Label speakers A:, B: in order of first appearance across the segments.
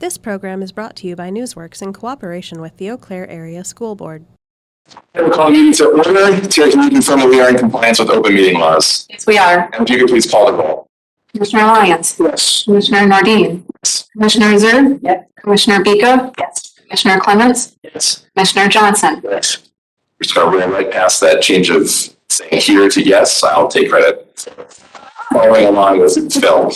A: This program is brought to you by Newsworks in cooperation with the Eau Claire Area School Board.
B: I will call the meeting to order. Terry, can you confirm that we are in compliance with open meeting laws?
C: Yes, we are.
B: And if you could please call the roll.
C: Commissioner Lyons?
B: Yes.
C: Commissioner Nardine?
B: Yes.
C: Commissioner Zerb?
D: Yes.
C: Commissioner Bika?
D: Yes.
C: Commissioner Clements?
B: Yes.
C: Commissioner Johnson?
B: Yes. We're just going to roll right past that change of saying here to yes. I'll take credit. Following along with Phil.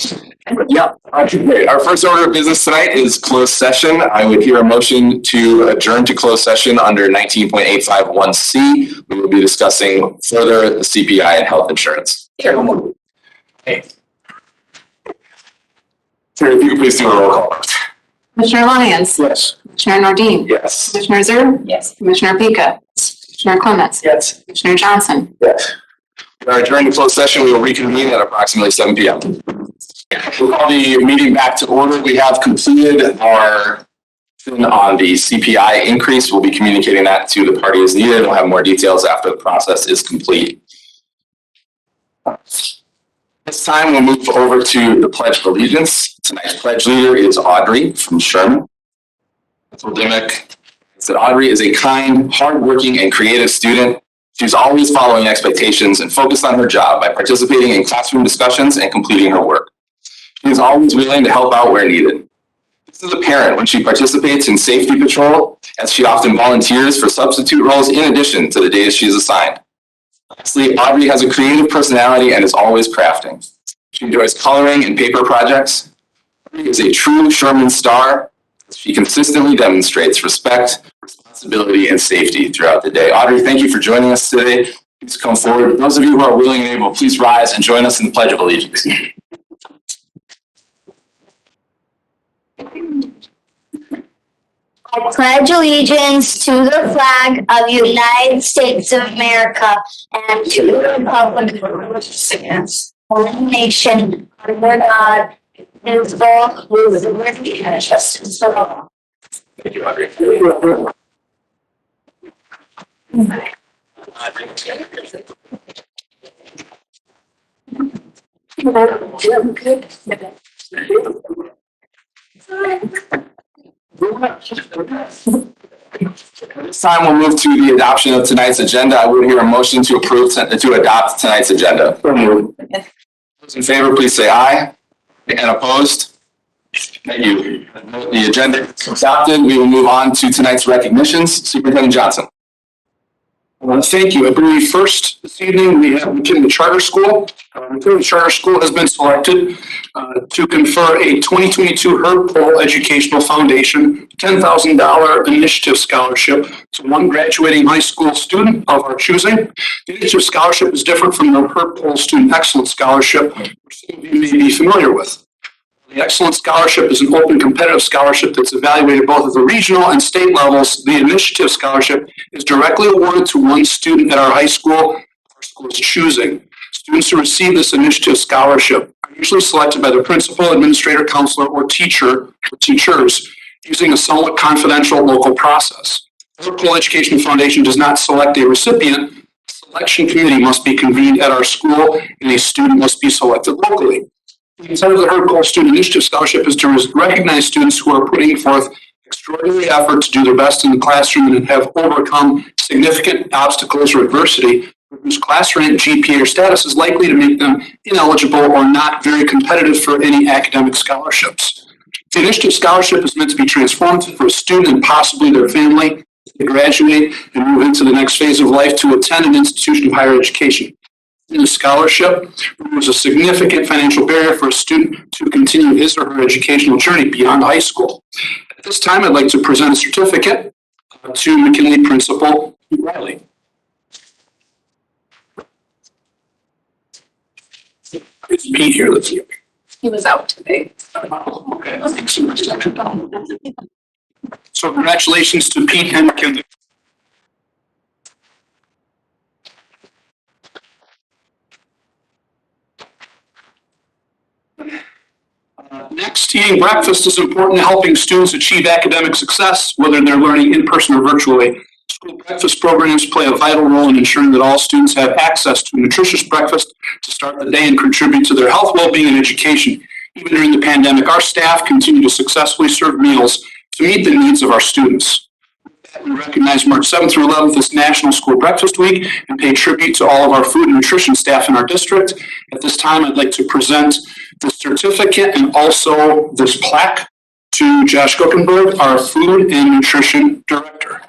B: Yep. Great. Our first order of business tonight is closed session. I would hear a motion to adjourn to closed session under 19.851C. We will be discussing further the CPI and health insurance. Sure. Hey. Terry, if you could please do a roll call.
C: Commissioner Lyons?
B: Yes.
C: Commissioner Nardine?
B: Yes.
C: Commissioner Zerb?
D: Yes.
C: Commissioner Bika? Commissioner Clements?
B: Yes.
C: Commissioner Johnson?
B: Yes. We are adjourned to closed session. We will reconvene at approximately 7 p.m. We'll call the meeting back to order. We have completed our thing on the CPI increase. We'll be communicating that to the party as needed. We'll have more details after the process is complete. This time we'll move over to the Pledge of Allegiance. Tonight's pledge leader is Audrey from Sherman. Dimick said Audrey is a kind, hardworking, and creative student. She's always following expectations and focused on her job by participating in classroom discussions and completing her work. She is always willing to help out where needed. This is apparent when she participates in safety patrol, as she often volunteers for substitute roles in addition to the days she's assigned. Lastly, Audrey has a creative personality and is always crafting. She enjoys coloring and paper projects. Audrey is a true Sherman star. She consistently demonstrates respect, responsibility, and safety throughout the day. Audrey, thank you for joining us today. Please come forward. Those of you who are willing and able, please rise and join us in the Pledge of Allegiance.
E: I pledge allegiance to the flag of the United States of America and to the republic for which it stands, one nation, under God, indivisible, with liberty and justice for all.
B: Thank you, Audrey. This time we'll move to the adoption of tonight's agenda. I would hear a motion to approve to adopt tonight's agenda. Those in favor, please say aye. And opposed? Thank you. The agenda is adopted. We will move on to tonight's recognitions. Superintendent Johnson.
F: Thank you. I believe first this evening we have McKinley Charter School. McKinley Charter School has been selected to confer a 2022 Herb Kohl Educational Foundation $10,000 initiative scholarship to one graduating high school student of our choosing. The initiative scholarship is different from the Herb Kohl Student Excellence Scholarship, which some of you may be familiar with. The Excellence Scholarship is an open competitive scholarship that's evaluated both at the regional and state levels. The Initiative Scholarship is directly awarded to one student at our high school, our school's choosing. Students who receive this Initiative Scholarship are usually selected by the principal, administrator, counselor, or teacher, or teachers, using a somewhat confidential local process. The Kohl Education Foundation does not select a recipient. The selection committee must be convened at our school, and a student must be selected locally. The intent of the Herb Kohl Student Initiative Scholarship is to recognize students who are putting forth extraordinary effort to do their best in the classroom and have overcome significant obstacles or adversity, whose class rank, GPA, or status is likely to make them ineligible or not very competitive for any academic scholarships. The Initiative Scholarship is meant to be transformative for a student and possibly their family to graduate and move into the next phase of life to attend an institution of higher education. In the scholarship, there was a significant financial barrier for a student to continue his or her educational journey beyond high school. At this time, I'd like to present a certificate to McKinley Principal Riley. It's Pete here. Let's see.
C: He was out today.
F: Okay. So congratulations to Pete and McKinley. Next, eating breakfast is important to helping students achieve academic success, whether they're learning in person or virtually. School breakfast programs play a vital role in ensuring that all students have access to a nutritious breakfast to start the day and contribute to their health, well-being, and education. Even during the pandemic, our staff continue to successfully serve meals to meet the needs of our students. We recognize March 7th through 11th as National School Breakfast Week and pay tribute to all of our food and nutrition staff in our district. At this time, I'd like to present the certificate and also this plaque to Josh Guckenberg, our Food and Nutrition Director.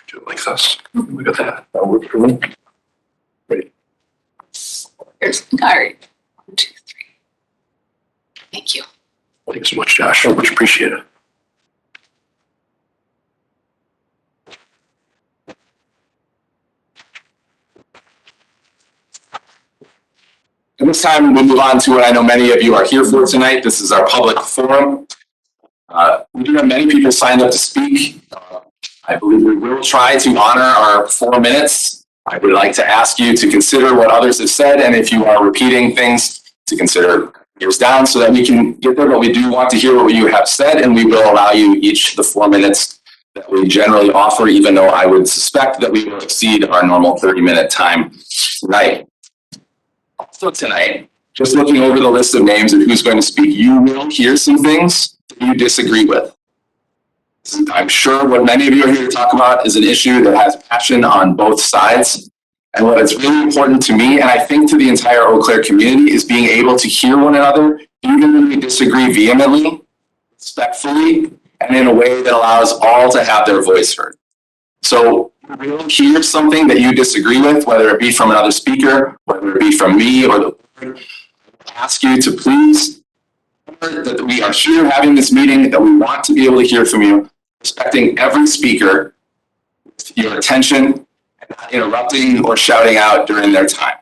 F: Do it like this. Look at that. That works for me. Ready?
C: Here's, all right. 1, 2, 3. Thank you.
F: Thanks so much, Josh. I much appreciate it.
B: And this time we'll move on to what I know many of you are here for tonight. This is our public forum. We do have many people signed up to speak. I believe we will try to honor our 4 minutes. I would like to ask you to consider what others have said, and if you are repeating things, to consider yours down so that we can get there. But we do want to hear what you have said, and we will allow you each the 4 minutes that we generally offer, even though I would suspect that we will exceed our normal 30-minute time tonight. Also tonight, just looking over the list of names of who's going to speak, you will hear some things that you disagree with. I'm sure what many of you are here to talk about is an issue that has passion on both sides. And what is really important to me, and I think to the entire Eau Claire community, is being able to hear one another, even when we disagree vehemently, respectfully, and in a way that allows all to have their voice heard. So we'll hear something that you disagree with, whether it be from another speaker, whether it be from me or the board. I ask you to please remember that we are here having this meeting, that we want to be able to hear from you, respecting every speaker, your attention, and not interrupting or shouting out during their time.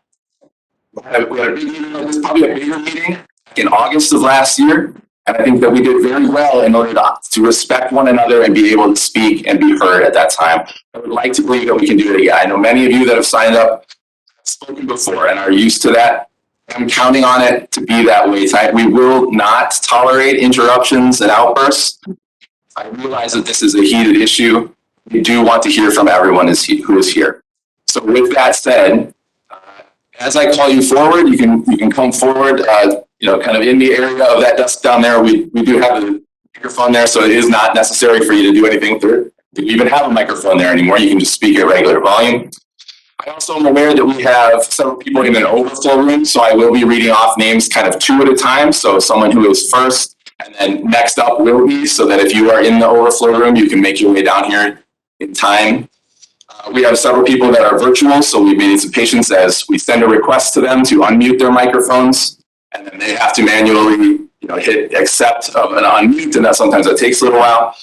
B: We had a big meeting, it was probably a bigger meeting in August of last year, and I think that we did very well in order to respect one another and be able to speak and be heard at that time. I would like to believe that we can do it again. I know many of you that have signed up have spoken before and are used to that. I'm counting on it to be that way tonight. We will not tolerate interruptions and outbursts. I realize that this is a heated issue. We do want to hear from everyone who is here. So with that said, as I call you forward, you can come forward, kind of in the area of that desk down there. We do have a microphone there, so it is not necessary for you to do anything through it. If you even have a microphone there anymore, you can just speak at regular volume. I also am aware that we have several people in an overflow room, so I will be reading off names kind of 2 at a time. So someone who is first and then next up will be, so that if you are in the overflow room, you can make your way down here in time. We have several people that are virtual, so we may need some patience as we send a request to them to unmute their microphones, and then they have to manually hit accept of an unmute, and that sometimes that takes a little while.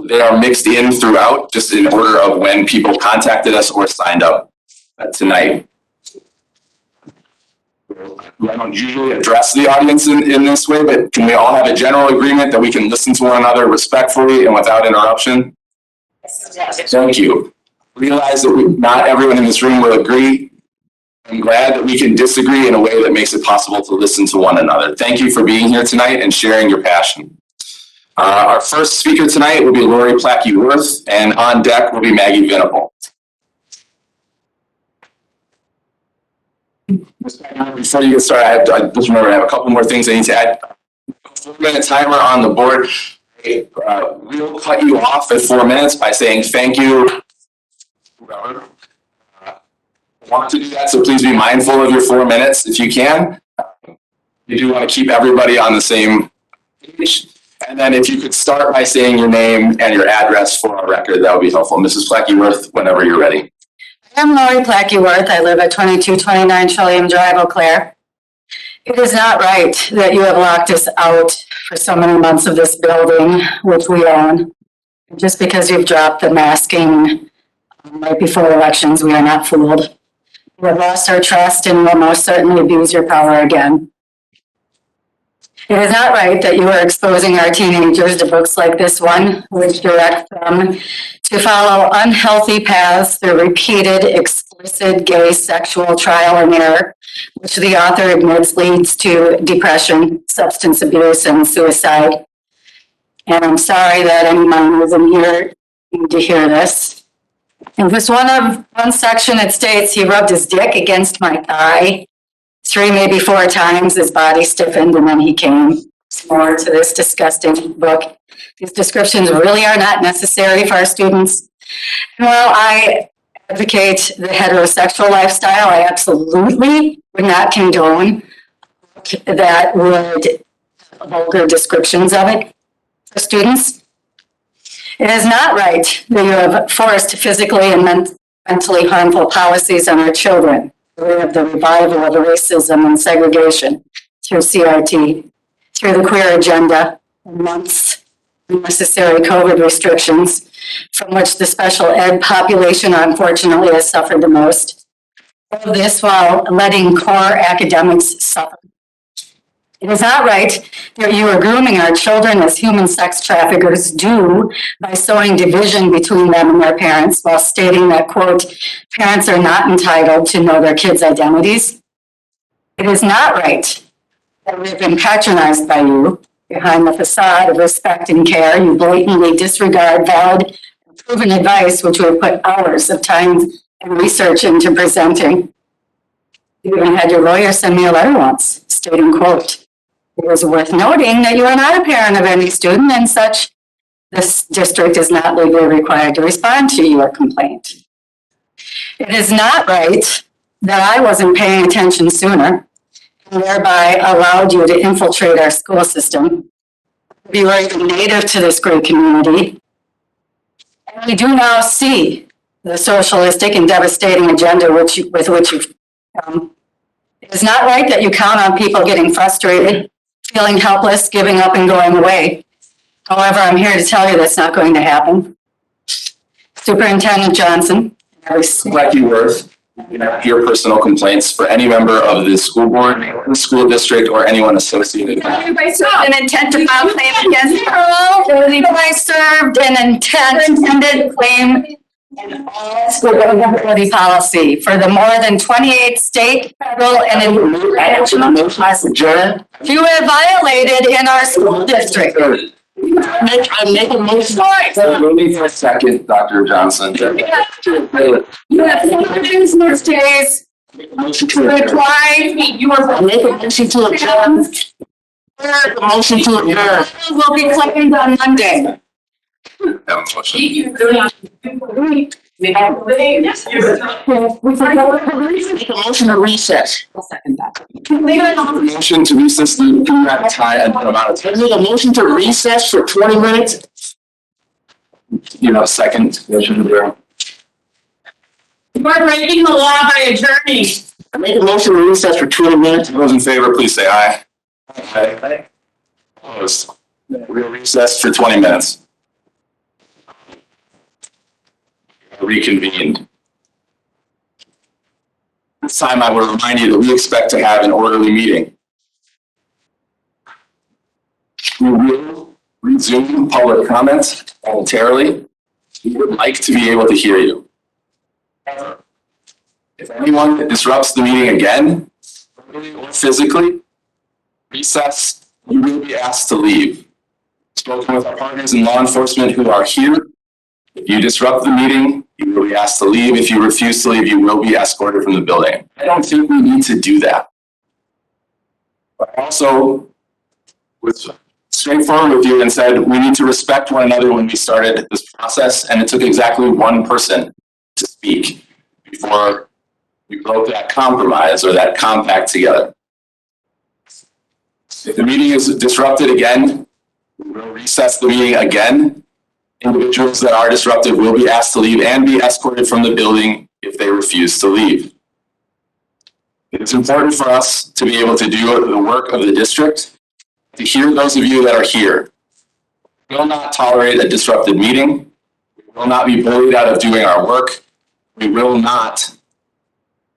B: They are mixed in throughout, just in order of when people contacted us or signed up tonight. I don't usually address the audience in this way, but can we all have a general agreement that we can listen to one another respectfully and without interruption? Thank you. Realize that not everyone in this room will agree. I'm glad that we can disagree in a way that makes it possible to listen to one another. Thank you for being here tonight and sharing your passion. Our first speaker tonight will be Lori Plackey-Worth, and on deck will be Maggie Venable. Before you get started, I just remember I have a couple more things I need to add. A 4-minute timer on the board. We'll cut you off at 4 minutes by saying thank you. Want to do that, so please be mindful of your 4 minutes if you can. You do want to keep everybody on the same page. And then if you could start by saying your name and your address for our record, that would be helpful. Mrs. Plackey-Worth, whenever you're ready.
D: I'm Lori Plackey-Worth. I live at 2229 Trillium Drive, Eau Claire. It is not right that you have locked us out for so many months of this building, which we own. Just because you've dropped the masking right before elections, we are not fooled. You have lost our trust and will most certainly abuse your power again. It is not right that you are exposing our teenagers to books like this one, which direct them to follow unhealthy paths through repeated, explicit gay sexual trial and error, which the author admits leads to depression, substance abuse, and suicide. And I'm sorry that any minors in here need to hear this. In this one section, it states he rubbed his dick against my thigh 3, maybe 4 times. His body stiffened, and then he came. More to this disgusting book. These descriptions really are not necessary for our students. And while I advocate the heterosexual lifestyle, I absolutely would not condone that would vulgar descriptions of it for students. It is not right that you have forced physically and mentally harmful policies on our children. We have the revival of racism and segregation through CRT, through the queer agenda, months of necessary COVID restrictions, from which the special ed population unfortunately has suffered the most. All of this while letting core academics suffer. It is not right that you are grooming our children as human sex traffickers do by sowing division between them and their parents while stating that, quote, parents are not entitled to know their kids' identities. It is not right that we've been patronized by you. Behind the facade of respect and care, you blatantly disregard valid and proven advice, which we have put hours of time and research into presenting. You even had your lawyer send me a letter once stating, quote, it is worth noting that you are not a parent of any student and such. This district is not legally required to respond to your complaint. It is not right that I wasn't paying attention sooner and thereby allowed you to infiltrate our school system. You are even native to this great community. And we do now see the socialistic and devastating agenda with which you've come. It is not right that you count on people getting frustrated, feeling helpless, giving up, and going away. However, I'm here to tell you that's not going to happen. Superintendent Johnson.
B: Like you were, you have your personal complaints for any member of the school board, the school district, or anyone associated with that.
D: I served an intent to file claim against I served an intended claim in all school governmental policy for the more than 28 state, federal, and international. You have violated in our school district.
B: I make a motion. Only for a second, Dr. Johnson.
D: You have 4 business days
B: Motion
D: to reply. You are.
B: Make a motion to adjourn. Make a motion to adjourn.
D: Will be claimed on Monday.
B: Have a motion.
D: Make a motion to recess.
B: Motion to recess the amount of time.
G: Make a motion to recess for 20 minutes.
B: You know, second. Motion to adjourn.
G: We're breaking the law by adjourning. I make a motion to recess for 20 minutes.
B: Those in favor, please say aye. Aye. Opposed. We'll recess for 20 minutes. Reconvened. This time I will remind you that we expect to have an orderly meeting. We will resume public comment voluntarily. We would like to be able to hear you. If anyone disrupts the meeting again, verbally or physically, recess, you will be asked to leave. Spoken with our partners in law enforcement who are here. If you disrupt the meeting, you will be asked to leave. If you refuse to leave, you will be escorted from the building. I don't think we need to do that. But I also was straightforward with you and said we need to respect one another when we started this process, and it took exactly one person to speak before we broke that compromise or that compact together. If the meeting is disrupted again, we will recess the meeting again. Individuals that are disruptive will be asked to leave and be escorted from the building if they refuse to leave. It's important for us to be able to do the work of the district, to hear those of you that are here. We will not tolerate a disrupted meeting. We will not be bullied out of doing our work. We will not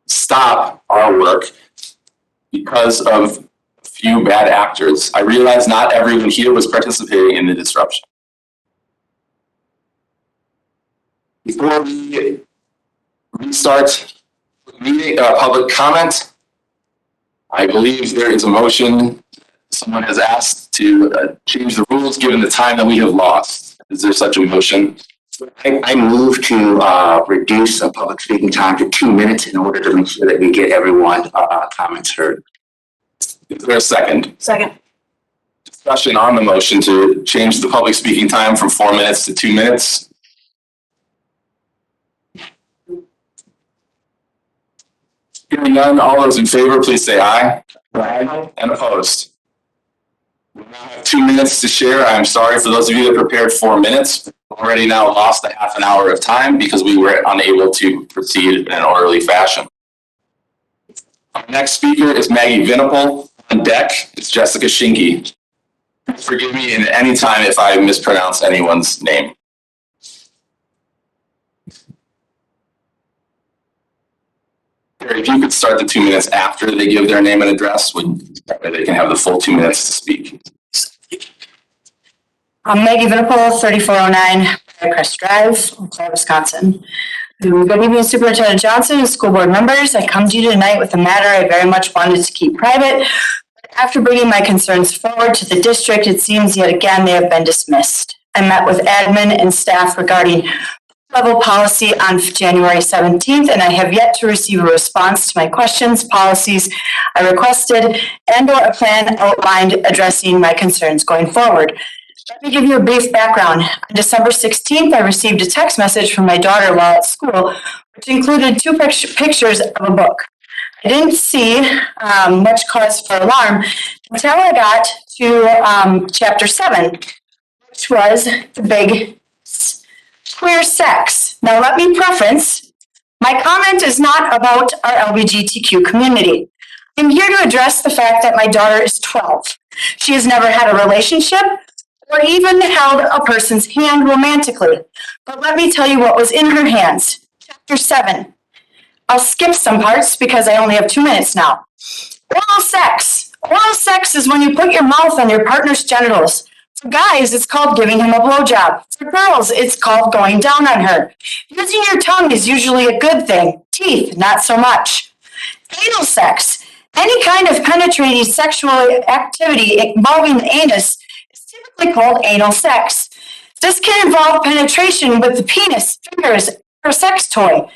B: stop our work because of few bad actors. I realize not everyone here was participating in the disruption. Before we restart the meeting, public comment, I believe there is a motion. Someone has asked to change the rules given the time that we have lost. Is there such a motion?
H: I move to reduce the public speaking time to 2 minutes in order to make sure that we get everyone's comments heard.
B: Is there a second?
C: Second.
B: Discussion on the motion to change the public speaking time from 4 minutes to 2 minutes. Hearing none, all those in favor, please say aye. Aye. And opposed? We now have 2 minutes to share. I'm sorry for those of you that prepared 4 minutes. We've already now lost a half an hour of time because we were unable to proceed in an orderly fashion. Our next speaker is Maggie Venable. On deck is Jessica Schinke. Forgive me in any time if I mispronounce anyone's name. If you could start the 2 minutes after they give their name and address, that way they can have the full 2 minutes to speak.
D: I'm Maggie Venable, 3409 Crest Drive, Eau Claire, Wisconsin. Good evening, Superintendent Johnson and school board members. I come to you tonight with a matter I very much wanted to keep private. After bringing my concerns forward to the district, it seems yet again they have been dismissed. I met with admin and staff regarding level policy on January 17th, and I have yet to receive a response to my questions, policies I requested, and/or a plan outlined addressing my concerns going forward. Let me give you a brief background. On December 16th, I received a text message from my daughter while at school, which included two pictures of a book. I didn't see much cause for alarm until I got to chapter 7, which was the big queer sex. Now, let me preface, my comment is not about our LGBTQ community. I'm here to address the fact that my daughter is 12. She has never had a relationship or even held a person's hand romantically. But let me tell you what was in her hands. Chapter 7. I'll skip some parts because I only have 2 minutes now. Oral sex. Oral sex is when you put your mouth on your partner's genitals. For guys, it's called giving him a blowjob. For girls, it's called going down on her. Using your tongue is usually a good thing. Teeth, not so much. Anal sex. Any kind of penetrating sexual activity involving the anus is typically called anal sex. This can involve penetration with the penis, fingers, or sex toy.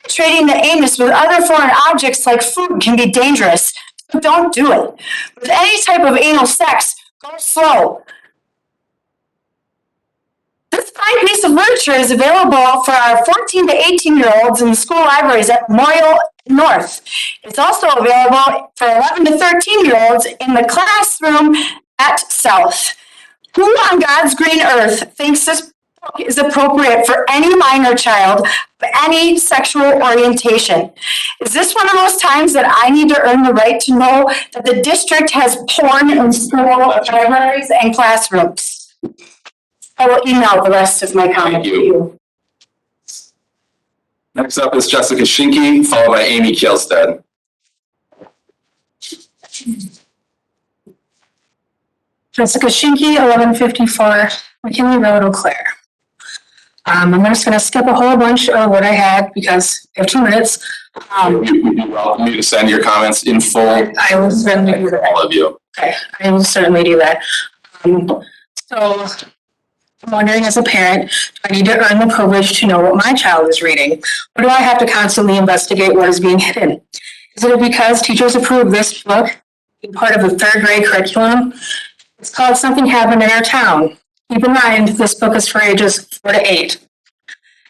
D: Penetrating the anus with other foreign objects like food can be dangerous, so don't do it. With any type of anal sex, go slow. This fine piece of literature is available for our 14 to 18-year-olds in the school libraries at Memorial North. It's also available for 11 to 13-year-olds in the classroom at South. Who on God's green earth thinks this book is appropriate for any minor child of any sexual orientation? Is this one of those times that I need to earn the right to know that the district has porn in school libraries and classrooms? I will email the rest of my comment to you.
B: Next up is Jessica Schinke, followed by Amy Kielstead.
I: Jessica Schinke, 1154 McKinley Road, Eau Claire. I'm just going to skip a whole bunch of what I had because I have 2 minutes.
B: We do welcome you to send your comments in full.
I: I will certainly do that.
B: All of you.
I: Okay, I will certainly do that. So I'm wondering, as a parent, do I need to earn the privilege to know what my child is reading? Or do I have to constantly investigate what is being hidden? Is it because teachers approve this book being part of the 3rd grade curriculum? It's called Something Happened in Our Town. Keep in mind, this book is for ages 4 to 8.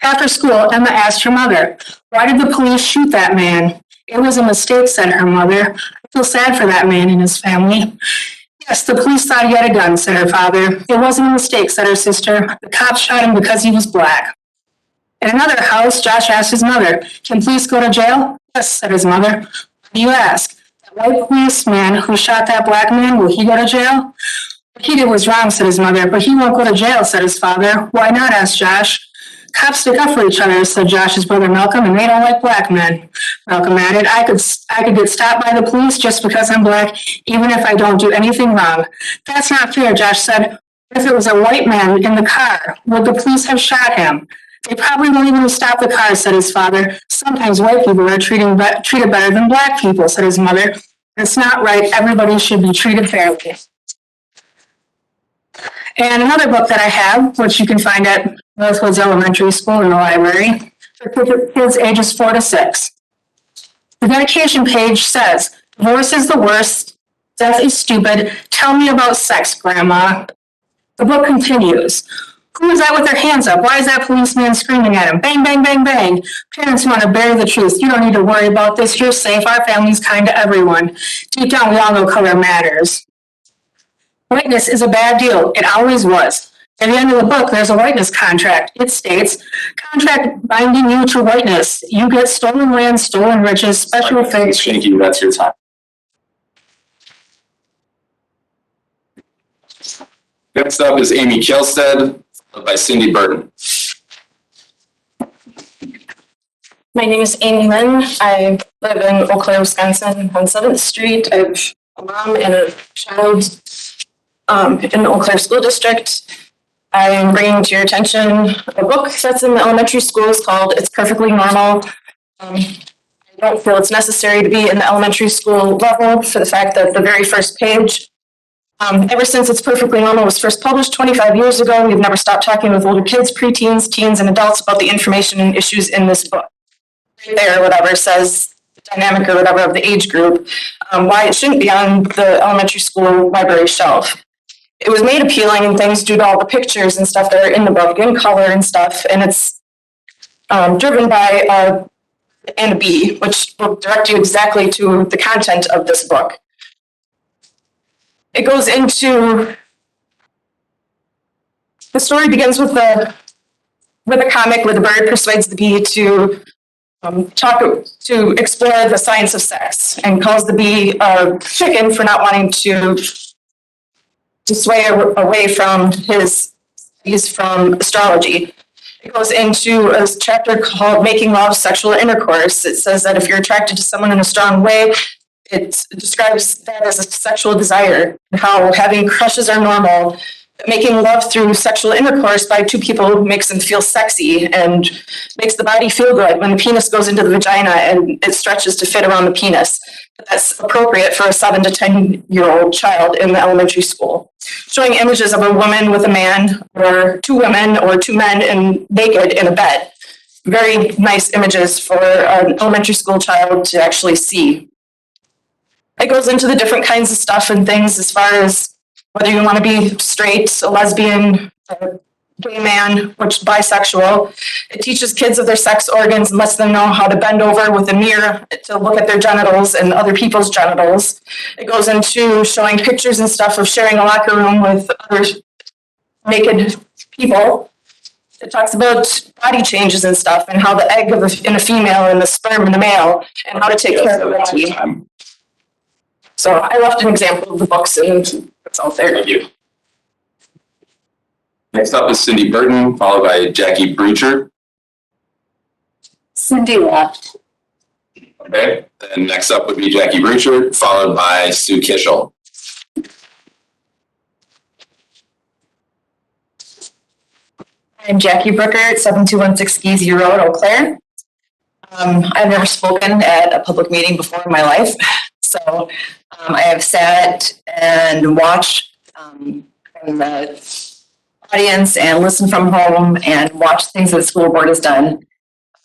I: After school, Emma asked her mother, "Why did the police shoot that man?" "It was a mistake," said her mother. "I feel sad for that man and his family." "Yes, the police thought he had a gun," said her father. "It wasn't a mistake," said her sister. "The cops shot him because he was black." In another house, Josh asked his mother, "Can police go to jail?" "Yes," said his mother. "Why do you ask?" "That white policeman who shot that black man, will he go to jail?" "What he did was wrong," said his mother. "But he won't go to jail," said his father. "Why not?" asked Josh. Cops stick up for each other, said Josh's brother Malcolm, and they don't like black men. Malcolm added, I could get stopped by the police just because I'm black, even if I don't do anything wrong. That's not fair, Josh said. If it was a white man in the car, would the police have shot him? They probably won't even stop the car, said his father. Sometimes white people are treated better than black people, said his mother. It's not right. Everybody should be treated fairly. And another book that I have, which you can find at Northwoods Elementary School in the library, for kids ages 4 to 6. The dedication page says, divorce is the worst, death is stupid, tell me about sex, Grandma. The book continues. Who is that with their hands up? Why is that policeman screaming at him? Bang, bang, bang, bang. Parents want to bury the truth. You don't need to worry about this. You're safe. Our family's kind to everyone. Deep down, we all know color matters. Whiteness is a bad deal. It always was. At the end of the book, there's a whiteness contract. It states, contract binding you to whiteness. You get stolen land, stolen riches, special things.
B: Thank you, that's your time. Next up is Amy Kjellstead, followed by Cindy Burton.
J: My name is Amy Lynn. I live in Eau Claire, Wisconsin on 7th Street. I have a mom and a child in the Eau Claire School District. I am bringing to your attention a book that's in the elementary schools called It's Perfectly Normal. I don't feel it's necessary to be in the elementary school level for the fact that the very first page, ever since It's Perfectly Normal was first published 25 years ago, we've never stopped talking with older kids, preteens, teens, and adults about the information and issues in this book. Right there, or whatever, says the dynamic or whatever of the age group, why it shouldn't be on the elementary school library shelf. It was made appealing and things due to all the pictures and stuff that are in the book, in color and stuff, and it's driven by and a B, which will direct you exactly to the content of this book. It goes into, the story begins with a comic where the bird persuades the bee to explore the science of sex and calls the bee a chicken for not wanting to sway away from his studies from astrology. It goes into a chapter called Making Love, Sexual Intercourse. It says that if you're attracted to someone in a strong way, it describes that as a sexual desire, and how having crushes are normal. Making love through sexual intercourse by two people makes them feel sexy and makes the body feel good when the penis goes into the vagina and it stretches to fit around the penis. That's appropriate for a 7 to 10-year-old child in the elementary school. Showing images of a woman with a man, or two women or two men and naked in a bed. Very nice images for an elementary school child to actually see. It goes into the different kinds of stuff and things as far as whether you want to be straight, a lesbian, a gay man, which bisexual. It teaches kids of their sex organs and lets them know how to bend over with a mirror to look at their genitals and other people's genitals. It goes into showing pictures and stuff of sharing a locker room with other naked people. It talks about body changes and stuff and how the egg in a female and the sperm in the male and how to take care of the body. So I left an example of the books and it's out there.
B: Thank you. Next up is Cindy Burton, followed by Jackie Brucher.
D: Cindy left.
B: Okay, then next up would be Jackie Brucher, followed by Sue Kishel.
J: I'm Jackie Brooker, 7216 Skeezy Road, Eau Claire. I've never spoken at a public meeting before in my life, so I have sat and watched from the audience and listened from home and watched things that the school board has done.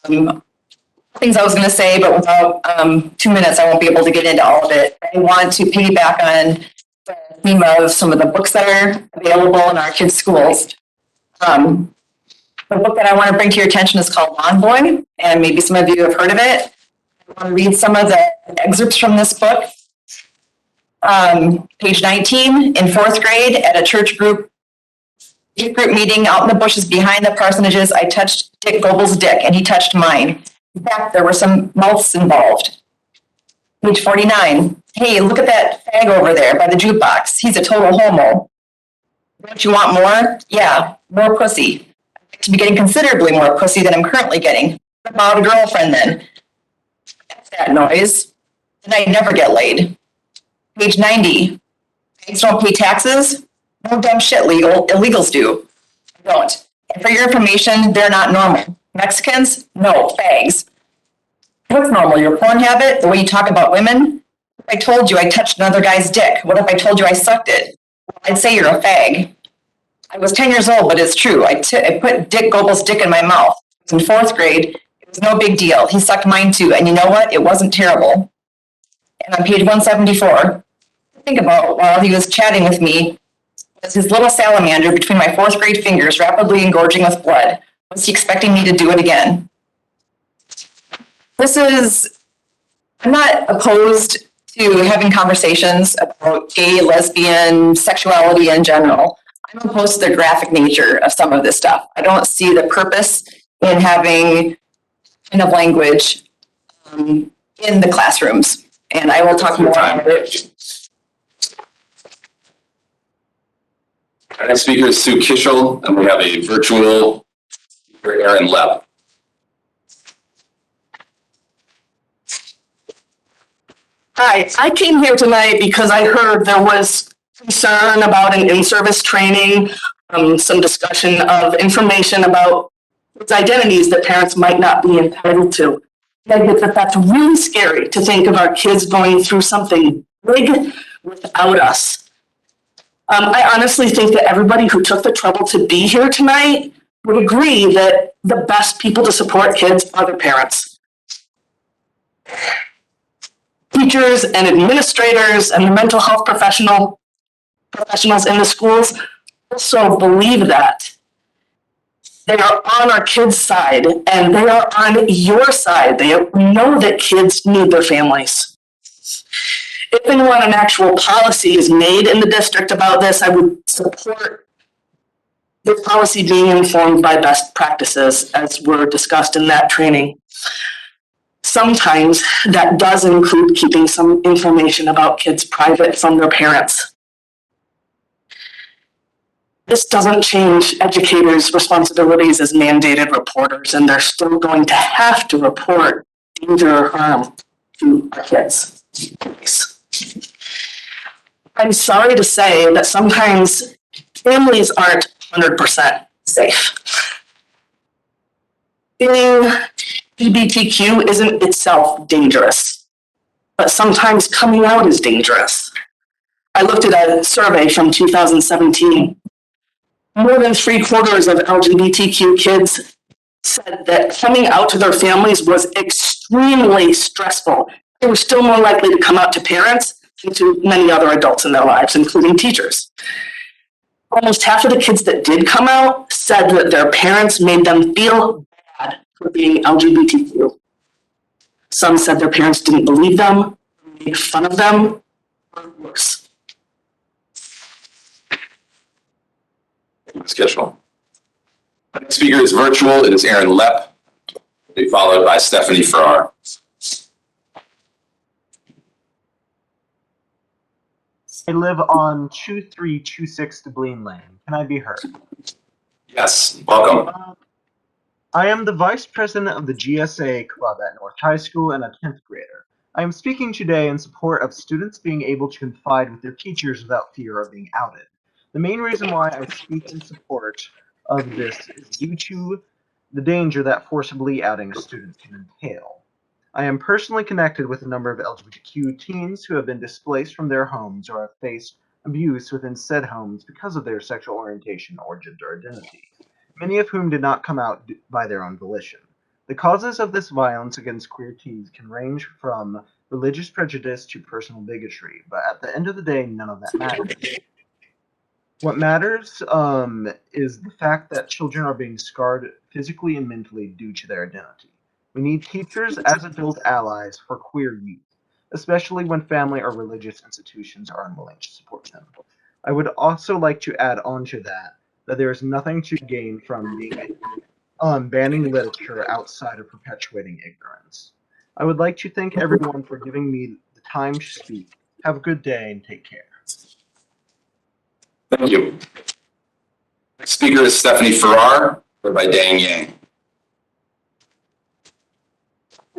J: Things I was going to say, but without 2 minutes, I won't be able to get into all of it. I want to piggyback on the theme of some of the books that are available in our kids' schools. The book that I want to bring to your attention is called Lawn Boy, and maybe some of you have heard of it. I want to read some of the excerpts from this book. Page 19, in 4th grade at a church group meeting out in the bushes behind the parsonages, I touched Dick Gobel's dick and he touched mine. In fact, there were some mouths involved. Page 49, hey, look at that fag over there by the jukebox. He's a total homo. Don't you want more? Yeah, more pussy. To be getting considerably more pussy than I'm currently getting. What about a girlfriend then? That's that noise. Then I never get laid. Page 90. Banks don't pay taxes? No dumb shit illegals do. I don't. And for your information, they're not normal. Mexicans? No, fags. What's normal? Your porn habit? The way you talk about women? What if I told you I touched another guy's dick? What if I told you I sucked it? Well, I'd say you're a fag. I was 10 years old, but it's true. I put Dick Goebel's dick in my mouth. It was in 4th grade. It was no big deal. He sucked mine too. And you know what? It wasn't terrible. And on page 174, think about while he was chatting with me, was his little salamander between my 4th grade fingers rapidly engorging with blood. Was he expecting me to do it again? I'm not opposed to having conversations about gay, lesbian, sexuality in general. I'm opposed to the graphic nature of some of this stuff. I don't see the purpose in having kind of language in the classrooms. And I will talk more about it.
B: Our next speaker is Sue Kishel, and we have a virtual speaker, Aaron Lepp.
G: Hi, I came here tonight because I heard there was concern about an in-service training, some discussion of information about its identities that parents might not be entitled to. I get that that's really scary to think of our kids going through something big without us. I honestly think that everybody who took the trouble to be here tonight would agree that the best people to support kids are their parents. Teachers and administrators and the mental health professionals in the schools also believe that. They are on our kids' side and they are on your side. They know that kids need their families. If and when an actual policy is made in the district about this, I would support the policy being informed by best practices as were discussed in that training. Sometimes that does include keeping some information about kids private from their parents. This doesn't change educators' responsibilities as mandated reporters, and they're still going to have to report danger or harm to our kids. I'm sorry to say that sometimes families aren't 100% safe. Being LGBTQ isn't itself dangerous, but sometimes coming out is dangerous. I looked at a survey from 2017. More than 3/4 of LGBTQ kids said that coming out to their families was extremely stressful. They were still more likely to come out to parents and to many other adults in their lives, including teachers. Almost half of the kids that did come out said that their parents made them feel bad for being LGBTQ. Some said their parents didn't believe them, made fun of them, or worse.
B: Ms. Kishel. Our next speaker is virtual. It is Aaron Lepp, followed by Stephanie Farrar.
K: I live on 2326 Dublin Lane. Can I be heard?
B: Yes, welcome.
K: I am the vice president of the GSA Club at North High School and a 10th grader. I am speaking today in support of students being able to confide with their teachers without fear of being outed. The main reason why I speak in support of this is due to the danger that forcibly outing a student can entail. I am personally connected with a number of LGBTQ teens who have been displaced from their homes or have faced abuse within said homes because of their sexual orientation or gender identity, many of whom did not come out by their own volition. The causes of this violence against queer teens can range from religious prejudice to personal bigotry, but at the end of the day, none of that matters. What matters is the fact that children are being scarred physically and mentally due to their identity. We need teachers as adult allies for queer youth, especially when family or religious institutions are unwilling to support them. I would also like to add on to that there is nothing to gain from being banning literature outside of perpetuating ignorance. I would like to thank everyone for giving me the time to speak. Have a good day and take care.
B: Thank you. Next speaker is Stephanie Farrar, followed by Dang Yang.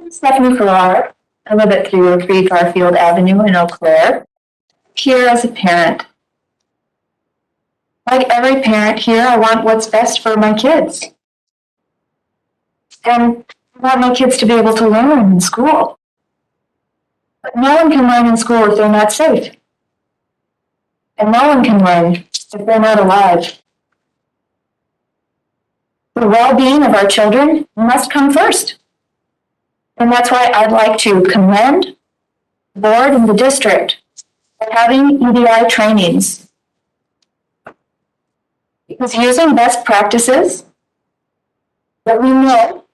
J: Stephanie Farrar. I live at 303 Garfield Avenue in Eau Claire. Here as a parent. Like every parent here, I want what's best for my kids. And I want my kids to be able to learn in school. But no one can learn in school if they're not safe. And no one can learn if they're not alive. The well-being of our children must come first. And that's why I'd like to commend the board and the district for having EDI trainings. Because using best practices that we know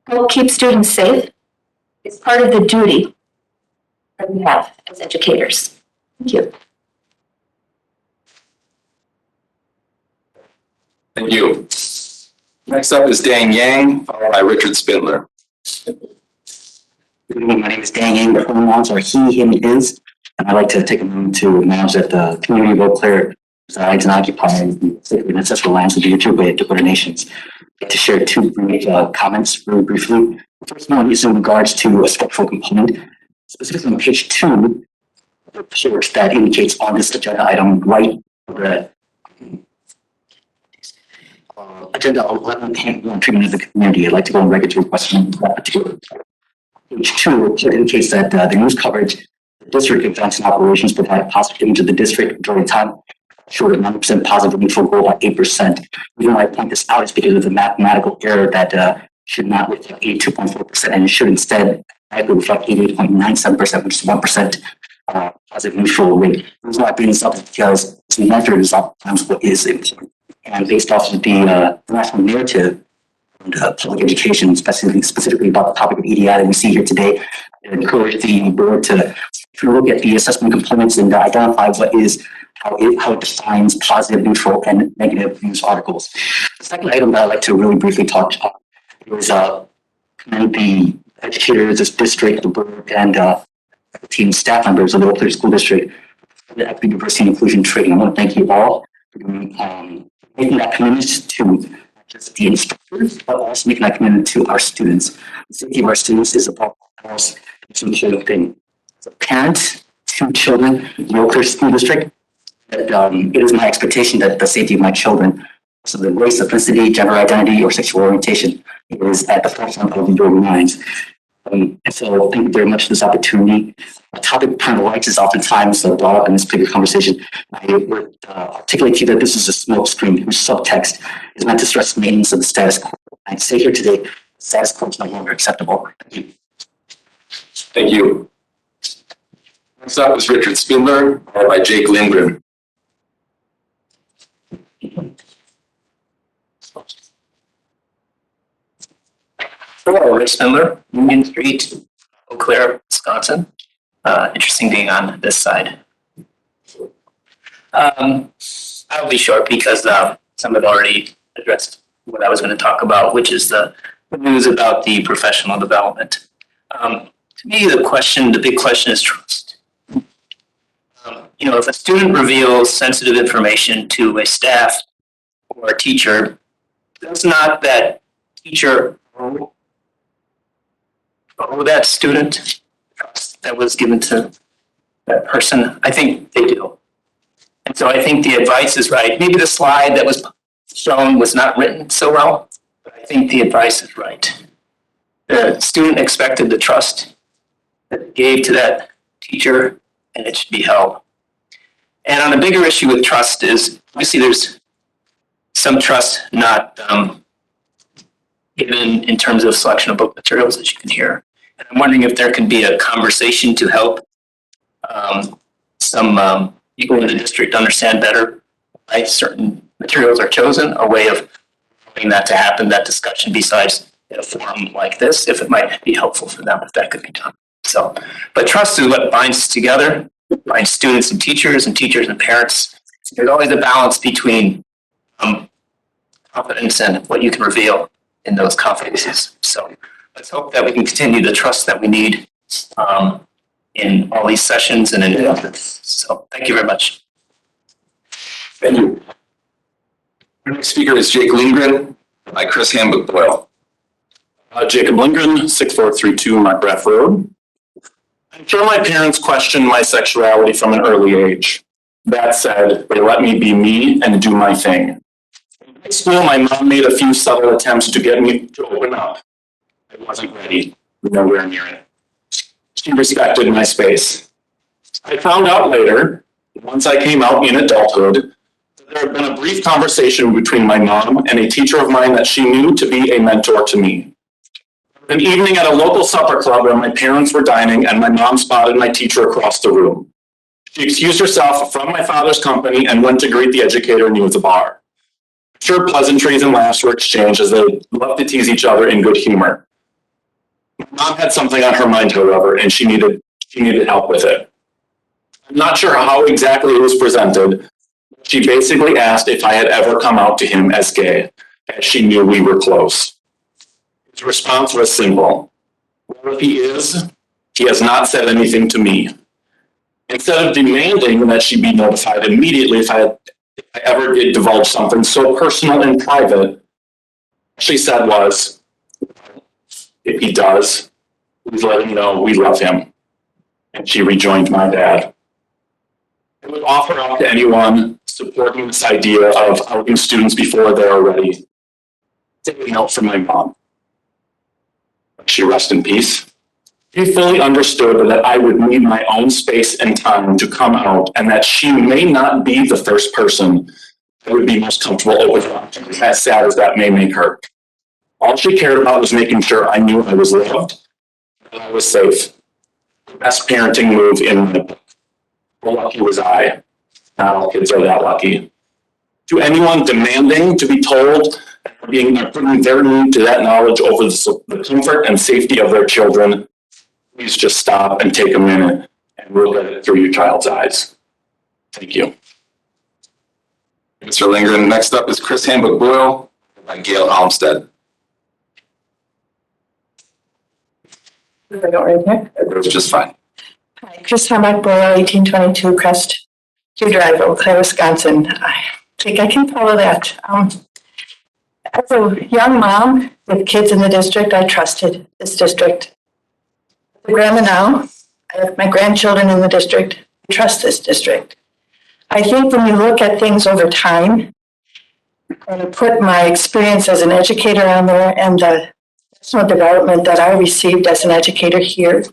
J: will keep students safe is part of the duty that we have as educators. Thank you.
B: Thank you. Next up is Dang Yang, followed by Richard Spindler.
H: Good evening, my name is Dan Yang. The pronouns are he, him, his. And I'd like to take a moment to announce that the community of Eau Claire resides and occupies the sacred and ancestral lands of the Ojibwe Dakota Nations. I'd like to share two brief comments really briefly. The first one is in regards to a structural component, specifically on page 2, the report that indicates on this agenda item right the agenda 11 handling treatment of the community. I'd like to go on record to request that particular. Page 2 indicates that the news coverage, the district events and operations provide a positive image of the district during time, short of 9% positive neutral goal by 8%. The reason why I point this out is because of the mathematical error that should not reflect 82.4% and it should instead reflect 88.97%, which is 1% positive neutral rate. The reason why I bring this up is because this measure is oftentimes what is important. And based off of the national narrative and public education, specifically about the topic of EDI that we see here today, I encourage the board to look at the assessment components and identify what is how it defines positive, neutral, and negative news articles. The second item that I'd like to really briefly talk about is commend the educators, this district, the board, and team staff members of the Eau Claire School District for the Equity, Diversity, and Inclusion training. I want to thank you all for making that commitment to not just the instructors, but also making that commitment to our students. The safety of our students is above all else. It's an important thing. As a parent, 2 children in the Eau Claire School District, it is my expectation that the safety of my children, so the race, ethnicity, gender identity, or sexual orientation, is at the forefront of your minds. And so thank you very much for this opportunity. The topic of parental rights is oftentimes brought up in this bigger conversation. I would articulate to you that this is a smokescreen whose subtext is meant to stress maintenance of the status quo. I'd say here today, the status quo is no longer acceptable. Thank you.
B: Thank you. Next up is Richard Spindler, followed by Jake Lindgren.
L: Hello, Rich Spindler, Union Street, Eau Claire, Wisconsin. Interesting being on this side. I'll be short because some have already addressed what I was going to talk about, which is the news about the professional development. To me, the big question is trust. If a student reveals sensitive information to a staff or a teacher, does not that teacher owe that student trust that was given to that person? I think they do. And so I think the advice is right. Maybe the slide that was shown was not written so well, but I think the advice is right. The student expected the trust that it gave to that teacher, and it should be held. And on a bigger issue with trust is, obviously there's some trust not given in terms of selection of book materials, as you can hear. And I'm wondering if there can be a conversation to help some people in the district understand better why certain materials are chosen, a way of having that to happen, that discussion, besides in a forum like this, if it might be helpful for them, if that could be done. So, but trust is what binds us together, binds students and teachers and parents. There's always a balance between confidence and what you can reveal in those confidences. So let's hope that we can continue the trust that we need in all these sessions and in others. So thank you very much.
B: Thank you. Our next speaker is Jake Lindgren, by Chris Hambook Boyle.
M: Jacob Lindgren, 6432 McGrath Road. I'm sure my parents questioned my sexuality from an early age. That said, they let me be me and do my thing. In high school, my mom made a few subtle attempts to get me to open up. I wasn't ready, nowhere near it. She respected my space. I found out later, once I came out in adulthood, that there had been a brief conversation between my mom and a teacher of mine that she knew to be a mentor to me. An evening at a local supper club where my parents were dining and my mom spotted my teacher across the room. She excused herself from my father's company and went to greet the educator new at the bar. I'm sure pleasantries and laughs were exchanged as they loved to tease each other in good humor. My mom had something on her mind, however, and she needed help with it. I'm not sure how exactly it was presented. She basically asked if I had ever come out to him as gay, as she knew we were close. His response was simple. Well, if he is, he has not said anything to me. Instead of demanding that she be notified immediately if I ever did divulge something so personal and private, what she said was, if he does, please let him know we love him. And she rejoined my dad. I would offer up to anyone supporting this idea of outing students before they're ready. Taking help from my mom. She rest in peace. She fully understood that I would need my own space and time to come out, and that she may not be the first person I would be most comfortable opening up to, as sad as that may make her. All she cared about was making sure I knew I was loved and I was safe. The best parenting move in my book. How lucky was I? Not all kids are that lucky. To anyone demanding to be told and putting their need to that knowledge over the comfort and safety of their children, please just stop and take a minute and look at it through your child's eyes. Thank you.
B: Mr. Lindgren. Next up is Chris Hambook Boyle by Gail Olmsted.
J: I got right here.
B: It was just fine.
J: Hi, Chris Hambook Boyle, 1822 Crest Q Drive, Eau Claire, Wisconsin. I think I can follow that. As a young mom with kids in the district, I trusted this district. As a grandma now, I have my grandchildren in the district. I trust this district. I think when you look at things over time, and I put my experience as an educator on there and the professional development that I received as an educator here,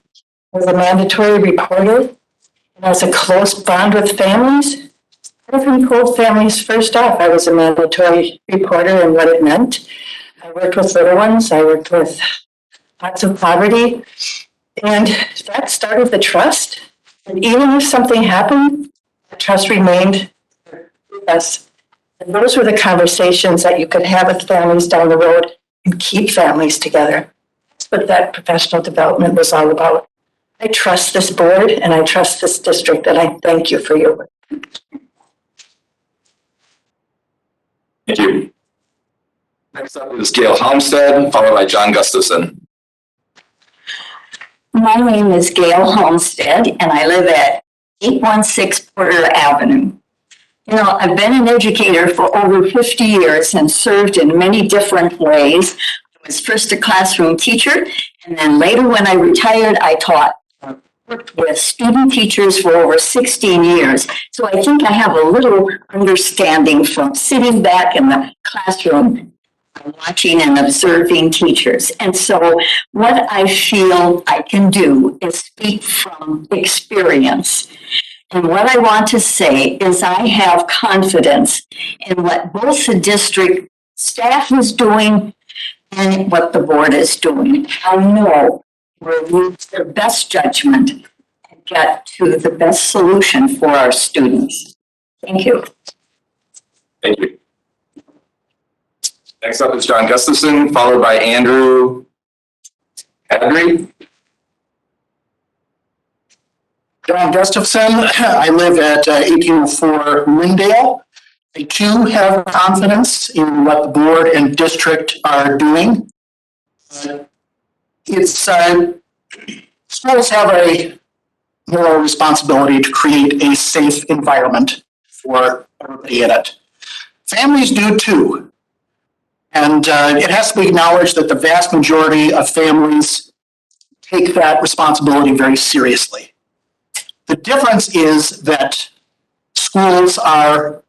J: as a mandatory reporter, and as a close bond with families, I've been told families first off. I was a mandatory reporter and what it meant. I worked with little ones. I worked with lots of poverty. And that started the trust. And even if something happened, the trust remained with us. And those were the conversations that you could have with families down the road and keep families together. That's what that professional development was all about. I trust this board and I trust this district, and I thank you for your work.
B: Thank you. Next up is Gail Olmsted, followed by John Gustafson.
N: My name is Gail Homestead, and I live at 816 Porter Avenue. You know, I've been an educator for over 50 years and served in many different ways. I was first a classroom teacher, and then later when I retired, I taught. Worked with student teachers for over 16 years. So I think I have a little understanding from sitting back in the classroom, watching and observing teachers. And so what I feel I can do is speak from experience. And what I want to say is I have confidence in what both the district staff is doing and what the board is doing. I know we'll use their best judgment and get to the best solution for our students. Thank you.
B: Thank you. Next up is John Gustafson, followed by Andrew Adjourn.
F: John Gustafson, I live at 1804 Lindale. I too have confidence in what the board and district are doing. Schools have a moral responsibility to create a safe environment for everybody in it. Families do too.
O: And it has to be acknowledged that the vast majority of families take that responsibility very seriously. The difference is that schools are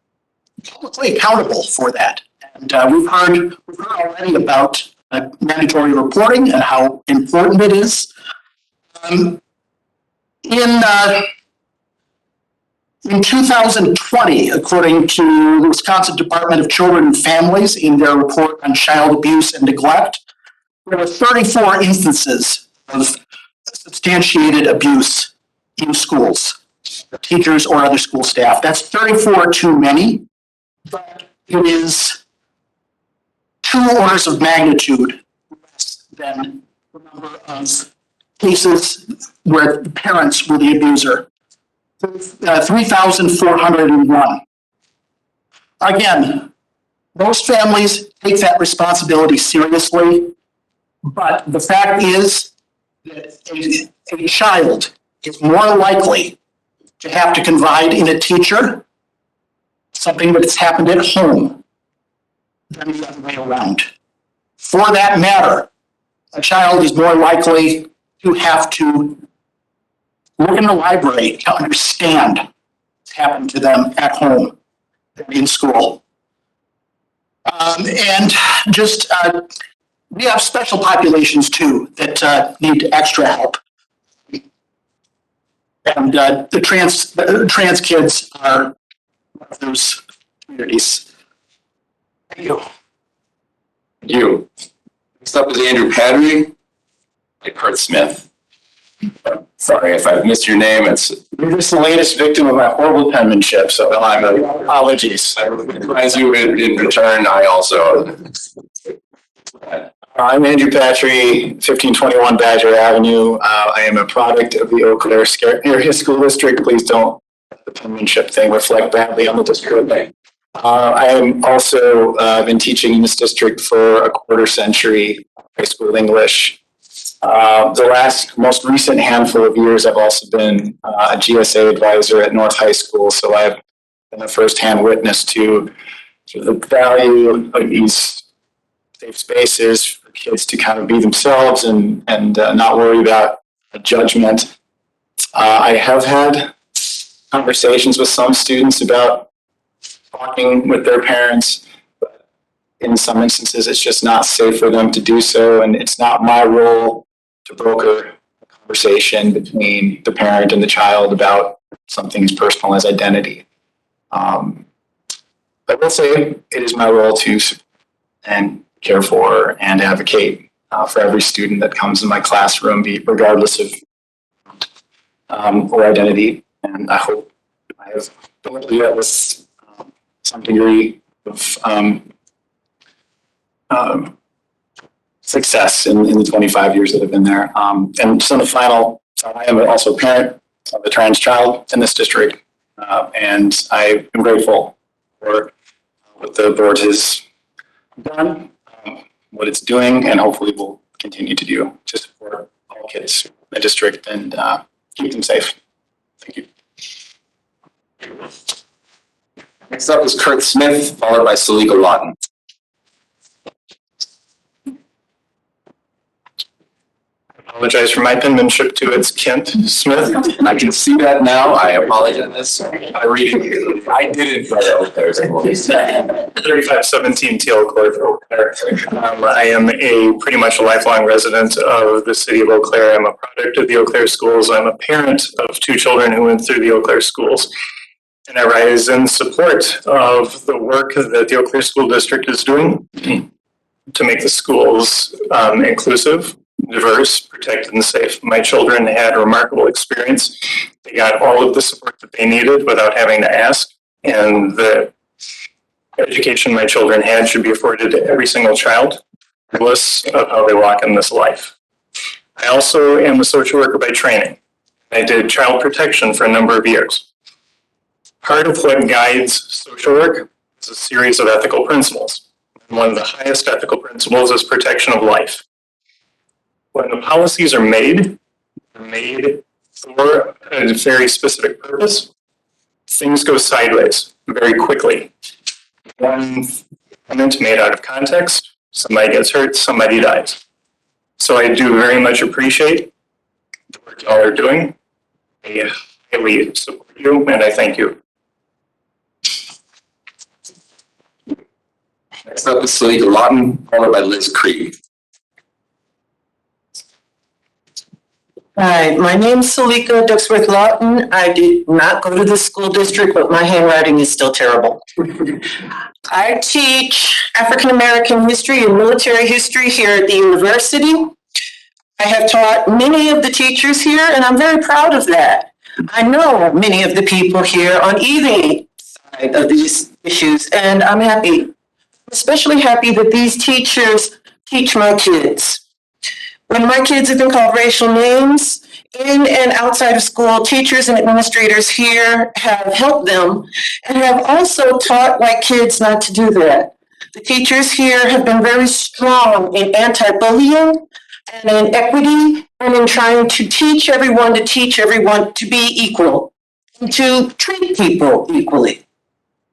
O: publicly accountable for that. And we've heard already about mandatory reporting and how important it is. In 2020, according to the Wisconsin Department of Children and Families in their report on child abuse and neglect, there were 34 instances of substantiated abuse in schools, teachers or other school staff. That's 34 too many, but it is 2 orders of magnitude less than the number of cases where parents were the abuser. 3,401. Again, most families take that responsibility seriously, but the fact is that a child is more likely to have to confide in a teacher, something that's happened at home, than the other way around. For that matter, a child is more likely to have to look in the library to understand what's happened to them at home than in school. And just, we have special populations too that need extra help. And the trans kids are one of those communities. Thank you.
B: Thank you. Next up is Andrew Padry, and Kurt Smith. Sorry if I've missed your name. You're just the latest victim of my horrible penmanship, so I'm apologies. I recognize you in return. I also.
P: I'm Andrew Patry, 1521 Badger Avenue. I am a product of the Eau Claire Area School District. Please don't let the penmanship thing reflect badly on the district. I am also been teaching in this district for a quarter century, high school English. The most recent handful of years, I've also been a GSA advisor at North High School, so I've been a firsthand witness to the value of these safe spaces for kids to kind of be themselves and not worry about judgment. I have had conversations with some students about talking with their parents, but in some instances, it's just not safe for them to do so, and it's not my role to broker a conversation between the parent and the child about something as personal as identity. I will say it is my role to and care for and advocate for every student that comes in my classroom, regardless of or identity. And I hope I have been able to do that with some degree of success in the 25 years that I've been there. And so the final, I am also a parent of a trans child in this district, and I am grateful for what the board has done, what it's doing, and hopefully will continue to do to support all kids in the district and keep them safe. Thank you.
B: Next up is Kurt Smith, followed by Salika Lawton.
P: I apologize for my penmanship too. It's Kent Smith.
B: I can see that now. I apologize. I read it. I didn't, but Eau Claire's
P: 3517 Teal Court, Eau Claire. I am pretty much a lifelong resident of the city of Eau Claire. I'm a product of the Eau Claire schools. I'm a parent of 2 children who went through the Eau Claire schools. And I rise in support of the work that the Eau Claire School District is doing to make the schools inclusive, diverse, protected, and safe. My children had a remarkable experience. They got all of the support that they needed without having to ask. And the education my children had should be afforded to every single child, regardless of how they walk in this life. I also am a social worker by training. I did child protection for a number of years. Part of what guides social work is a series of ethical principles. And one of the highest ethical principles is protection of life. When the policies are made, they're made for a very specific purpose. Things go sideways very quickly. One comment made out of context Somebody gets hurt, somebody dies. So I do very much appreciate the work y'all are doing. I highly support you and I thank you.
B: Next up is Salika Lawton, followed by Liz Krieg.
Q: Hi, my name's Salika Duxworth Lawton. I did not go to the school district, but my handwriting is still terrible. I teach African American history and military history here at the university. I have taught many of the teachers here, and I'm very proud of that. I know many of the people here on either side of these issues, and I'm happy, especially happy that these teachers teach my kids. When my kids have been called racial names in and outside of school, teachers and administrators here have helped them and have also taught white kids not to do that. The teachers here have been very strong in anti-bullying and in equity and in trying to teach everyone to be equal and to treat people equally.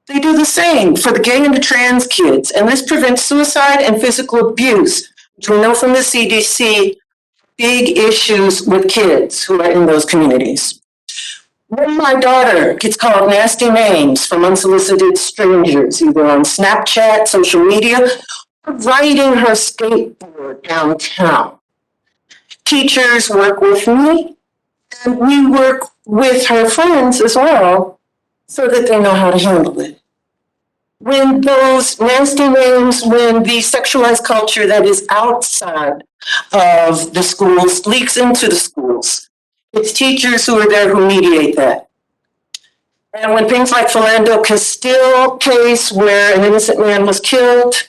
Q: They do the same for the gay and the trans kids, and this prevents suicide and physical abuse, which we know from the CDC, big issues with kids who are in those communities. When my daughter gets called nasty names from unsolicited strangers, either on Snapchat, social media, or riding her skateboard downtown, teachers work with me, and we work with her friends as well, so that they know how to handle it. When those nasty names, when the sexualized culture that is outside of the schools leaks into the schools, it's teachers who are there who mediate that. And when things like Philando Castile case where an innocent man was killed,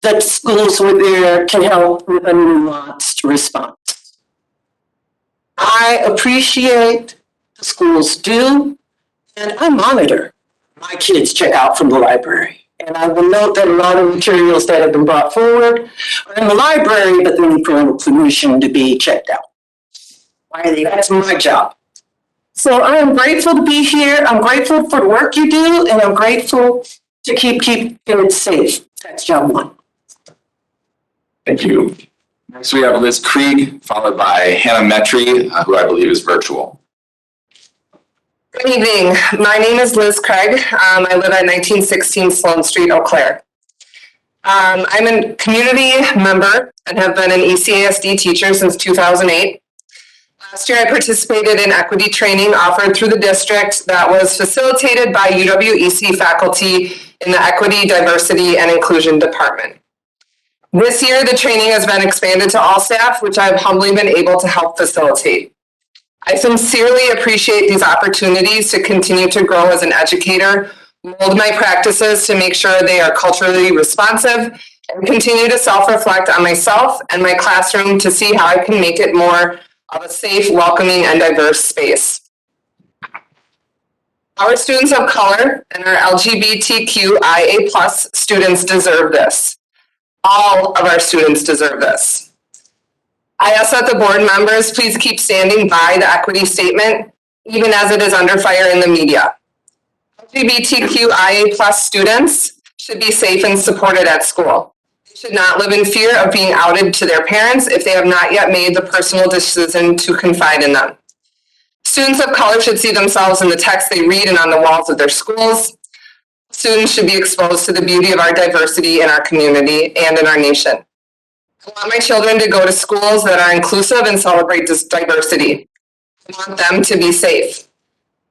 Q: the schools were there to help with a nuanced response. I appreciate the schools do, and I monitor my kids check out from the library. And I will note that a lot of materials that have been brought forward are in the library, but they need parental permission to be checked out. That's my job. So I am grateful to be here. I'm grateful for the work you do, and I'm grateful to keep kids safe. That's job one.
B: Thank you. Next, we have Liz Krieg, followed by Hannah Metry, who I believe is virtual.
R: Good evening. My name is Liz Craig. I live at 1916 Sloan Street, Eau Claire. I'm a community member and have been an ECASD teacher since 2008. Last year, I participated in equity training offered through the district that was facilitated by UWEC faculty in the Equity, Diversity, and Inclusion Department. This year, the training has been expanded to all staff, which I've humbly been able to help facilitate. I sincerely appreciate these opportunities to continue to grow as an educator, mold my practices to make sure they are culturally responsive, and continue to self-reflect on myself and my classroom to see how I can make it more of a safe, welcoming, and diverse space. Our students of color and our LGBTQIA+ students deserve this. All of our students deserve this. I ask that the board members please keep standing by the equity statement, even as it is under fire in the media. LGBTQIA+ students should be safe and supported at school. They should not live in fear of being outed to their parents if they have not yet made the personal decision to confide in them. Students of color should see themselves in the text they read and on the walls of their schools. Students should be exposed to the beauty of our diversity in our community and in our nation. I want my children to go to schools that are inclusive and celebrate this diversity. I want them to be safe.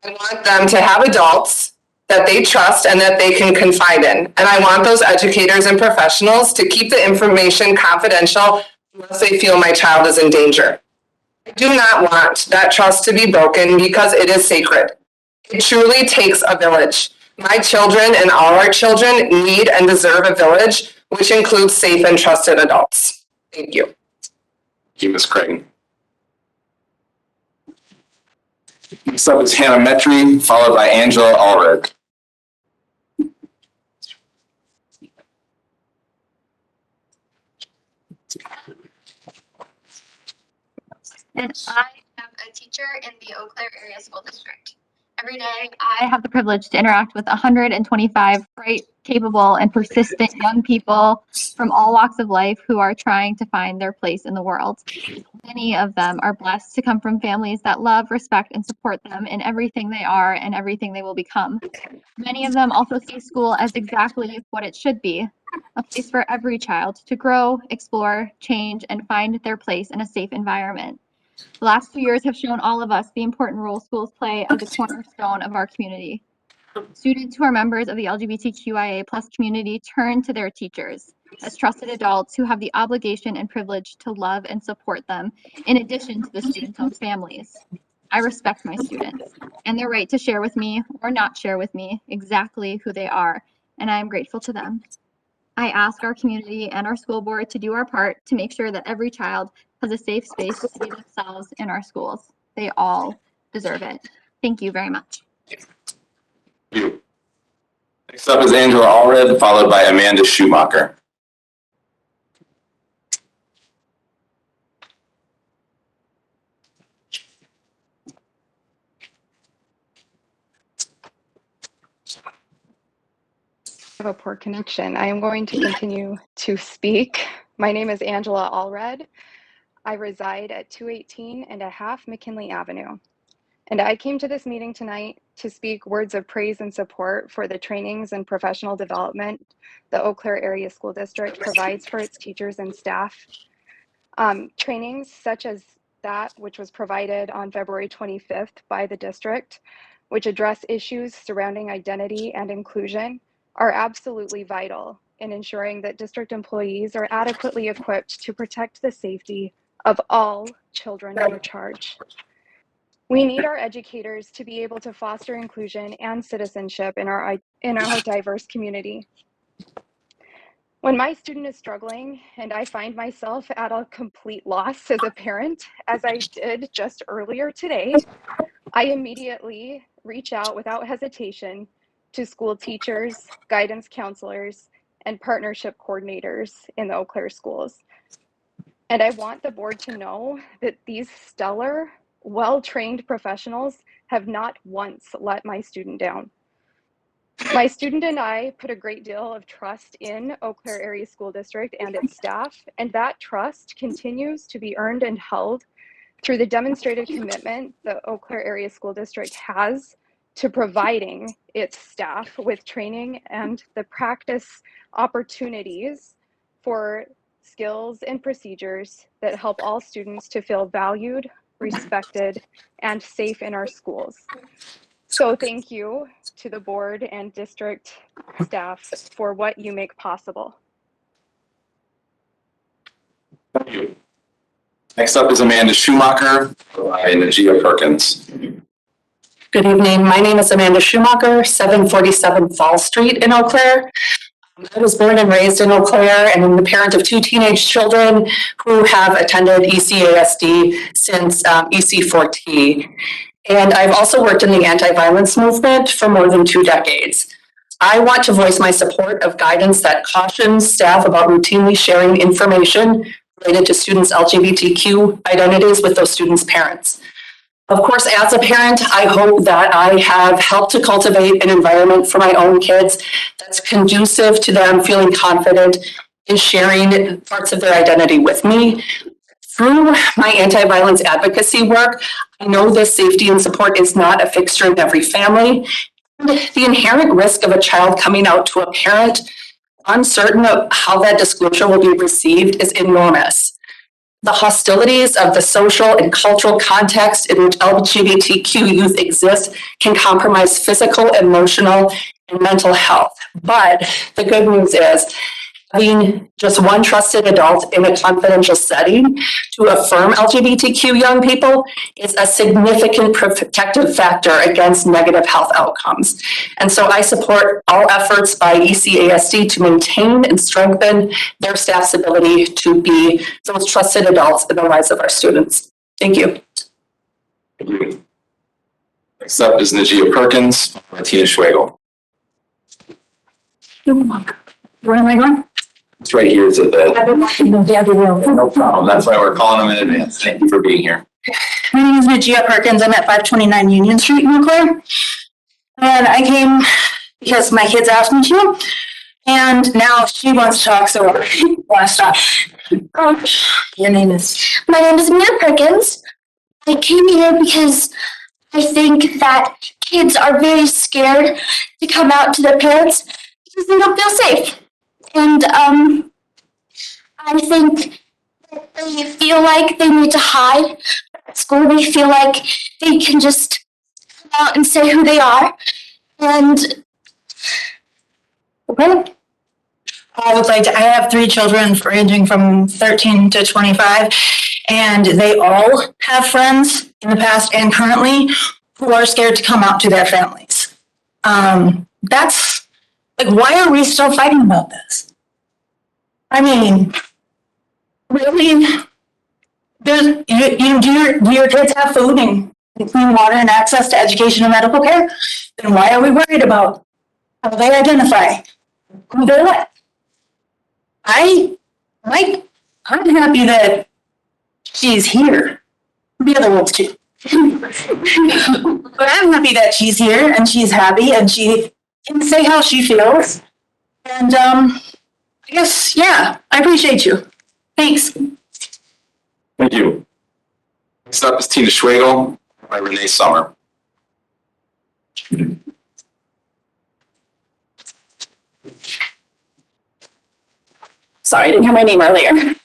R: I want them to have adults that they trust and that they can confide in. And I want those educators and professionals to keep the information confidential unless they feel my child is in danger. I do not want that trust to be broken because it is sacred. It truly takes a village. My children and all our children need and deserve a village, which includes safe and trusted adults. Thank you.
B: Thank you, Ms. Creighton. Next up is Hannah Metry, followed by Angela Ulrich.
S: And I am a teacher in the Eau Claire Area School District. Every day, I have the privilege to interact with 125 bright, capable, and persistent young people from all walks of life who are trying to find their place in the world. Many of them are blessed to come from families that love, respect, and support them in everything they are and everything they will become. Many of them also see school as exactly what it should be, a place for every child to grow, explore, change, and find their place in a safe environment. The last 2 years have shown all of us the important role schools play as a cornerstone of our community. Students who are members of the LGBTQIA+ community turn to their teachers as trusted adults who have the obligation and privilege to love and support them, in addition to the students' own families. I respect my students and their right to share with me or not share with me exactly who they are, and I am grateful to them. I ask our community and our school board to do our part to make sure that every child has a safe space to be themselves in our schools. They all deserve it. Thank you very much.
B: Thank you. Next up is Angela Allred, followed by Amanda Schumacher.
T: I have a poor connection. I am going to continue to speak. My name is Angela Allred. I reside at 218.5 McKinley Avenue. And I came to this meeting tonight to speak words of praise and support for the trainings and professional development the Eau Claire Area School District provides for its teachers and staff. Trainings such as that which was provided on February 25th by the district, which address issues surrounding identity and inclusion, are absolutely vital in ensuring that district employees are adequately equipped to protect the safety of all children in charge. We need our educators to be able to foster inclusion and citizenship in our diverse community. When my student is struggling and I find myself at a complete loss as a parent, as I did just earlier today, I immediately reach out without hesitation to school teachers, guidance counselors, and partnership coordinators in the Eau Claire schools. And I want the board to know that these stellar, well-trained professionals have not once let my student down. My student and I put a great deal of trust in Eau Claire Area School District and its staff, and that trust continues to be earned and held through the demonstrated commitment the Eau Claire Area School District has to providing its staff with training and the practice opportunities for skills and procedures that help all students to feel valued, respected, and safe in our schools. So thank you to the board and district staff for what you make possible.
B: Thank you. Next up is Amanda Schumacher by Najia Perkins.
G: Good evening. My name is Amanda Schumacher, 747 Fall Street in Eau Claire. I was born and raised in Eau Claire and I'm the parent of 2 teenage children who have attended ECASD since EC4T. And I've also worked in the anti-violence movement for more than 2 decades. I want to voice my support of guidance that cautions staff about routinely sharing information related to students' LGBTQ identities with those students' parents. Of course, as a parent, I hope that I have helped to cultivate an environment for my own kids that's conducive to them feeling confident in sharing parts of their identity with me. Through my anti-violence advocacy work, I know this safety and support is not a fixture in every family. And the inherent risk of a child coming out to a parent uncertain of how that disclosure will be received is enormous. The hostilities of the social and cultural context in which LGBTQ youth exist can compromise physical, emotional, and mental health. But the good news is, having just one trusted adult in a confidential setting to affirm LGBTQ young people is a significant protective factor against negative health outcomes. And so I support all efforts by ECASD to maintain and strengthen their staff's ability to be those trusted adults in the lives of our students. Thank you.
B: Thank you. Next up is Najia Perkins, Tina Schwegel.
D: Where am I going?
B: It's right here. It's at the. No problem. That's why we're calling them in advance. Thank you for being here.
I: My name is Magia Perkins. I'm at 529 Union Street in Eau Claire. And I came because my kids asked me to. And now she wants to talk, so I want to stop. Your name is?
E: My name is Mia Perkins. I came here because I think that kids are very scared to come out to their parents because they don't feel safe. And I think that they feel like they need to hide. At school, they feel like they can just come out and say who they are. And
I: okay. I have 3 children ranging from 13 to 25, and they all have friends in the past and currently who are scared to come out to their families. That's like, why are we still fighting about this? I mean, really? Do your kids have food and clean water and access to education and medical care? Then why are we worried about how they identify, who they're like? I'm happy that she's here. The other ones too. But I'm happy that she's here and she's happy and she can say how she feels. And I guess, yeah, I appreciate you. Thanks.
B: Thank you. Next up is Tina Schwagel by Renee Summer.
J: Sorry, I didn't hear my name earlier.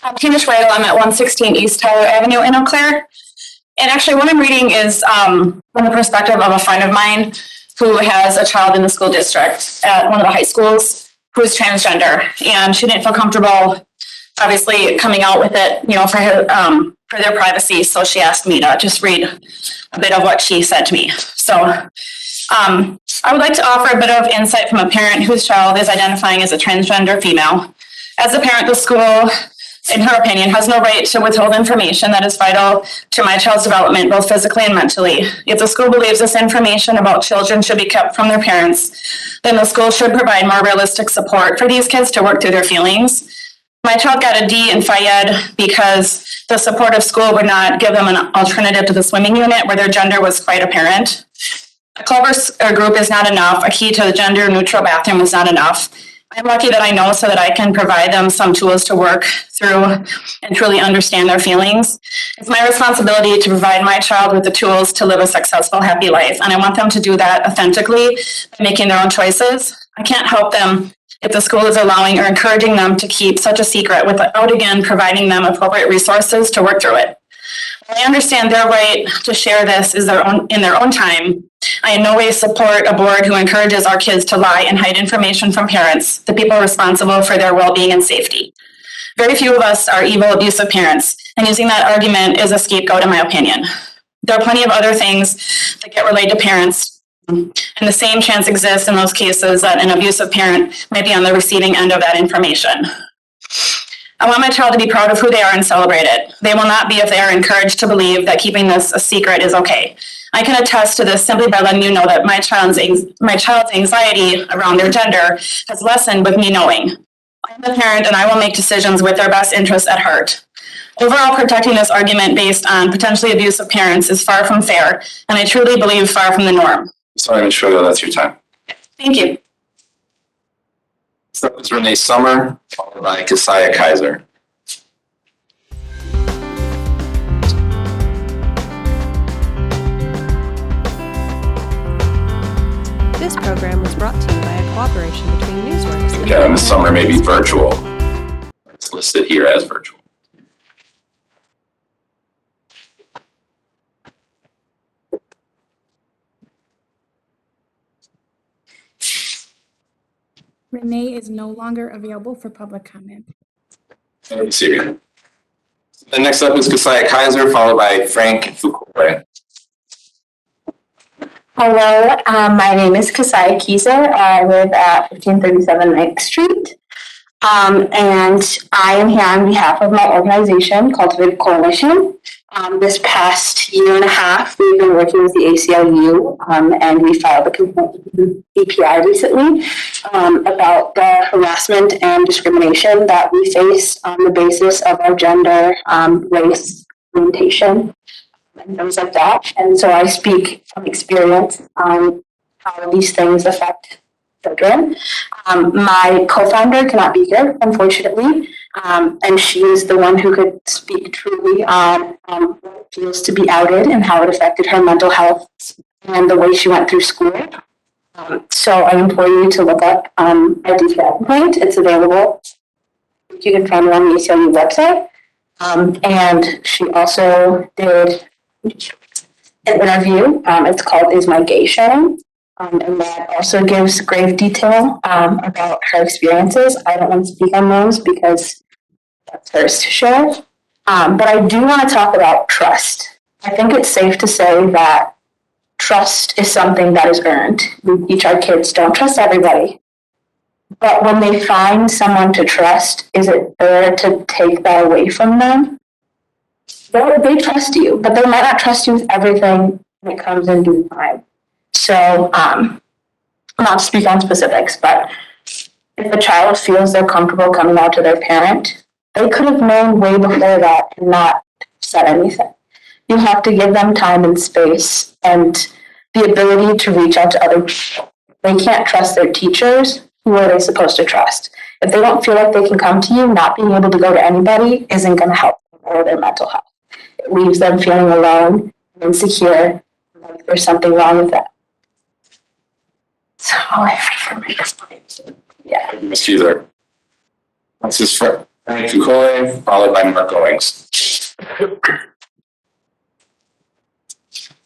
J: I'm Tina Schwagel. I'm at 116 East Tyler Avenue in Eau Claire. And actually what I'm reading is from the perspective of a friend of mine who has a child in the school district at one of the high schools who is transgender. And she didn't feel comfortable, obviously, coming out with it, you know, for their privacy. So she asked me to just read a bit of what she said to me. So I would like to offer a bit of insight from a parent whose child is identifying as a transgender female. As a parent, the school, in her opinion, has no right to withhold information that is vital to my child's development, both physically and mentally. If the school believes this information about children should be kept from their parents, then the school should provide more realistic support for these kids to work through their feelings. My child got a D in Phi-Ed because the supportive school would not give them an alternative to the swimming unit where their gender was quite apparent. A Culver group is not enough. A key to the gender neutral bathroom is not enough. I'm lucky that I know so that I can provide them some tools to work through and truly understand their feelings. It's my responsibility to provide my child with the tools to live a successful, happy life. And I want them to do that authentically by making their own choices. I can't help them if the school is allowing or encouraging them to keep such a secret without, again, providing them appropriate resources to work through it. I understand their right to share this is in their own time. I in no way support a board who encourages our kids to lie and hide information from parents, the people responsible for their well-being and safety. Very few of us are evil, abusive parents, and using that argument is a scapegoat in my opinion. There are plenty of other things that get relayed to parents, and the same chance exists in those cases that an abusive parent might be on the receiving end of that information. I want my child to be proud of who they are and celebrate it. They will not be if they are encouraged to believe that keeping this a secret is okay. I can attest to this simply by letting you know that my child's anxiety around their gender has lessened with me knowing. I'm the parent and I will make decisions with their best interests at heart. Overall, protecting this argument based on potentially abusive parents is far from fair, and I truly believe far from the norm.
B: Sorry, Ms. Schwagel, that's your time.
J: Thank you.
B: Next up is Renee Summer, followed by Keziah Kaiser.
A: This program was brought to you by a cooperation between Newsworks and
B: Yeah, Ms. Summer may be virtual. It's listed here as virtual.
U: Renee is no longer available for public comment.
B: Let me see here. And next up is Keziah Kaiser, followed by Frank Fukue.
V: Hello, my name is Keziah Kaiser. I live at 1537 9th Street. And I am here on behalf of my organization, Cultivated Coalition. This past year and a half, we've been working with the ACLU, and we filed a complaint with the EPI recently about the harassment and discrimination that we face on the basis of our gender, race, orientation, and things like that. And so I speak from experience on how these things affect children. My co-founder cannot be here, unfortunately, and she is the one who could speak truly on what it feels to be outed and how it affected her mental health and the way she went through school. So I implore you to look up ID Point. It's available. You can find it on the ACLU website. And she also did an interview. It's called "Is My Gay Showing?" And that also gives grave detail about her experiences. I don't want to speak on those because that's hers to share. But I do want to talk about trust. I think it's safe to say that trust is something that is earned. We teach our kids, don't trust everybody. But when they find someone to trust, is it fair to take that away from them? They trust you, but they might not trust you with everything when it comes in due time. So, not to speak on specifics, but if a child feels they're comfortable coming out to their parent, they could have known way before that and not said anything. You have to give them time and space and the ability to reach out to other people. They can't trust their teachers. Who are they supposed to trust? If they don't feel like they can come to you, not being able to go to anybody isn't going to help them or their mental health. It leaves them feeling alone, insecure, like there's something wrong with them. So, yeah.
B: Ms. Keeler. This is for Frank Kohl, followed by Mark Owings.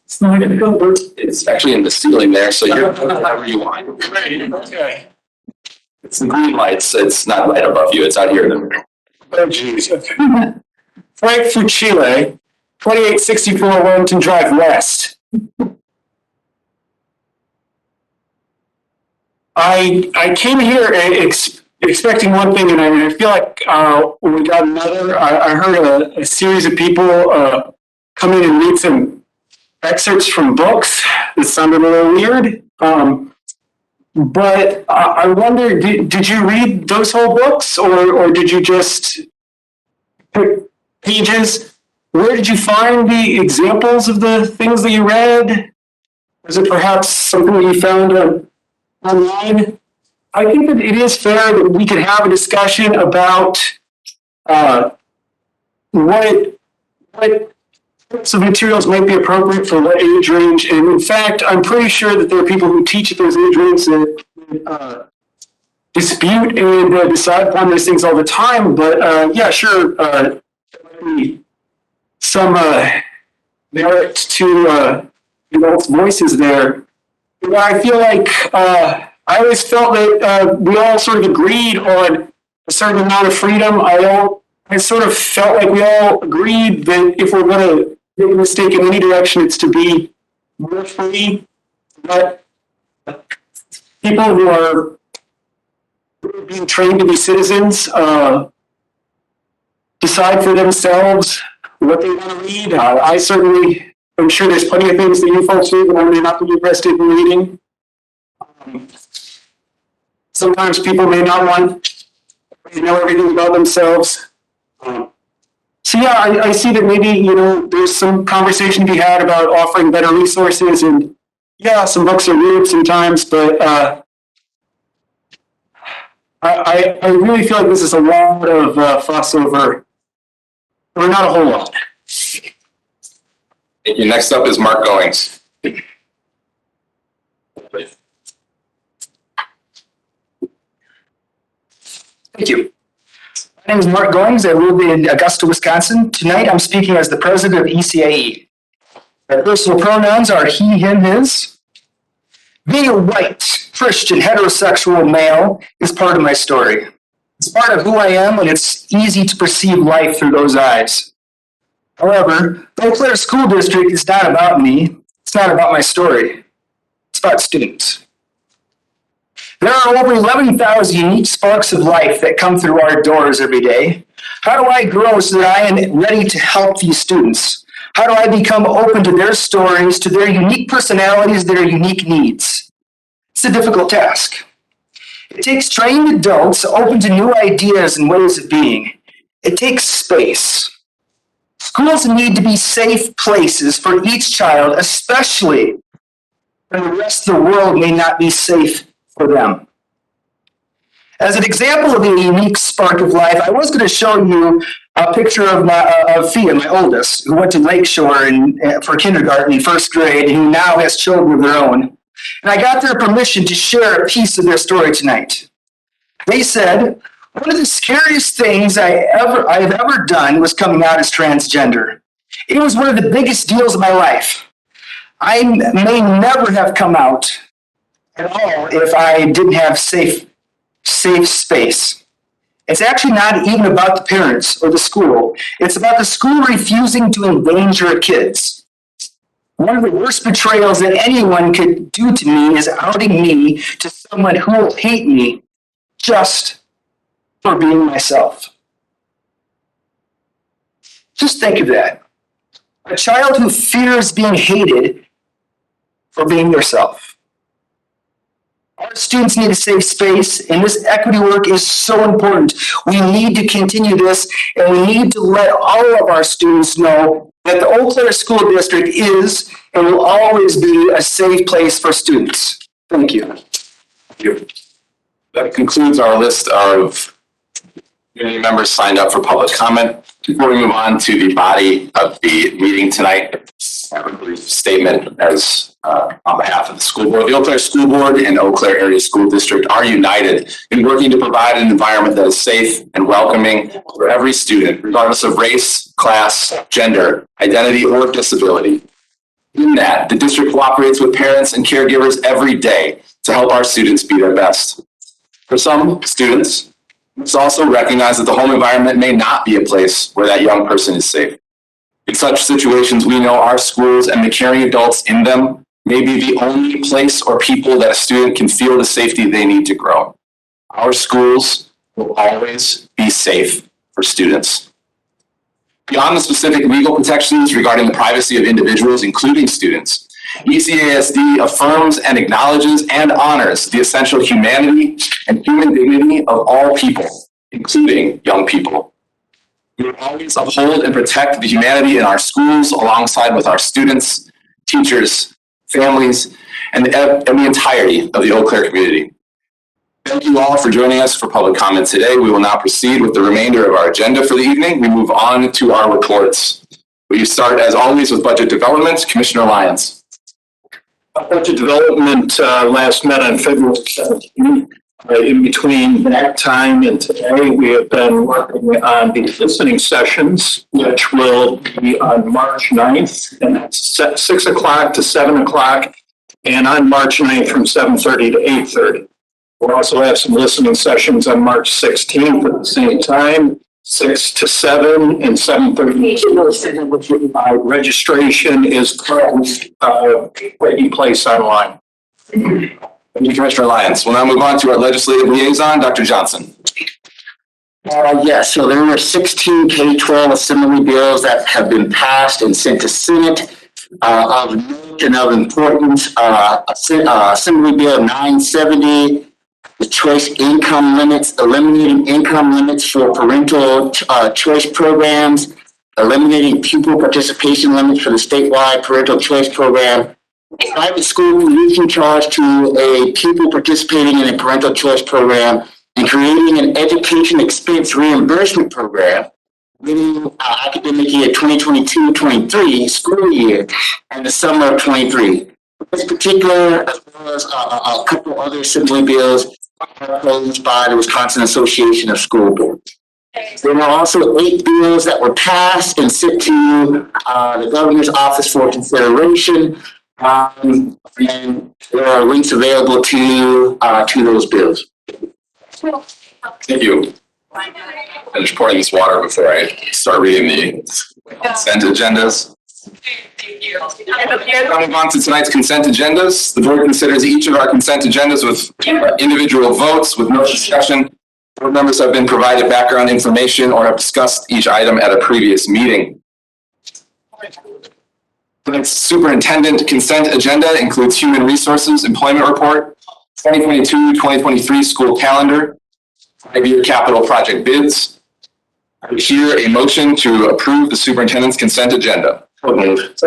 F: It's not gonna go.
B: It's actually in the ceiling there, so you're whatever you want.
F: Okay.
B: It's the green lights. It's not right above you. It's out here.
F: Oh, geez, okay. Frank Fucile, 2864 Wellington Drive West. I came here expecting one thing, and I feel like we got another. I heard a series of people come in and read some excerpts from books. It sounded a little weird. But I wonder, did you read those whole books, or did you just pick pages? Where did you find the examples of the things that you read? Was it perhaps something that you found online? I think that it is fair that we could have a discussion about what types of materials might be appropriate for what age range. And in fact, I'm pretty sure that there are people who teach at those age ranges that dispute and decide upon these things all the time. But yeah, sure, some merit to adults' voices there. But I feel like I always felt that we all sort of agreed on a certain amount of freedom. I sort of felt like we all agreed that if we're going to make a mistake in any direction, it's to be more free. But people who are being trained to be citizens decide for themselves what they want to read. I certainly am sure there's plenty of things that you folks read that I may not be interested in reading. Sometimes people may not want to know everything about themselves. So yeah, I see that maybe, there's some conversation to be had about offering better resources, and yeah, some books are weird sometimes, but I really feel like this is a lot of fuss over, or not a whole lot.
B: Thank you. Next up is Mark Owings.
C: Thank you. My name is Mark Goings. I live in Augusta, Wisconsin. Tonight, I'm speaking as the president of ECAE. My personal pronouns are he, him, his. Being a white, Christian, heterosexual male is part of my story. It's part of who I am, and it's easy to perceive life through those eyes. However, the Eau Claire School District is not about me. It's not about my story. It's about students. There are over 11,000 unique sparks of life that come through our doors every day. How do I grow so that I am ready to help these students? How do I become open to their stories, to their unique personalities, their unique needs? It's a difficult task. It takes trained adults open to new ideas and ways of being. It takes space. Schools need to be safe places for each child, especially when the rest of the world may not be safe for them. As an example of a unique spark of life, I was going to show you a picture of Fia, my oldest, who went to Lakeshore for kindergarten in first grade, and who now has children of their own. And I got their permission to share a piece of their story tonight. They said, one of the scariest things I've ever done was coming out as transgender. It was one of the biggest deals of my life. I may never have come out at all if I didn't have safe space. It's actually not even about the parents or the school. It's about the school refusing to endanger kids. One of the worst betrayals that anyone could do to me is outing me to someone who will hate me just for being myself. Just think of that. A child who fears being hated for being yourself. Our students need a safe space, and this equity work is so important. We need to continue this, and we need to let all of our students know that the Eau Claire School District is and will always be a safe place for students. Thank you.
B: Thank you. That concludes our list of community members signed up for public comment. Before we move on to the body of the meeting tonight, I have a brief statement as on behalf of the school board. The Eau Claire School Board and Eau Claire Area School District are united in working to provide an environment that is safe and welcoming for every student, regardless of race, class, gender, identity, or disability. In that, the district cooperates with parents and caregivers every day to help our students be their best. For some students, let's also recognize that the home environment may not be a place where that young person is safe. In such situations, we know our schools and the caring adults in them may be the only place or people that a student can feel the safety they need to grow. Our schools will always be safe for students. Beyond the specific legal protections regarding the privacy of individuals, including students, ECASD affirms and acknowledges and honors the essential humanity and human dignity of all people, including young people. We will always uphold and protect the humanity in our schools alongside with our students, teachers, families, and the entirety of the Eau Claire community. Thank you all for joining us for public comment today. We will now proceed with the remainder of our agenda for the evening. We move on to our reports. We start, as always, with budget development. Commissioner Lyons.
O: Budget development last met on February 17th. In between that time and today, we have been working on the listening sessions, which will be on March 9th, and that's 6 o'clock to 7 o'clock, and on March 9th from 7:30 to 8:30. We'll also have some listening sessions on March 16th at the same time, 6 to 7 and 7:30. Registration is currently taking place online.
B: Thank you, Commissioner Lyons. We'll now move on to our legislative liaison, Dr. Johnson.
H: Yes, so there were 16 K-12 assembly bills that have been passed and sent to Senate. Of note and of importance, Assembly Bill 970, the choice income limits, eliminating income limits for parental choice programs, eliminating pupil participation limits for the statewide parental choice program, private school reducing charge to a pupil participating in a parental choice program, and creating an education expense reimbursement program, meaning academic year 2022-23 school year and the summer of 23. This particular, as well as a couple other assembly bills proposed by the Wisconsin Association of School Boards. There are also 8 bills that were passed and sent to the governor's office for consideration. And there are links available to those bills.
B: Thank you. I'm just pouring this water before I start reading the consent agendas. Now move on to tonight's consent agendas. The board considers each of our consent agendas with individual votes with no discussion. Board members have been provided background information or have discussed each item at a previous meeting. Tonight's superintendent consent agenda includes human resources employment report, 2022-2023 school calendar, 5-year capital project bids, I would hear a motion to approve the superintendent's consent agenda. Moved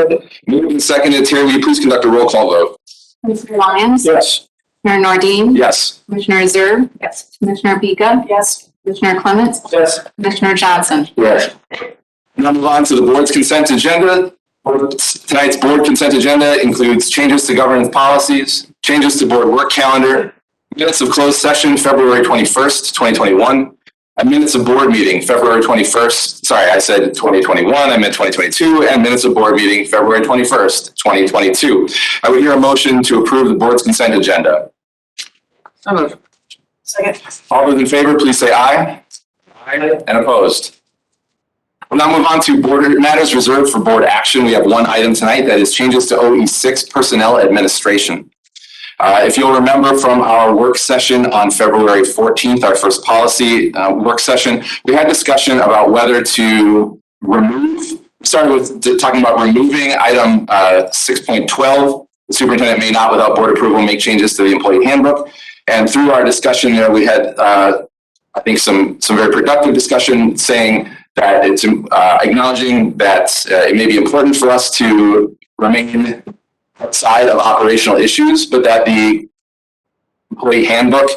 B: and seconded. Terry, will you please conduct a roll call vote?
D: Commissioner Lyons?
F: Yes.
D: Commissioner Nordine?
B: Yes.
D: Commissioner Reserve?
N: Yes.
D: Commissioner Pika?
N: Yes.
D: Commissioner Clements?
F: Yes.
D: Commissioner Johnson?
H: Yes.
B: Now move on to the board's consent agenda. Tonight's board consent agenda includes changes to governance policies, changes to board work calendar, minutes of closed session, February 21st, 2021, and minutes of board meeting, February 21st. Sorry, I said 2021, I meant 2022, and minutes of board meeting, February 21st, 2022. I would hear a motion to approve the board's consent agenda.
N: Second.
B: All those in favor, please say aye. Aye. And opposed? We'll now move on to board matters reserved for board action. We have one item tonight that is changes to OE6 personnel administration. If you'll remember from our work session on February 14th, our first policy work session, we had discussion about whether to remove, started with talking about removing item 6.12. The superintendent may not, without board approval, make changes to the employee handbook. And through our discussion there, we had, I think, some very productive discussion saying that it's acknowledging that it may be important for us to remain outside of operational issues, but that the employee handbook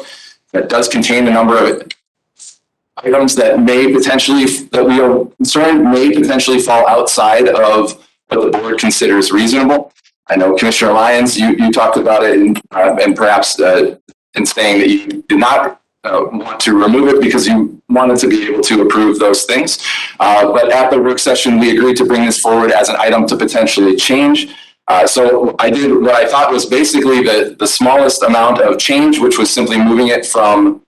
B: that does contain a number of items that may potentially, that we are concerned may potentially fall outside of what the board considers reasonable. I know Commissioner Lyons, you talked about it and perhaps in saying that you did not want to remove it because you wanted to be able to approve those things. But at the work session, we agreed to bring this forward as an item to potentially change. So I did what I thought was basically the smallest amount of change, which was simply moving it from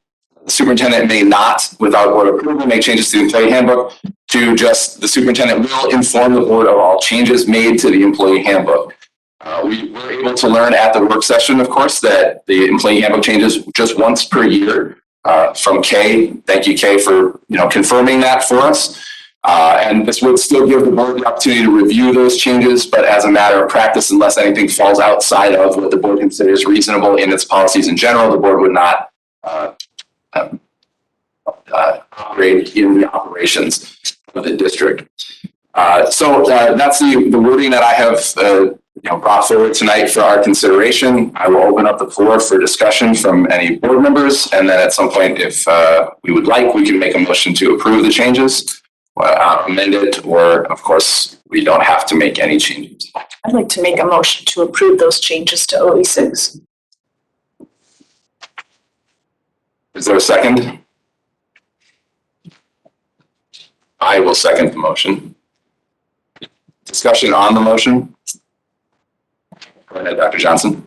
B: the superintendent may not, without board approval, make changes to the employee handbook, to just the superintendent will inform the board of all changes made to the employee handbook. We were able to learn at the work session, of course, that the employee handbook changes just once per year from Kay. Thank you, Kay, for confirming that for us. And this would still give the board the opportunity to review those changes, but as a matter of practice, unless anything falls outside of what the board considers reasonable in its policies in general, the board would not operate in the operations of the district. So that's the wording that I have brought forward tonight for our consideration. I will open up the floor for discussion from any board members, and then at some point, if we would like, we can make a motion to approve the changes, amend it, or of course, we don't have to make any changes.
G: I'd like to make a motion to approve those changes to OE6.
B: Is there a second? I will second the motion. Discussion on the motion? Go ahead, Dr. Johnson.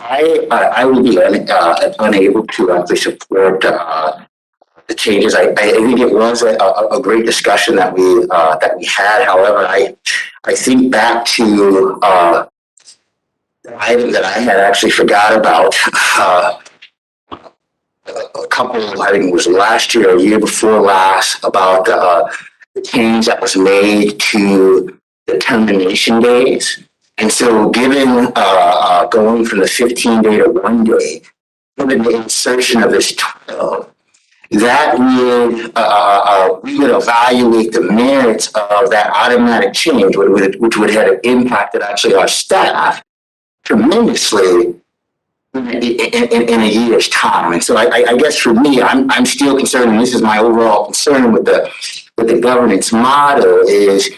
H: I will be unable to actually support the changes. I think it was a great discussion that we had. However, I think back to the item that I had actually forgot about. A couple, I think it was last year or year before last, about the change that was made to the termination days. And so given going from the 15-day to 1 day, given the insertion of this 12, that would we would evaluate the merits of that automatic change, which would have impacted actually our staff tremendously in a year's time. And so I guess for me, I'm still concerned, and this is my overall concern with the governance model, is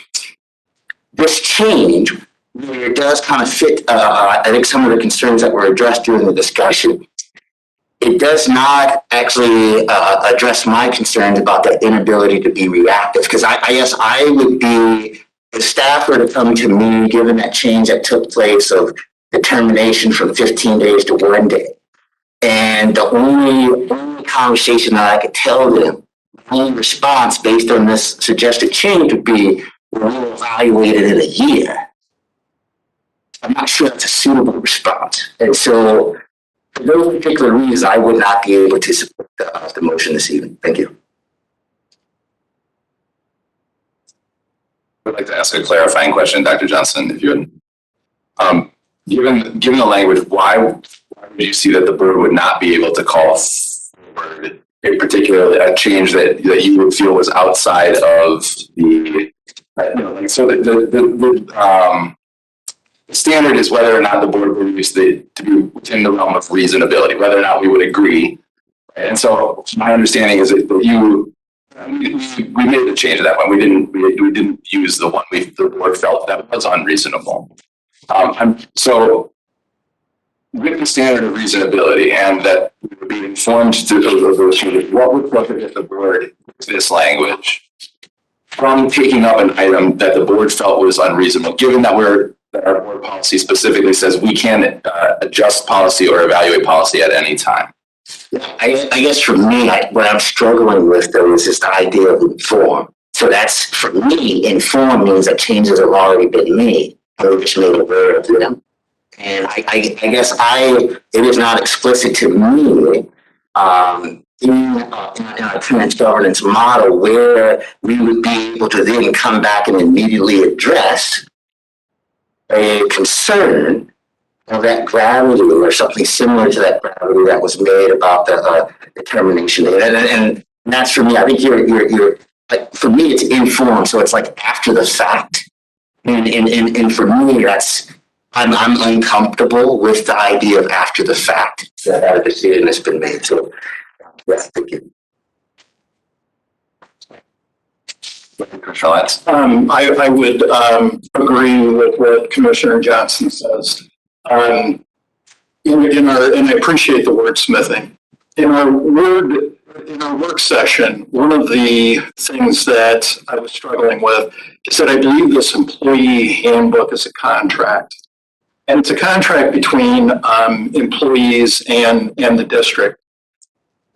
H: this change, where it does kind of fit, I think, some of the concerns that were addressed during the discussion. It does not actually address my concerns about the inability to be reactive, because I guess I would be, if staff were to come to me, given that change that took place of the termination from 15 days to 1 day, and the only conversation that I could tell them, the only response based on this suggested change would be, we'll evaluate it in a year. I'm not sure that's a suitable response. And so, for those particular reasons, I would not be able to support the motion this evening. Thank you.
B: I'd like to ask a clarifying question, Dr. Johnson, if you would. Given the language, why would you see that the board would not be able to call forward particularly a change that you would feel was outside of the, like, so the standard is whether or not the board believes that to be within the realm of reasonability, whether or not we would agree. And so my understanding is that we made the change to that one. We didn't use the one the board felt that was unreasonable. So with the standard of reasonability and that we would be informed to what would prohibit the board with this language from taking up an item that the board felt was unreasonable, given that our board policy specifically says we can adjust policy or evaluate policy at any time.
H: I guess for me, what I'm struggling with though is just the idea of inform. So that's, for me, inform means that changes have already been made. Or just made aware of them. And I guess it is not explicit to me in our trans governance model where we would be able to then come back and immediately address a concern of that gravity or something similar to that gravity that was made about the determination. And that's for me. I think you're like, for me, it's informed, so it's like after the fact. And for me, I'm uncomfortable with the idea of after the fact that a decision has been made. So, yes, thank you.
O: I would agree with what Commissioner Johnson says. And I appreciate the wordsmithing. In our work session, one of the things that I was struggling with is that I believe this employee handbook is a contract. And it's a contract between employees and the district.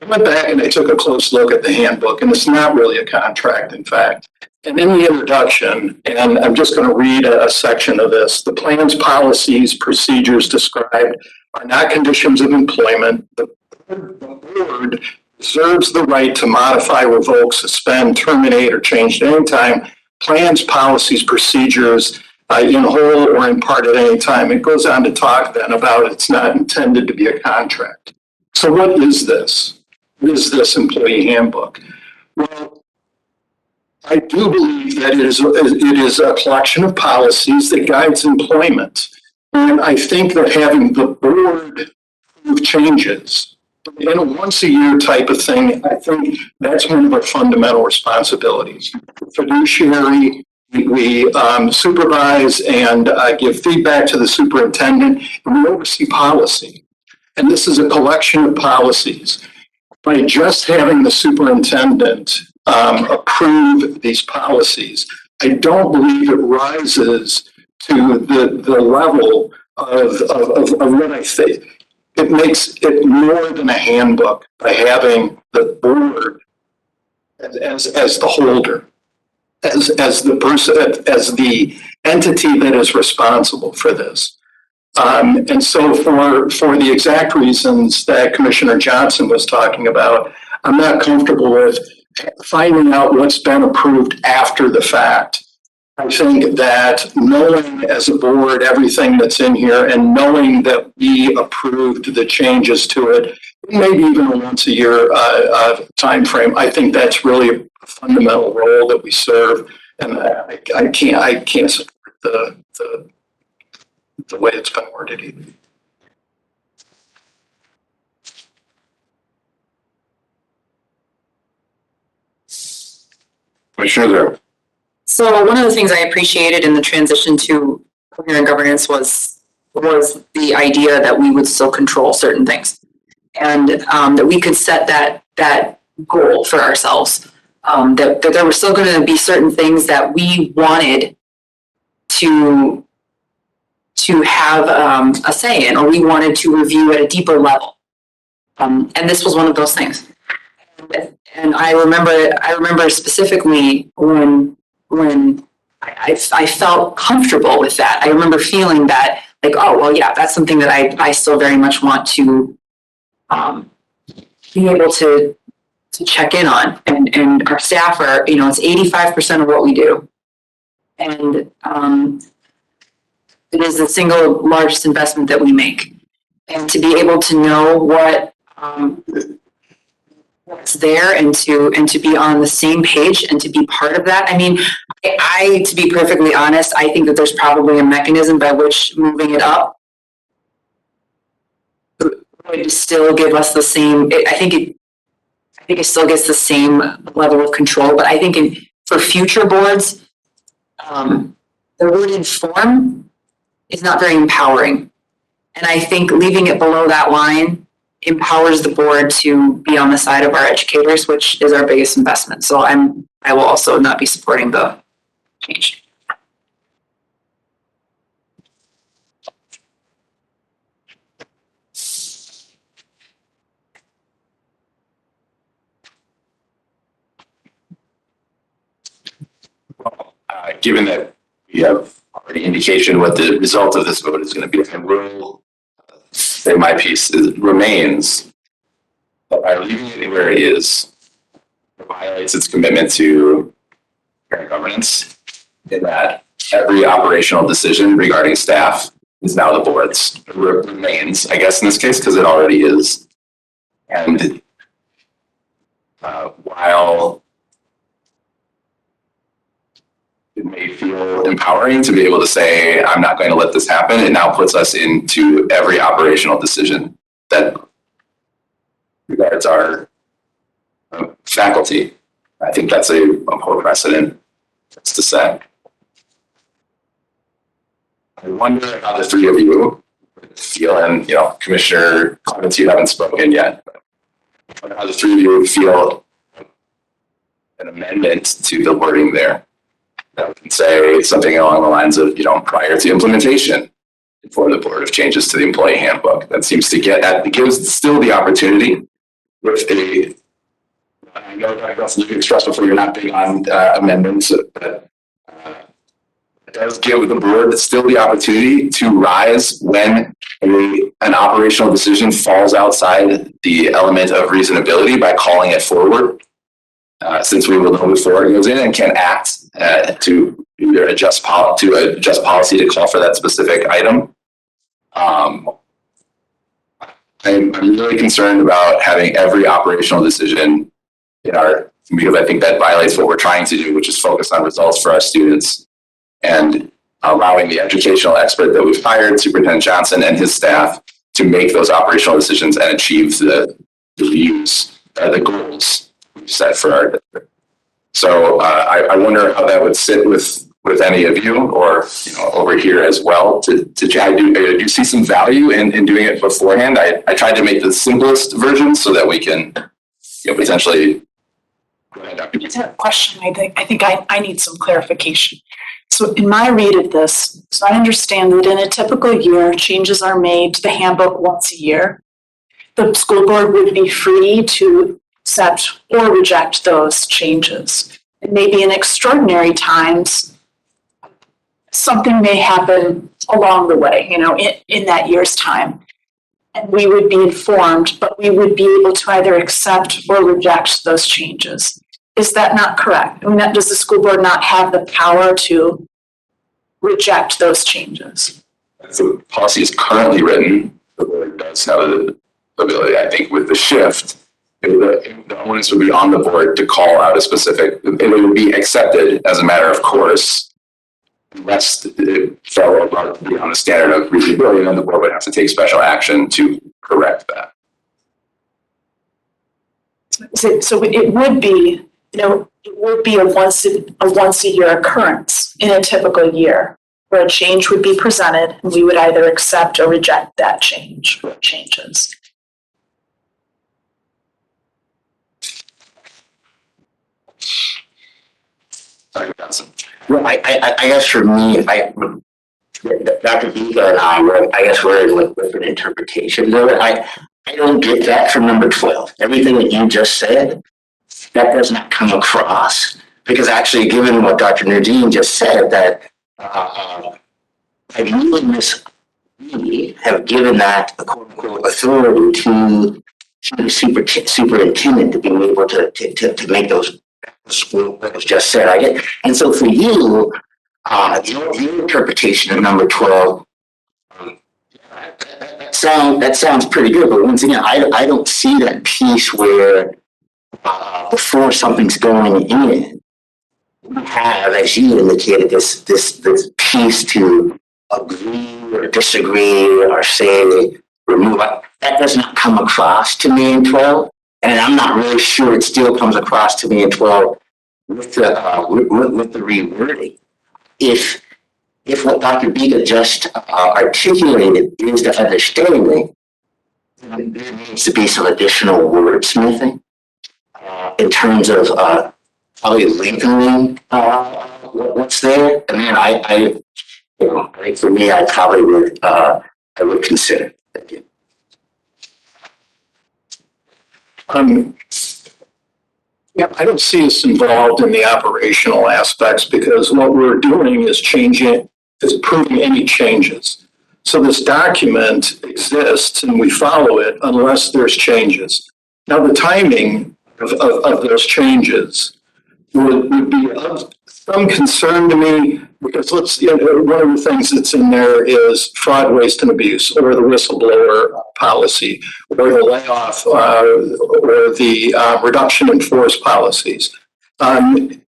O: I went back and I took a close look at the handbook, and it's not really a contract, in fact. And in the introduction, and I'm just going to read a section of this, the plans, policies, procedures described are not conditions of employment. The board reserves the right to modify, revoke, suspend, terminate, or change at any time plans, policies, procedures in whole or in part at any time. It goes on to talk then about it's not intended to be a contract. So what is this? What is this employee handbook? Well, I do believe that it is a collection of policies that guides employment. And I think that having the board approve changes in a once-a-year type of thing, I think that's one of our fundamental responsibilities. Fiduciary, we supervise and give feedback to the superintendent, and we oversee policy. And this is a collection of policies. By just having the superintendent approve these policies, I don't believe it rises to the level of what I think. It makes it more than a handbook by having the board as the holder, as the person, as the entity that is responsible for this. And so for the exact reasons that Commissioner Johnson was talking about, I'm not comfortable with finding out what's been approved after the fact. I think that knowing as a board everything that's in here and knowing that we approved the changes to it, maybe even a once a year time frame, I think that's really a fundamental role that we serve. And I can't support the way it's been worded either.
B: Commissioner.
K: So one of the things I appreciated in the transition to coherent governance was the idea that we would still control certain things, and that we could set that goal for ourselves. That there were still going to be certain things that we wanted to have a say in, or we wanted to review at a deeper level. And this was one of those things. And I remember specifically when I felt comfortable with that. I remember feeling that, like, oh, well, yeah, that's something that I still very much want to be able to check in on. And our staff are, it's 85% of what we do. And it is the single largest investment that we make. And to be able to know what what's there and to be on the same page and to be part of that. I mean, to be perfectly honest, I think that there's probably a mechanism by which moving it up would still give us the same, I think it still gets the same level of control, but I think for future boards, the word inform is not very empowering. And I think leaving it below that line empowers the board to be on the side of our educators, which is our biggest investment. So I will also not be supporting the change.
B: Given that we have already indication what the result of this vote is going to be, I will say my piece remains that by leaving it where it is, it violates its commitment to parent governance in that every operational decision regarding staff is now the board's. It remains, I guess, in this case, because it already is. And while it may feel empowering to be able to say, I'm not going to let this happen, it now puts us into every operational decision that regards our faculty. I think that's a poor precedent, that's to say. I wonder how the three of you feel, and Commissioner Clements, you haven't spoken yet, but I wonder how the three of you feel an amendment to the wording there. That we can say something along the lines of, prior to implementation, inform the board of changes to the employee handbook. That seems to it gives still the opportunity with I know that's expressed before, you're not big on amendments, but it does give the board still the opportunity to rise when an operational decision falls outside the element of reasonability by calling it forward. Since we will know before it goes in and can act to either adjust policy to call for that specific item. I'm really concerned about having every operational decision because I think that violates what we're trying to do, which is focus on results for our students, and allowing the educational expert that we've hired, Superintendent Johnson and his staff, to make those operational decisions and achieve the views, the goals we've set for our district. So I wonder how that would sit with any of you, or over here as well. Do you see some value in doing it beforehand? I tried to make the simplest version so that we can potentially. Go ahead, Dr.
L: I have a question. I think I need some clarification. So in my read of this, so I understand that in a typical year, changes are made to the handbook once a year. The school board would be free to accept or reject those changes. And maybe in extraordinary times, something may happen along the way, in that year's time. And we would be informed, but we would be able to either accept or reject those changes. Is that not correct? I mean, does the school board not have the power to reject those changes?
B: As the policy is currently written, the board does have the ability. I think with the shift, the onus would be on the board to call out a specific, it would be accepted as a matter of course, unless it fell beyond the standard of reasonability, and then the board would have to take special action to correct that.
L: So it would be, it would be a once a year occurrence in a typical year where a change would be presented and we would either accept or reject that change or changes.
H: Well, I guess for me, Dr. Vega and I we're in different interpretations of it. I don't get that from number 12. Everything that you just said, that does not come across. Because actually, given what Dr. Nadine just said, that I really have given that quote unquote authority to the superintendent to be able to make those what was just said. And so for you, your interpretation of number 12, that sounds pretty good. But once again, I don't see that piece where before something's going in, we have, as you indicated, this piece to agree or disagree or say remove. That does not come across to me in 12, and I'm not really sure it still comes across to me in 12 with the rewording. If what Dr. Biga just articulated is the understanding, then there needs to be some additional wordsmithing in terms of probably lengthening what's there. And then I think for me, I probably would consider. Thank you.
F: Yeah, I don't see us involved in the operational aspects because what we're doing is approving any changes. So this document exists and we follow it unless there's changes. Now, the timing of those changes would be of some concern to me because one of the things that's in there is fraud, waste, and abuse, or the whistleblower policy, or the layoff, or the reduction in force policies. When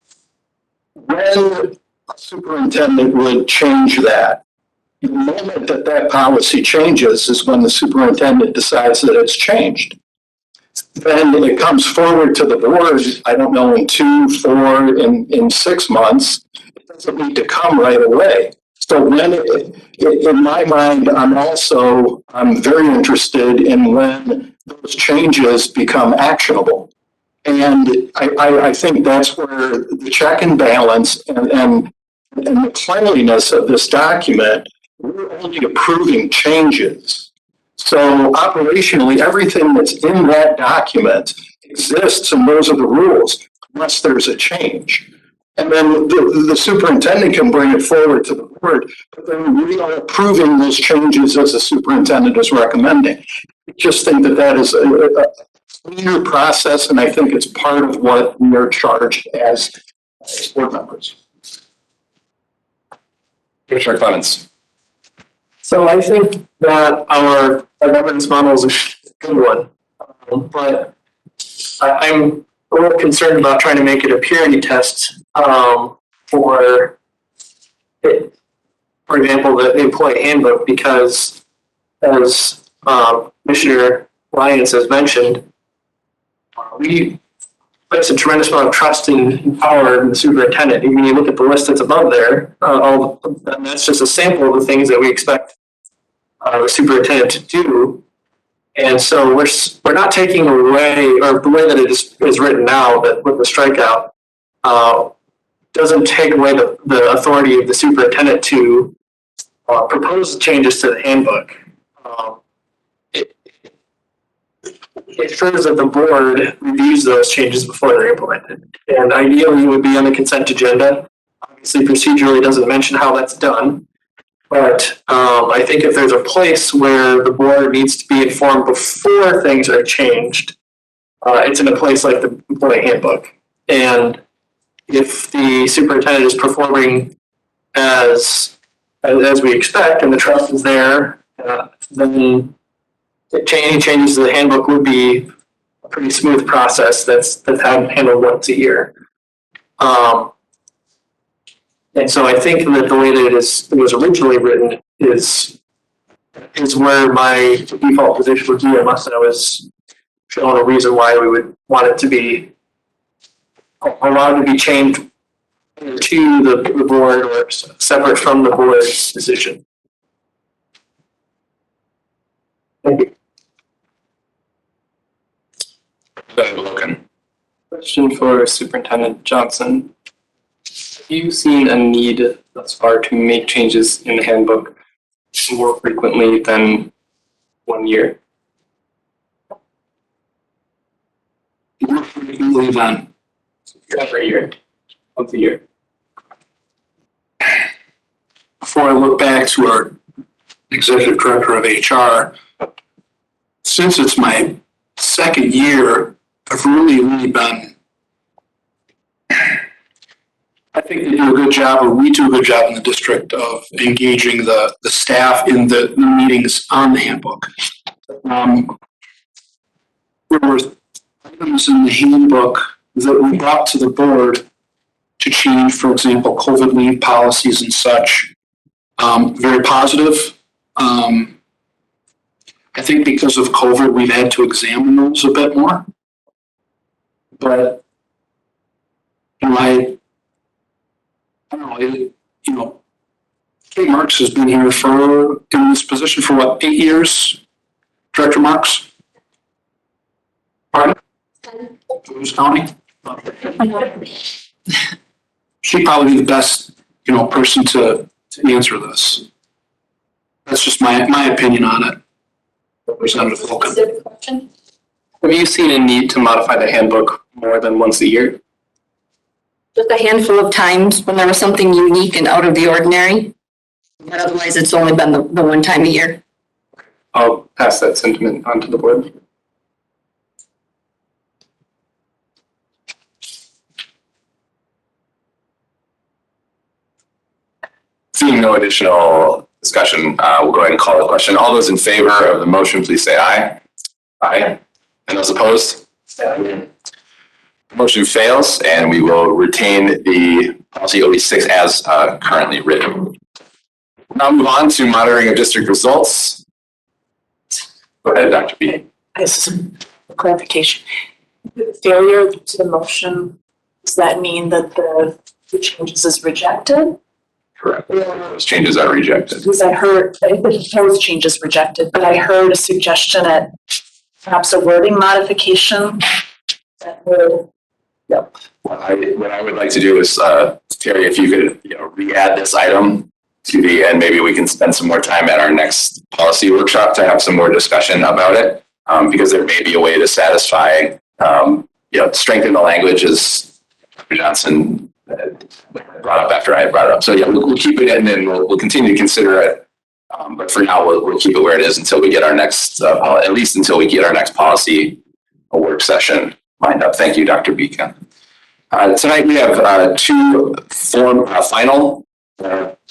F: a superintendent would change that, the moment that policy changes is when the superintendent decides that it's changed. Then it comes forward to the board, I don't know, in 2, 4, in 6 months. It doesn't need to come right away. So when in my mind, I'm very interested in when those changes become actionable. And I think that's where the check and balance and the cleanliness of this document, we're only approving changes. So operationally, everything that's in that document exists, and those are the rules, unless there's a change. And then the superintendent can bring it forward to the board, but then we are approving those changes as the superintendent is recommending. I just think that is a cleaner process, and I think it's part of what we're charged as board members.
B: Commissioner Clemens.
C: So I think that our governance model is a good one, but I'm a little concerned about trying to make it a purity test for example, the employee handbook, because as Commissioner Lyons has mentioned, we place a tremendous amount of trust and power in the superintendent. Even you look at the list that's above there, and that's just a sample of the things that we expect the superintendent to do. And so we're not taking away, or the way that it is written now, that with the strikeout, doesn't take away the authority of the superintendent to propose changes to the handbook. It ensures that the board reviews those changes before they're implemented. And ideally, it would be on the consent agenda. Obviously, procedurally doesn't mention how that's done. But I think if there's a place where the board needs to be informed before things are changed, it's in a place like the employee handbook. And if the superintendent is performing as we expect and the trust is there, then any changes to the handbook would be a pretty smooth process that's handled once a year. And so I think that the way that it was originally written is where my default position would be, unless I was shown a reason why we would want it to be allowed to be changed to the board or separate from the board's decision. Thank you.
M: Question for Superintendent Johnson. Have you seen a need thus far to make changes in the handbook more frequently than 1 year?
F: Move on.
M: Every year, once a year.
F: Before I look back to our executive director of HR, since it's my second year, I've really been, I think they do a good job, or we do a good job in the district of engaging the staff in the meetings on the handbook. There were items in the handbook that we brought to the board to change, for example, COVID leave policies and such. Very positive. I think because of COVID, we've had to examine those a bit more. But, I don't know, Kate Marks has been here in this position for what, 8 years? Director Marks? Pardon? Who's counting? She'd probably be the best, person to answer this. That's just my opinion on it. Representative Logan.
M: Have you seen a need to modify the handbook more than once a year?
G: Just a handful of times when there was something unique and out of the ordinary. But otherwise, it's only been the one time a year.
M: I'll pass that sentiment on to the board.
B: Seeing no additional discussion, we'll go ahead and call the question. All those in favor of the motion, please say aye. Aye. And those opposed? The motion fails, and we will retain the policy OE6 as currently written. Now move on to monitoring of district results. Go ahead, Dr. B.
L: This is a clarification. The failure to the motion, does that mean that the changes is rejected?
B: Correct. Those changes are rejected.
L: Because I heard, the proposed change is rejected, but I heard a suggestion at perhaps a wording modification that would.
B: Yep. What I would like to do is, Terry, if you could, re-add this item to the end, maybe we can spend some more time at our next policy workshop to have some more discussion about it. Because there may be a way to satisfy, strengthen the language as Dr. Johnson brought up after I had brought it up. So yeah, we'll keep it and then we'll continue to consider it. But for now, we'll keep it where it is until we get our next, at least until we get our next policy work session lined up. Thank you, Dr. Beacon. Tonight we have two final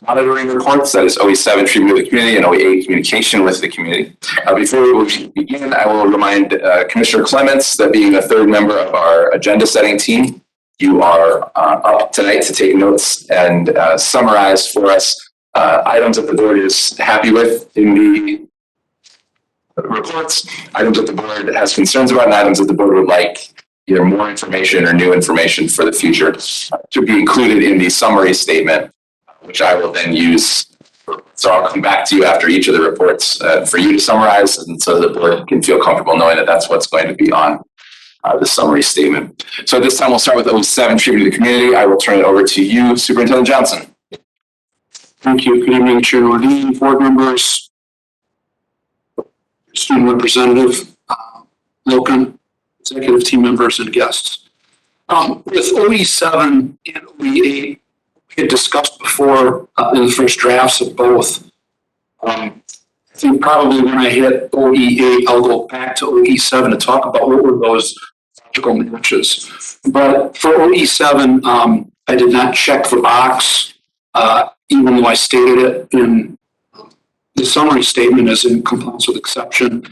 B: monitoring reports. That is OE7 treatment with the community and OE8 communication with the community. Before we begin, I will remind Commissioner Clements that being the third member of our agenda setting team, you are up tonight to take notes and summarize for us items that the board is happy with in the reports, items that the board has concerns about, and items that the board would like either more information or new information for the future to be included in the summary statement, which I will then use. So I'll come back to you after each of the reports for you to summarize, and so the board can feel comfortable knowing that that's what's going to be on the summary statement. So at this time, we'll start with OE7 treatment of the community. I will turn it over to you, Superintendent Johnson.
F: Thank you. Good evening, Chair Nordine, board members, student representative, Logan, executive team members, and guests. With OE7 and OE8, we had discussed before in the first drafts of both. I think probably when I hit OE8, I'll go back to OE7 to talk about what were those logical matches. But for OE7, I did not check the box, even though I stated it in the summary statement as in compliance with exception.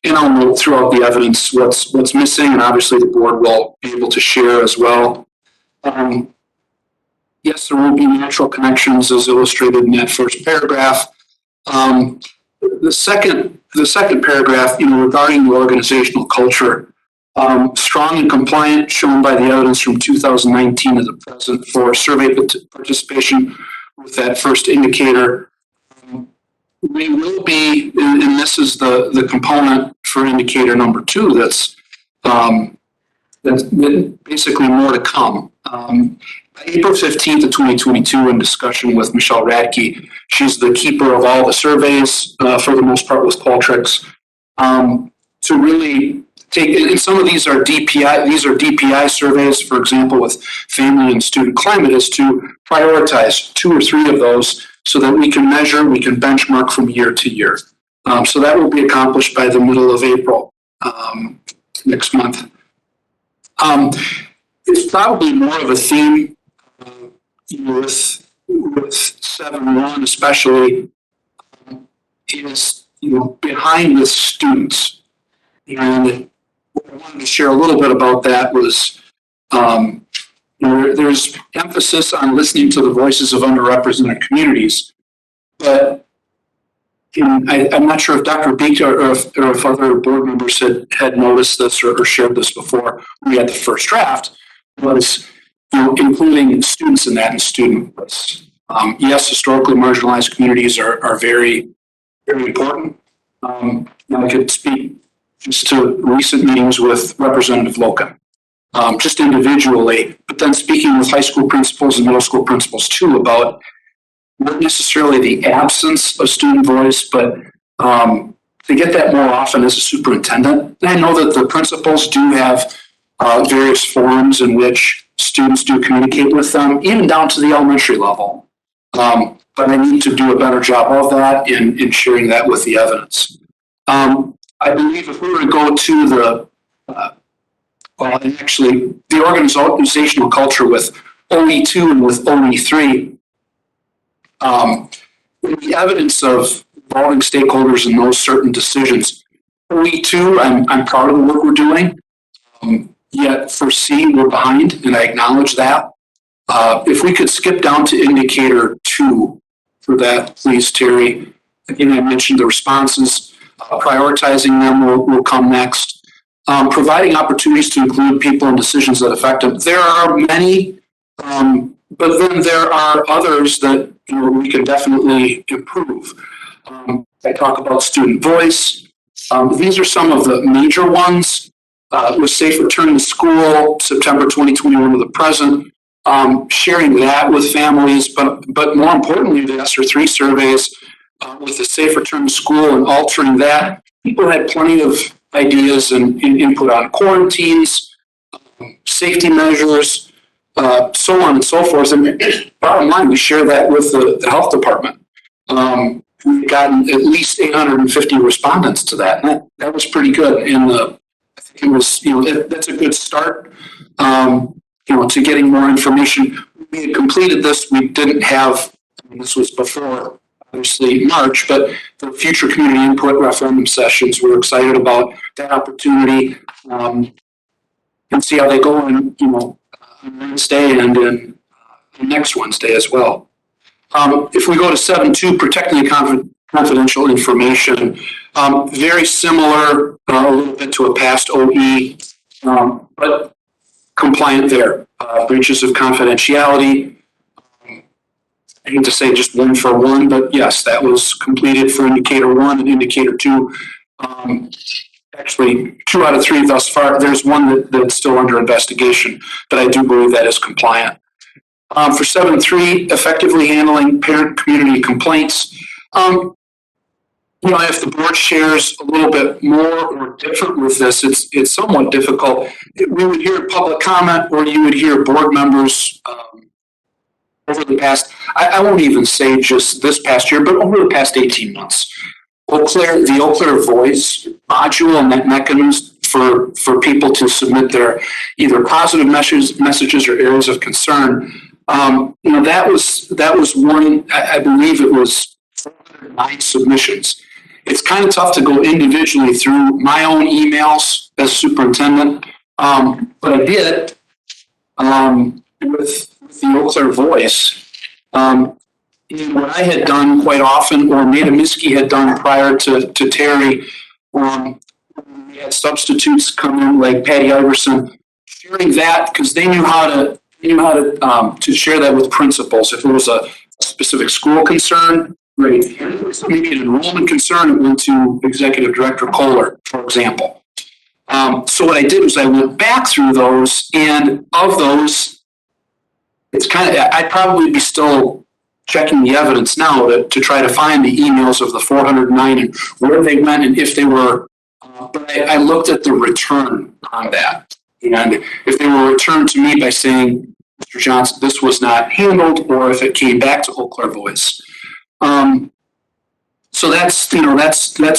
F: And I'll note throughout the evidence what's missing, and obviously the board will be able to share as well. Yes, there will be natural connections as illustrated in that first paragraph. The second paragraph, regarding the organizational culture, strong and compliant, shown by the evidence from 2019 to the present for survey participation with that first indicator. We will be, and this is the component for indicator number 2 that's basically more to come. April 15th of 2022, in discussion with Michelle Radke, she's the keeper of all the surveys, for the most part with Qualtrics, to really take, and some of these are DPI surveys, for example, with family and student climate, is to prioritize 2 or 3 of those so that we can measure, we can benchmark from year to year. So that will be accomplished by the middle of April, next month. It's probably more of a theme with 7.1 especially, is behind the students. And I wanted to share a little bit about that was, there's emphasis on listening to the voices of underrepresented communities. But I'm not sure if Dr. Beek or if other board members had noticed this or shared this before we had the first draft, was including students in that and student voice. Yes, historically marginalized communities are very, very important. I could speak just to recent meetings with Representative Loca, just individually, but then speaking with high school principals and middle school principals too about not necessarily the absence of student voice, but to get that more often as a superintendent. And I know that the principals do have various forums in which students do communicate with them, even down to the elementary level. But I need to do a better job of that in sharing that with the evidence. I believe if we were to go to the, the organizational culture with OE2 and with OE3, the evidence of involving stakeholders in those certain decisions. OE2, I'm proud of the work we're doing, yet for C, we're behind, and I acknowledge that. If we could skip down to indicator 2 for that, please, Terry. Again, I mentioned the responses. Prioritizing them will come next. Providing opportunities to include people in decisions that affect them. There are many, but then there are others that we can definitely improve. I talk about student voice. These are some of the major ones. With safe return to school, September 2021 to the present. Sharing that with families, but more importantly, the ESSER 3 surveys with the safe return to school and altering that. People had plenty of ideas and input on quarantines, safety measures, so on and so forth. And bottom line, we share that with the health department. We've gotten at least 850 respondents to that. And that was pretty good. And I think it was, that's a good start. To getting more information. We had completed this. We didn't have, this was before, obviously, March, but the future community input referendum sessions, we're excited about that opportunity and see how they go on, on Wednesday and then next Wednesday as well. If we go to 7.2, protecting confidential information, very similar a little bit to a past OE, but compliant there. Breaches of confidentiality. I hate to say just 1 for 1, but yes, that was completed for indicator 1 and indicator 2. Actually, 2 out of 3 thus far. There's one that's still under investigation, but I do believe that is compliant. For 7.3, effectively handling parent community complaints. If the board shares a little bit more or different with this, it's somewhat difficult. We would hear public comment, or you would hear board members over the past, I won't even say just this past year, but over the past 18 months. The Eau Claire Voice module and that mechanism for people to submit their either positive messages or areas of concern. That was one, I believe it was 409 submissions. It's kind of tough to go individually through my own emails as superintendent, but I did with the Eau Claire Voice. And what I had done quite often, or Nada Miski had done prior to Terry, we had substitutes come in like Patty Iverson, sharing that because they knew how to share that with principals. If it was a specific school concern, great. Maybe an enrollment concern, it went to Executive Director Kohl, for example. So what I did was I went back through those, and of those, it's I'd probably be still checking the evidence now to try to find the emails of the 409 and where they went and if they were, but I looked at the return on that. And if they were returned to me by saying, Mr. Johnson, this was not handled, or if it came back to Eau Claire Voice. So that's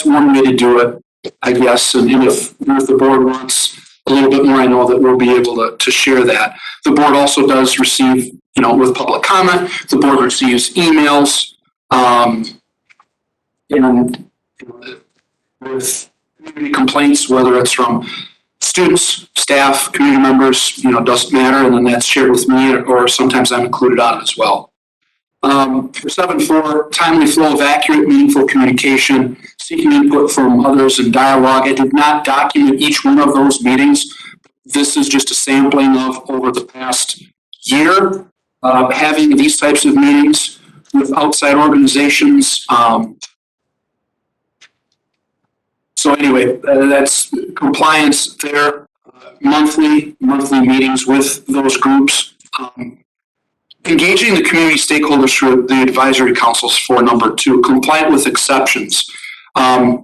F: one way to do it, I guess. And if the board wants a little bit more, I know that we'll be able to share that. The board also does receive, with public comment, the board receives emails, and with community complaints, whether it's from students, staff, community members, doesn't matter, and then that's shared with me, or sometimes I'm included on it as well. For 7.4, timely flow of accurate, meaningful communication, seeking input from others and dialogue. I did not document each one of those meetings. This is just a sampling of over the past year, having these types of meetings with outside organizations. So anyway, that's compliance there, monthly meetings with those groups. Engaging the community stakeholders through the advisory councils for number 2, compliant with exceptions. I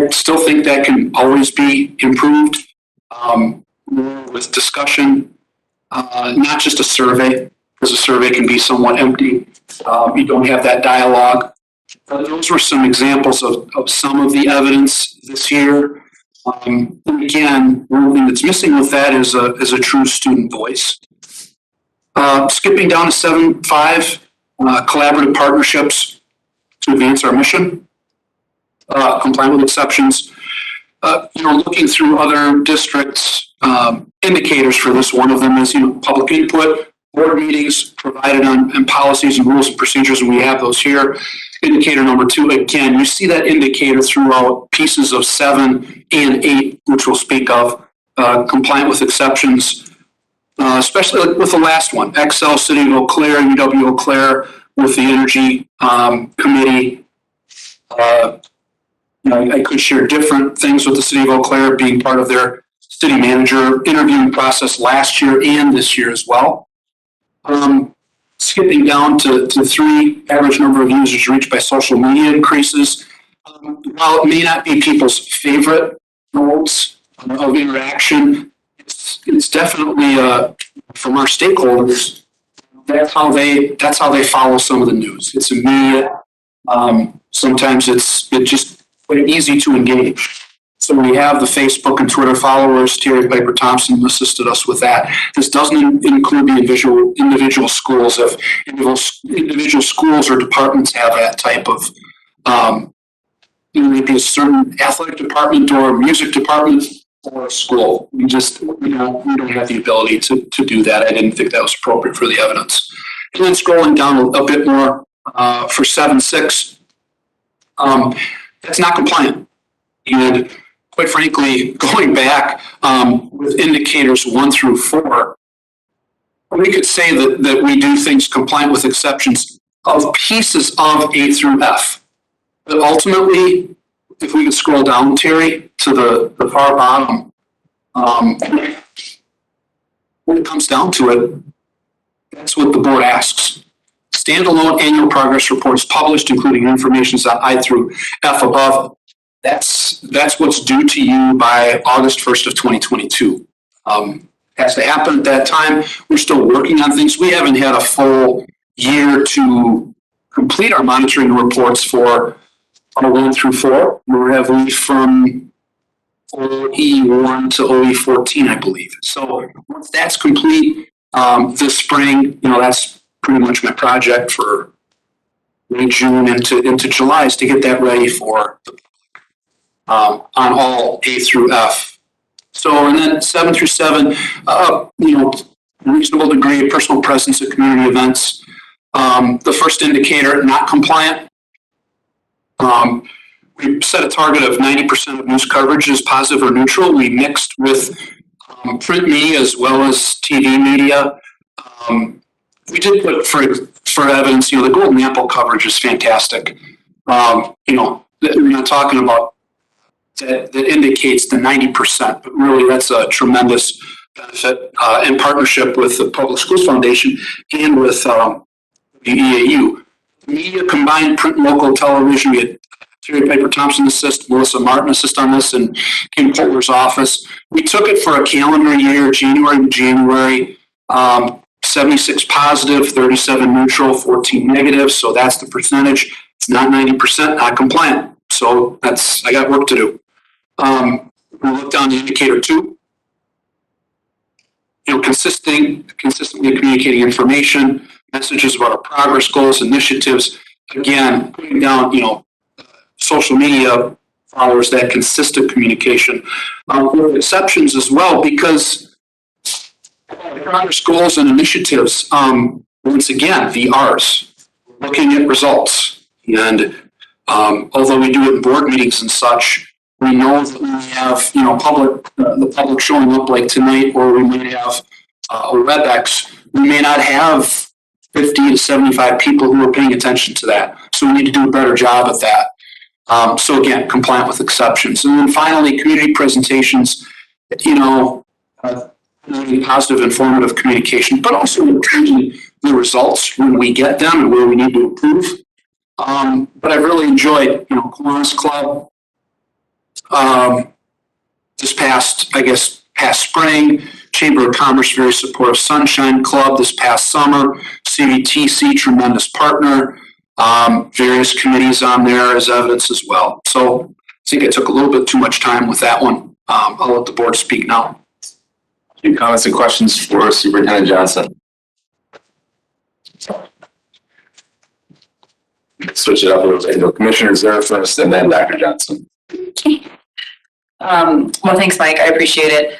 F: still think that can always be improved with discussion, not just a survey, because a survey can be somewhat empty. You don't have that dialogue. Those were some examples of some of the evidence this year. And again, one thing that's missing with that is a true student voice. Skipping down to 7.5, collaborative partnerships to advance our mission, compliant with exceptions. Looking through other districts, indicators for this, one of them is, public input, board meetings provided on policies and rules and procedures, and we have those here. Indicator number 2, again, you see that indicator throughout pieces of 7 and 8, which we'll speak of, compliant with exceptions. Especially with the last one, Excel, City of Eau Claire, UW Eau Claire, with the Energy Committee. I could share different things with the City of Eau Claire being part of their city manager interviewing process last year and this year as well. Skipping down to 3, average number of users reached by social media increases. While it may not be people's favorite modes of interaction, it's definitely from our stakeholders. That's how they follow some of the news. It's immediate. Sometimes it's just quite easy to engage. So we have the Facebook and Twitter followers. Terry Piper Thompson assisted us with that. This doesn't include the individual schools. If individual schools or departments have that type of, maybe a certain athletic department or music department or a school. We don't have the ability to do that. I didn't think that was appropriate for the evidence. And then scrolling down a bit more for 7.6, that's not compliant. And quite frankly, going back with indicators 1 through 4, we could say that we do things compliant with exceptions of pieces of A through F. But ultimately, if we could scroll down, Terry, to the far bottom, when it comes down to it, that's what the board asks. Standalone annual progress reports published, including information on I through F above. That's what's due to you by August 1st of 2022. Has to happen at that time. We're still working on things. We haven't had a full year to complete our monitoring reports for 1 through 4. We're heavily from OE1 to OE14, I believe. So once that's complete this spring, that's pretty much my project for late June into July, is to get that ready for the on all A through F. So, and then 7 through 7, reasonable degree of personal presence at community events. The first indicator, not compliant. We set a target of 90% of news coverage is positive or neutral. We mixed with print media as well as TV media. We did put for evidence, the Golden Apple coverage is fantastic. We're not talking about that indicates the 90%, but really that's a tremendous benefit in partnership with the Public Schools Foundation and with the EAU. Media combined print and local television. We had Terry Piper Thompson assist, Melissa Martin assist on this, and Kim Potler's office. We took it for a calendar year, January to January, 76 positive, 37 neutral, 14 negative. So that's the percentage. It's not 90%, not compliant. So I got work to do. We look down the indicator 2. Consistently communicating information, messages about our progress, goals, initiatives. Again, putting down, social media follows that consistent communication, with exceptions as well, because the progress goals and initiatives, once again, VRs, looking at results. And although we do it in board meetings and such, we know that we have, the public showing up like tonight, or we might have a WebEx. We may not have 50 to 75 people who are paying attention to that. So we need to do a better job at that. So again, compliant with exceptions. And then finally, community presentations, positive, informative communication, but also including the results when we get them and where we need to improve. But I've really enjoyed, Kiwanis Club, this past spring, Chamber of Commerce, very supportive Sunshine Club this past summer, CVTC, tremendous partner, various committees on there as evidence as well. So I think I took a little bit too much time with that one. I'll let the board speak now.
B: Any comments and questions for Superintendent Johnson? Switch it up a little bit. Commissioner Zerr first and then Dr. Johnson.
K: Well, thanks, Mike. I appreciate it.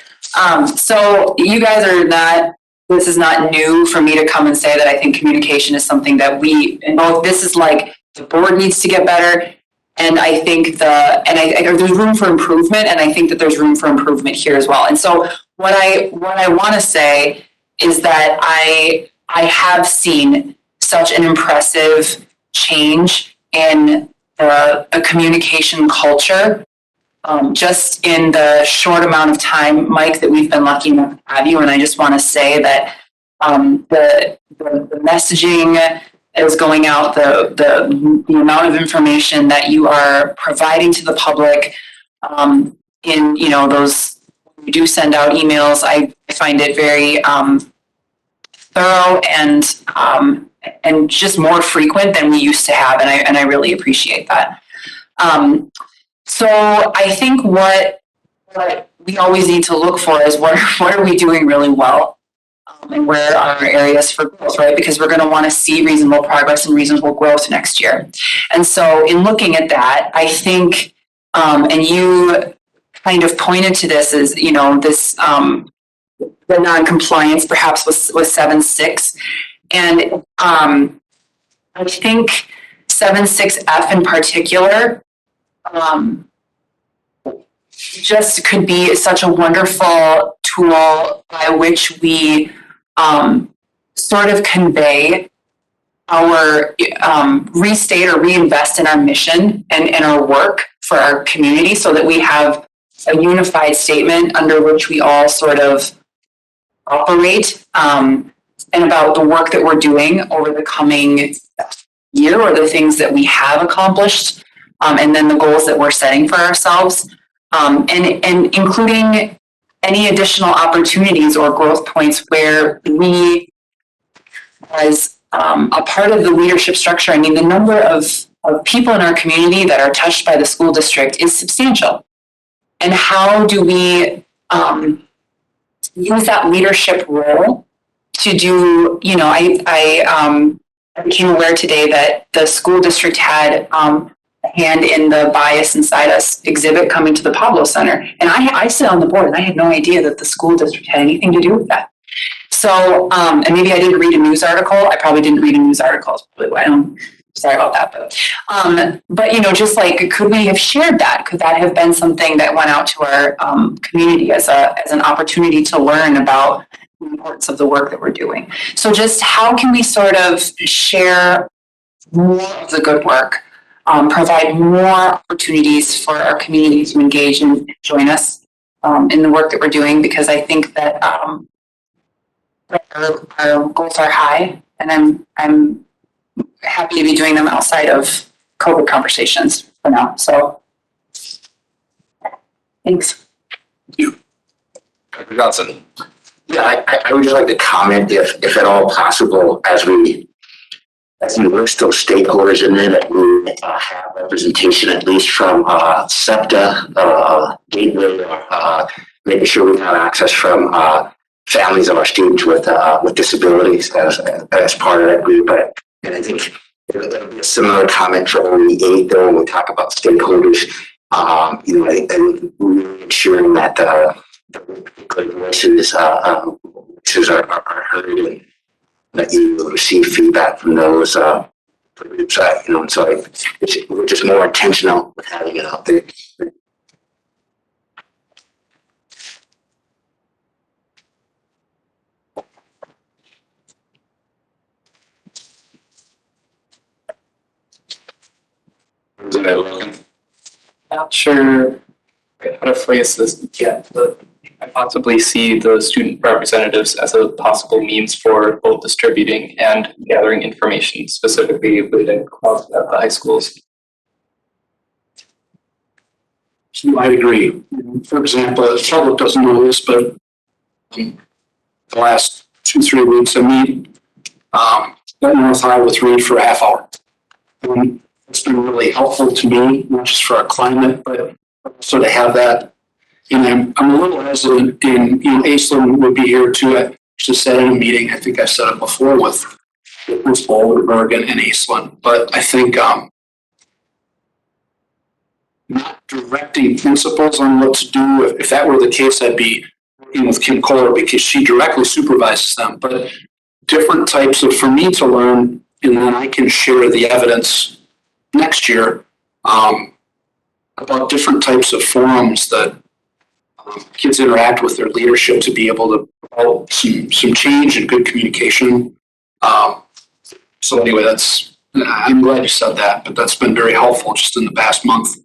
K: So you guys this is not new for me to come and say that I think communication is something that this is like the board needs to get better. And I think there's room for improvement, and I think that there's room for improvement here as well. And so what I want to say is that I have seen such an impressive change in a communication culture just in the short amount of time, Mike, that we've been lucky enough to have you. And I just want to say that the messaging that is going out, the amount of information that you are providing to the public in those, we do send out emails. I find it very thorough and just more frequent than we used to have, and I really appreciate that. So I think what we always need to look for is what are we doing really well, and where are our areas for growth, right? Because we're going to want to see reasonable progress and reasonable growth next year. And so in looking at that, I think, and you kind of pointed to this as, this, the non-compliance perhaps with 7.6. And I think 7.6F in particular just could be such a wonderful tool by which we sort of convey our restate or reinvest in our mission and our work for our community, so that we have a unified statement under which we all sort of operate, and about the work that we're doing over the coming year, or the things that we have accomplished, and then the goals that we're setting for ourselves, and including any additional opportunities or growth points where we, as a part of the leadership structure, I mean, the number of people in our community that are touched by the school district is substantial. And how do we use that leadership role to do, I became aware today that the school district had a hand in the Bias Inside Us exhibit coming to the Pablo Center. And I sit on the board, and I had no idea that the school district had anything to do with that. So, and maybe I didn't read a news article. I probably didn't read a news article. Sorry about that. But just like, could we have shared that? Could that have been something that went out to our community as an opportunity to learn about the importance of the work that we're doing? So just how can we sort of share more of the good work, provide more opportunities for our community to engage and join us in the work that we're doing? Because I think that our goals are high, and I'm happy to be doing them outside of COVID conversations for now. So, thanks.
B: Thank you. Dr. Johnson.
H: Yeah, I would just like to comment, if at all possible, as we list those stakeholders in there, that we have representation at least from SEPTA, Gateway, making sure we have access from families of our students with disabilities as part of that group. And I think it'll be a similar comment for only 8, though, when we talk about stakeholders. And really ensuring that the voices are heard and that you receive feedback from those groups. And so we're just more intentional with having it out there.
M: Not sure how to phrase this yet, but I possibly see the student representatives as a possible means for both distributing and gathering information, specifically within clubs at the high schools.
F: I agree. For example, the public doesn't know this, but the last 2-3 weeks of me, at North Iowa read for a half hour. And it's been really helpful to me, not just for our climate, but also to have that. And I'm a little hesitant in, Aislinn would be here too. I just said in a meeting, I think I said it before with Oldenburg and Aislinn, but I think not directing principals on what to do. If that were the case, I'd be working with Kim Kohl because she directly supervises them. But different types of, for me to learn, and then I can share the evidence next year about different types of forums that kids interact with their leadership to be able to promote some change and good communication. So anyway, I'm glad you said that, but that's been very helpful just in the past month.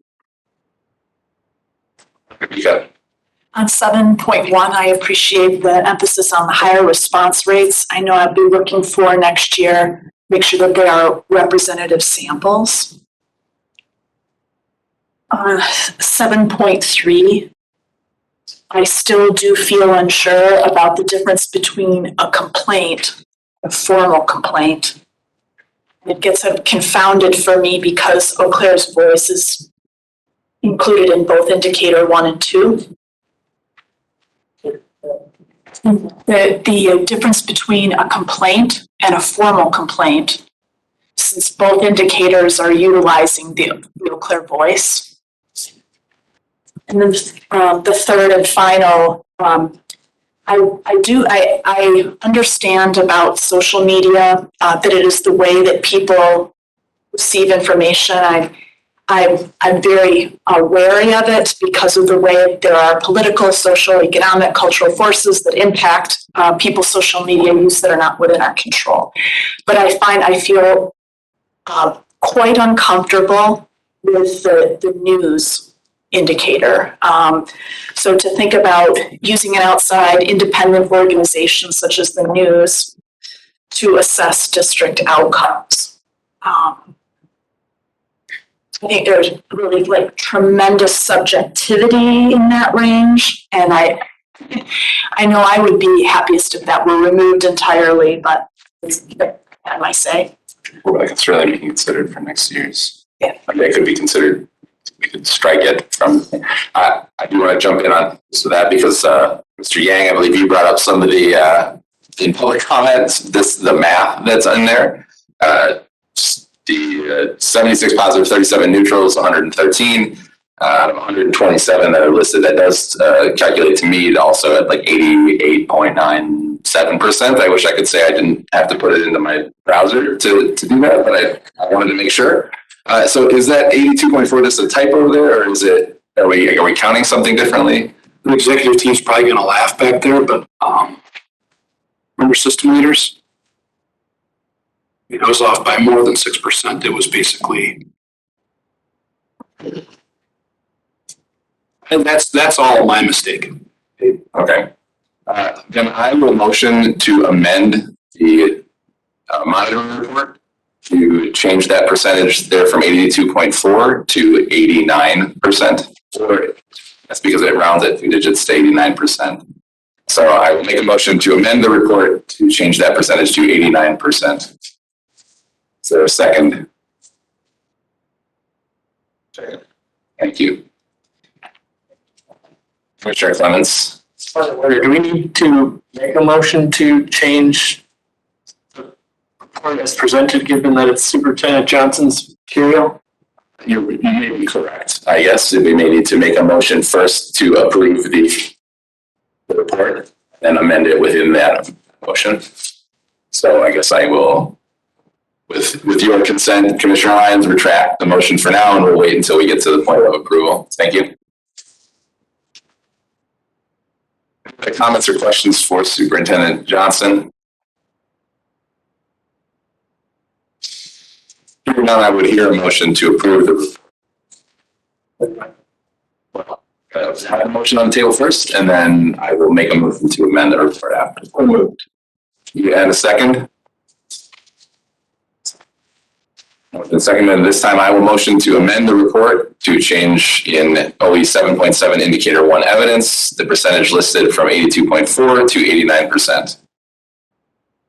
L: On 7.1, I appreciate the emphasis on the higher response rates. I know I'll be looking for next year, make sure that there are representative samples. 7.3, I still do feel unsure about the difference between a complaint, a formal complaint. It gets confounded for me because Eau Claire's voice is included in both indicator 1 and 2. The difference between a complaint and a formal complaint, since both indicators are utilizing the Eau Claire voice. And then the third and final, I understand about social media, that it is the way that people receive information. I'm very wary of it because of the way there are political, social, economic, cultural forces that impact people's social media use that are not within our control. But I feel quite uncomfortable with the news indicator. So to think about using an outside independent organization such as the news to assess district outcomes. I think there's really tremendous subjectivity in that range. And I know I would be happiest if that were removed entirely, but I might say.
B: Well, I can certainly be considered for next year's.
L: Yeah.
B: I mean, it could be considered, we could strike it from, I do want to jump in on so that because Mr. Yang, I believe you brought up some of the, in public comments, the math that's in there. The 76 positive, 37 neutrals, 113, 127 that are listed. That does calculate to me also at 88.97%. I wish I could say I didn't have to put it into my browser to do that, but I wanted to make sure. So is that 82.4 just a typo there, or is it? Are we counting something differently?
F: The executive team's probably going to laugh back there, but remember system leaders? It was off by more than 6%. It was basically, and that's all my mistake.
B: Okay. Then I will motion to amend the monitoring report to change that percentage there from 82.4 to 89%. Or that's because it rounds it 2 digits to 89%. So I will make a motion to amend the report to change that percentage to 89%. Is there a second? Second. Thank you. Commissioner Clements.
O: Do we need to make a motion to change the report as presented, given that it's Superintendent Johnson's material?
B: You may be correct. I guess we may need to make a motion first to approve the report, and amend it within that motion. So I guess I will, with your consent, Commissioner Lyons, retract the motion for now, and we'll wait until we get to the point of approval. Thank you. Any comments or questions for Superintendent Johnson? Hearing none, I would hear a motion to approve the report. Have a motion on the table first, and then I will make a motion to amend the report after. You add a second? Motion second, and this time I will motion to amend the report to change in OE 7.7 indicator 1 evidence, the percentage listed from 82.4 to 89%.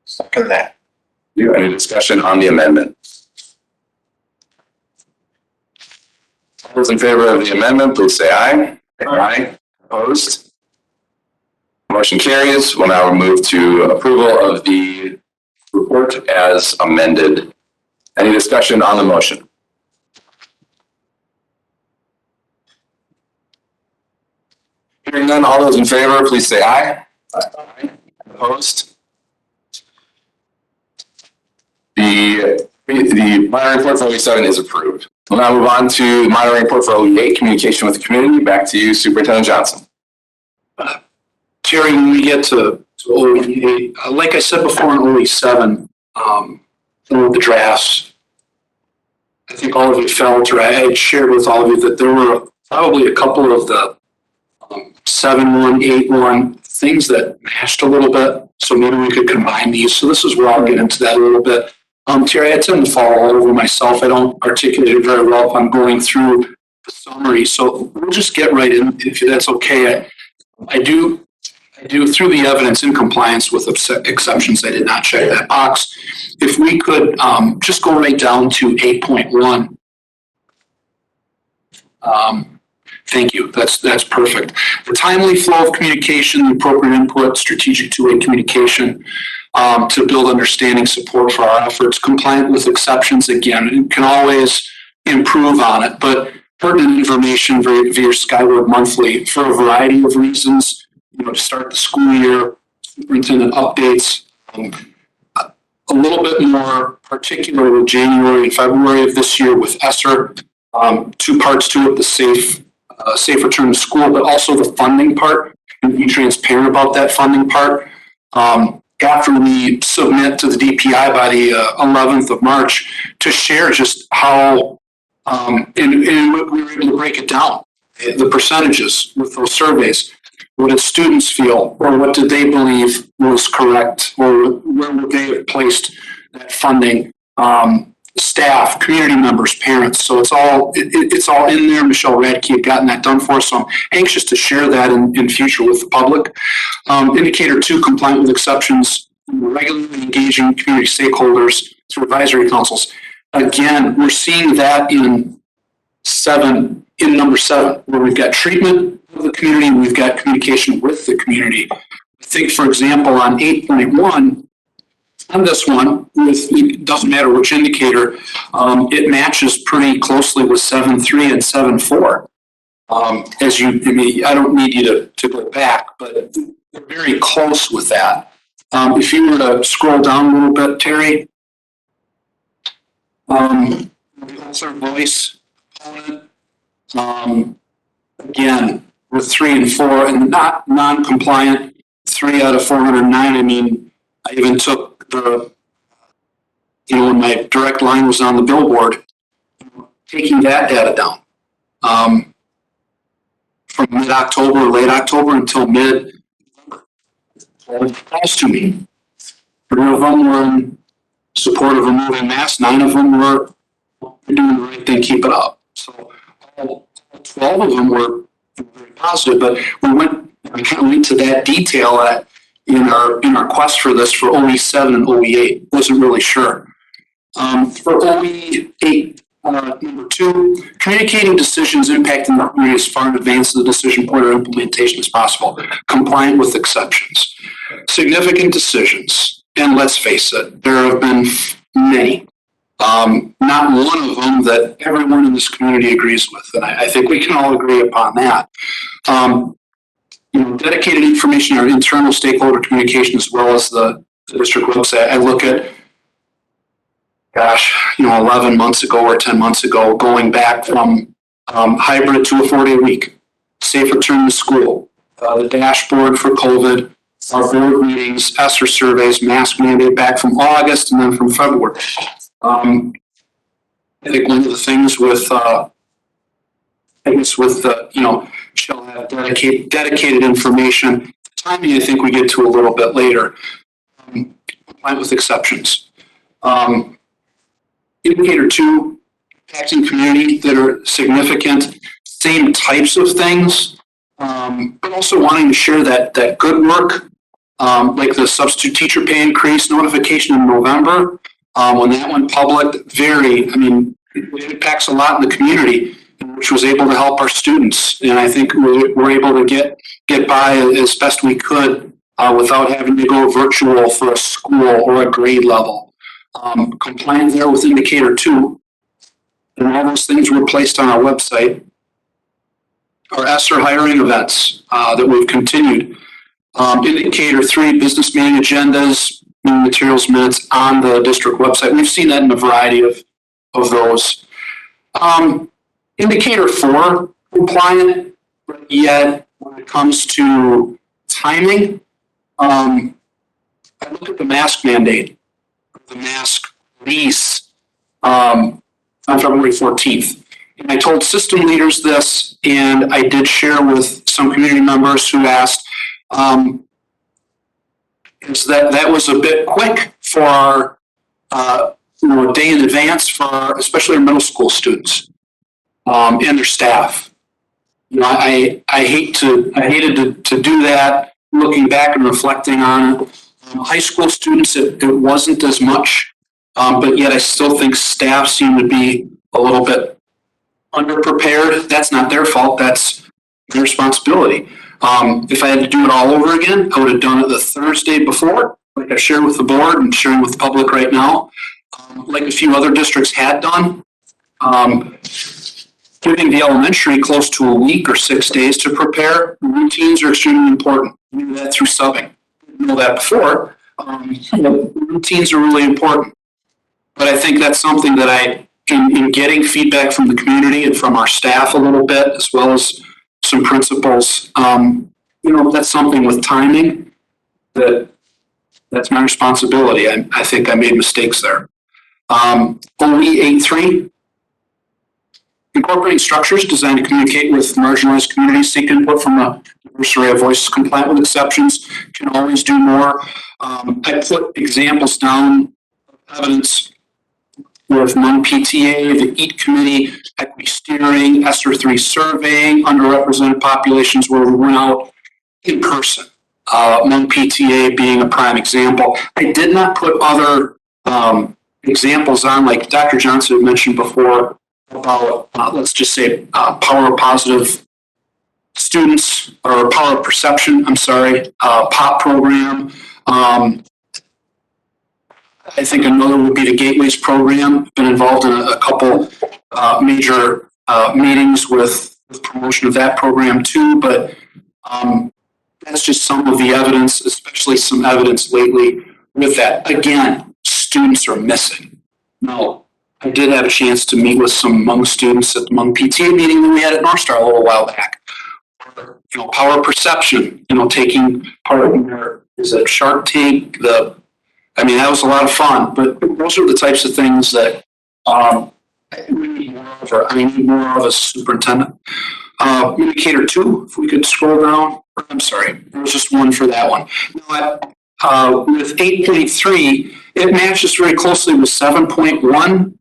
B: Second that. Any discussion on the amendment? All those in favor of the amendment, please say aye. Aye. Opposed? Motion carries. We'll now move to approval of the report as amended. Any discussion on the motion? Hearing none, all those in favor, please say aye. Aye. Opposed? The monitoring report for OE7 is approved. We'll now move on to the monitoring report for OE8, communication with the community. Back to you, Superintendent Johnson.
F: Terry, when we get to OE8, like I said before in OE7, the drafts, I think all of you felt, or I had shared with all of you, that there were probably a couple of the 7-1, 8-1 things that mashed a little bit. So maybe we could combine these. So this is where I'll get into that a little bit. Terry, I tend to fall all over myself. I don't articulate it very well if I'm going through the summary. So we'll just get right in, if that's okay. I do through the evidence in compliance with exceptions. I did not check that box. If we could just go right down to 8.1. Thank you. That's perfect. The timely flow of communication, the appropriate input, strategic two-way communication to build understanding, support for our efforts, compliant with exceptions. Again, you can always improve on it, but pertinent information via Skyward Monthly for a variety of reasons. To start the school year, superintendent updates, a little bit more particularly January and February of this year with ESSER, 2 parts to it, the safe return to school, but also the funding part, and be transparent about that funding part. After we submit to the DPI by the 11th of March, to share just how, and we were able to break it down, the percentages with those surveys. What did students feel, or what did they believe was correct, or where would they have placed that funding? Staff, community members, parents. So it's all in there. Michelle Radke had gotten that done for us, so I'm anxious to share that in future with the public. Indicator 2, compliant with exceptions, regularly engaging community stakeholders through advisory councils. Again, we're seeing that in number 7, where we've got treatment of the community, we've got communication with the community. I think, for example, on 8.1, on this one, it doesn't matter which indicator, it matches pretty closely with 7.3 and 7.4. I don't need you to go back, but they're very close with that. If you were to scroll down a little bit, Terry, also voice component, again, with 3 and 4, and not non-compliant, 3 out of 409. I mean, I even took when my direct line was on the billboard, taking that data down from mid-October, late October until mid-November. Calls to me. 3 of them were in support of removing masks. 9 of them were, you're doing the right thing, keep it up. So all 12 of them were very positive, but we kind of went to that detail in our quest for this for OE7 and OE8. Wasn't really sure. For OE8, number 2, communicating decisions impacting the community as far in advance of the decision point or implementation as possible, compliant with exceptions. Significant decisions, and let's face it, there have been many. not one of them that everyone in this community agrees with, and I think we can all agree upon that. Dedicated information in our internal stakeholder communication as well as the district website. I look at, 11 months ago or 10 months ago, going back from hybrid to a 4-day week, safe return to school, the dashboard for COVID, our board meetings, ESSER surveys, mask mandate back from August and then from February. I think one of the things with, shall have dedicated information. Timing, I think we get to a little bit later. Compliant with exceptions. Indicator 2, impacting community that are significant, same types of things, but also wanting to share that good work, like the substitute teacher pay increase notification in November, when that went public, it impacts a lot in the community, which was able to help our students. And I think we're able to get by as best we could without having to go virtual for a school or a grade level. Compliant there with indicator 2, and all those things were placed on our website. Our ESSER hiring events that we've continued. Indicator 3, business meeting agendas, meeting materials minutes on the district website. We've seen that in a variety of those. Indicator 4, compliant, but yet when it comes to timing, I look at the mask mandate, the mask release on February 14th. And I told system leaders this, and I did share with some community members who asked, is that was a bit quick for a day in advance for especially our middle school students and their staff. I hated to do that. Looking back and reflecting on it, high school students it wasn't as much, but yet I still think staff seem to be a little bit underprepared. That's not their fault. That's their responsibility. If I had to do it all over again, I would have done it the Thursday before, like I shared with the board and sharing with the public right now, like a few other districts had done. Giving the elementary close to a week or 6 days to prepare. Routines are extremely important. We knew that through subbing. Didn't know that before. Routines are really important. But I think that's something that in getting feedback from the community and from our staff a little bit, as well as some principals, that's something with timing that's my responsibility. I think I made mistakes there. OE83, incorporating structures designed to communicate with marginalized communities, seek input from a diverse array of voices, compliant with exceptions, can always do more. I put examples down of evidence with non-PTA, the EAT committee, equity steering, ESSER 3 surveying, underrepresented populations where we went out in person. Non-PTA being a prime example. I did not put other examples on, like Dr. Johnson had mentioned before, about, let's just say, power positive students, or power of perception, POP program. I think another would be the Gateways program. Been involved in a couple major meetings with promotion of that program too, but that's just some of the evidence, especially some evidence lately with that. Again, students are missing. No. I did have a chance to meet with some Hmong students at the Hmong PTA meeting that we had at North Star a little while back. Power perception, taking part in their, is it Shark Tank? That was a lot of fun, but those are the types of things that we need more of, or I need more of as superintendent. Indicator 2, if we could scroll down. I'm sorry, there was just one for that one. With 8.3, it matches very closely with 7.1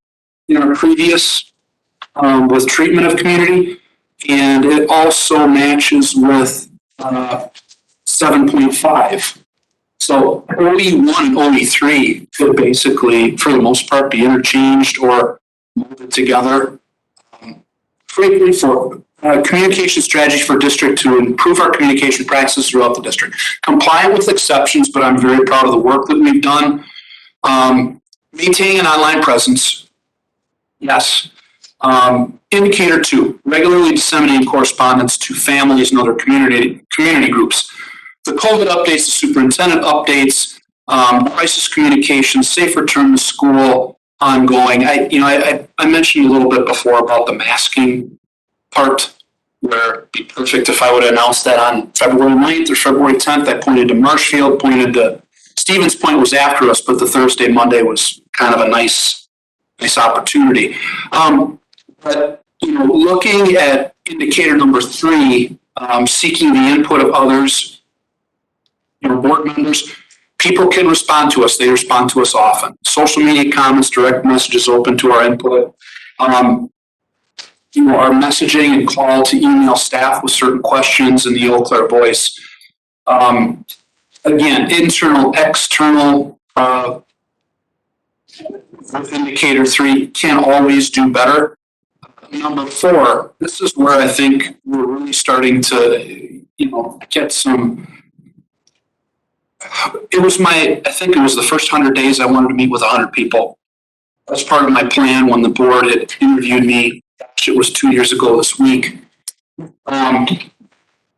F: in our previous with treatment of community, and it also matches with 7.5. So OE1 and OE3 could basically, for the most part, be interchanged or molded together. Frankly, for communication strategy for district to improve our communication practices throughout the district. Compliant with exceptions, but I'm very proud of the work that we've done. Maintaining an online presence. Yes. Indicator 2, regularly disseminating correspondence to families and other community groups. The COVID updates, the superintendent updates, crisis communications, safe return to school, ongoing. I mentioned a little bit before about the masking part, where it'd be perfect if I would have announced that on February 9th or February 10th. I pointed to Marshfield, pointed to Stevens Point was after us, but the Thursday, Monday was kind of a nice opportunity. But looking at indicator number 3, seeking the input of others, board members, people can respond to us. They respond to us often. Social media comments, direct messages open to our input. Our messaging and call to email staff with certain questions in the Eau Claire voice. Again, internal, external, indicator 3 can always do better. Number 4, this is where I think we're really starting to, get some. I think it was the first 100 days I wanted to meet with 100 people. That's part of my plan when the board had interviewed me. It was 2 years ago this week.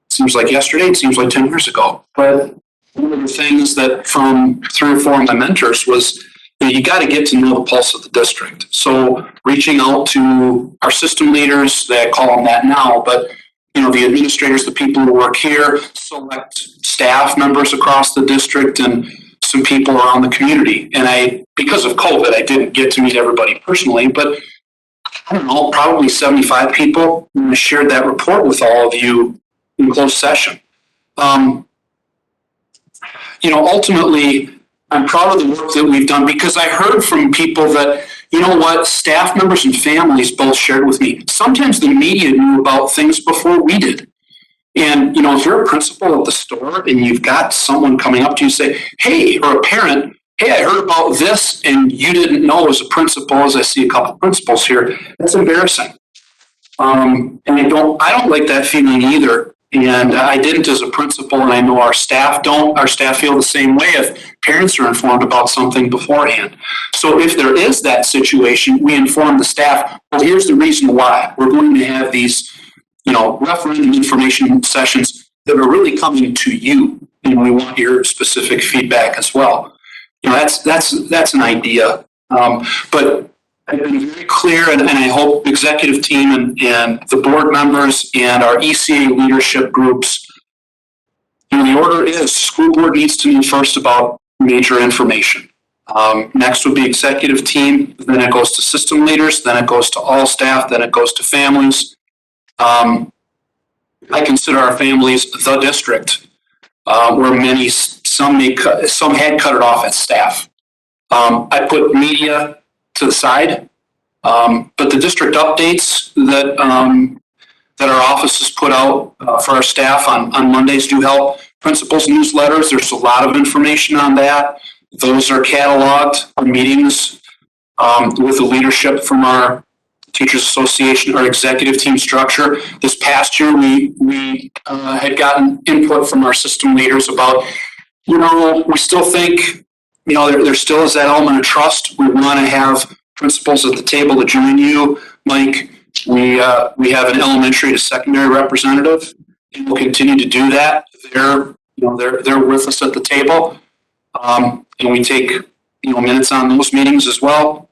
F: Seems like yesterday, it seems like 10 years ago. But one of the things that from 3 or 4 of my mentors was, you got to get to know the pulse of the district. So reaching out to our system leaders, they call them that now, but the administrators, the people who work here, select staff members across the district and some people around the community. And because of COVID, I didn't get to meet everybody personally, but I don't know, probably 75 people. And I shared that report with all of you in closed session. Ultimately, I'm proud of the work that we've done because I heard from people that, staff members and families both shared with me. Sometimes the media knew about things before we did. And, if you're a principal at the store and you've got someone coming up to you and say, hey, or a parent, hey, I heard about this and you didn't know as a principal, as I see a couple of principals here, that's embarrassing. And I don't like that feeling either. And I didn't as a principal, and I know our staff don't. Our staff feel the same way if parents are informed about something beforehand. So if there is that situation, we inform the staff, well, here's the reason why. We're going to have these, referendum information sessions that are really coming to you, and we want your specific feedback as well. That's an idea. But I've been very clear, and I hope executive team and the board members and our ECA leadership groups, the order is school board needs to know first about major information. Next would be executive team, then it goes to system leaders, then it goes to all staff, then it goes to families. I consider our families the district, where some had cut it off as staff. I put media to the side, but the district updates that our offices put out for our staff on Mondays do help. Principals newsletters, there's a lot of information on that. Those are cataloged. Our meetings with the leadership from our Teachers Association, our executive team structure. This past year, we had gotten input from our system leaders about, we still think, there still is that element of trust. We want to have principals at the table to join you. Mike, we have an elementary to secondary representative, and we'll continue to do that. They're with us at the table, and we take minutes on those meetings as well.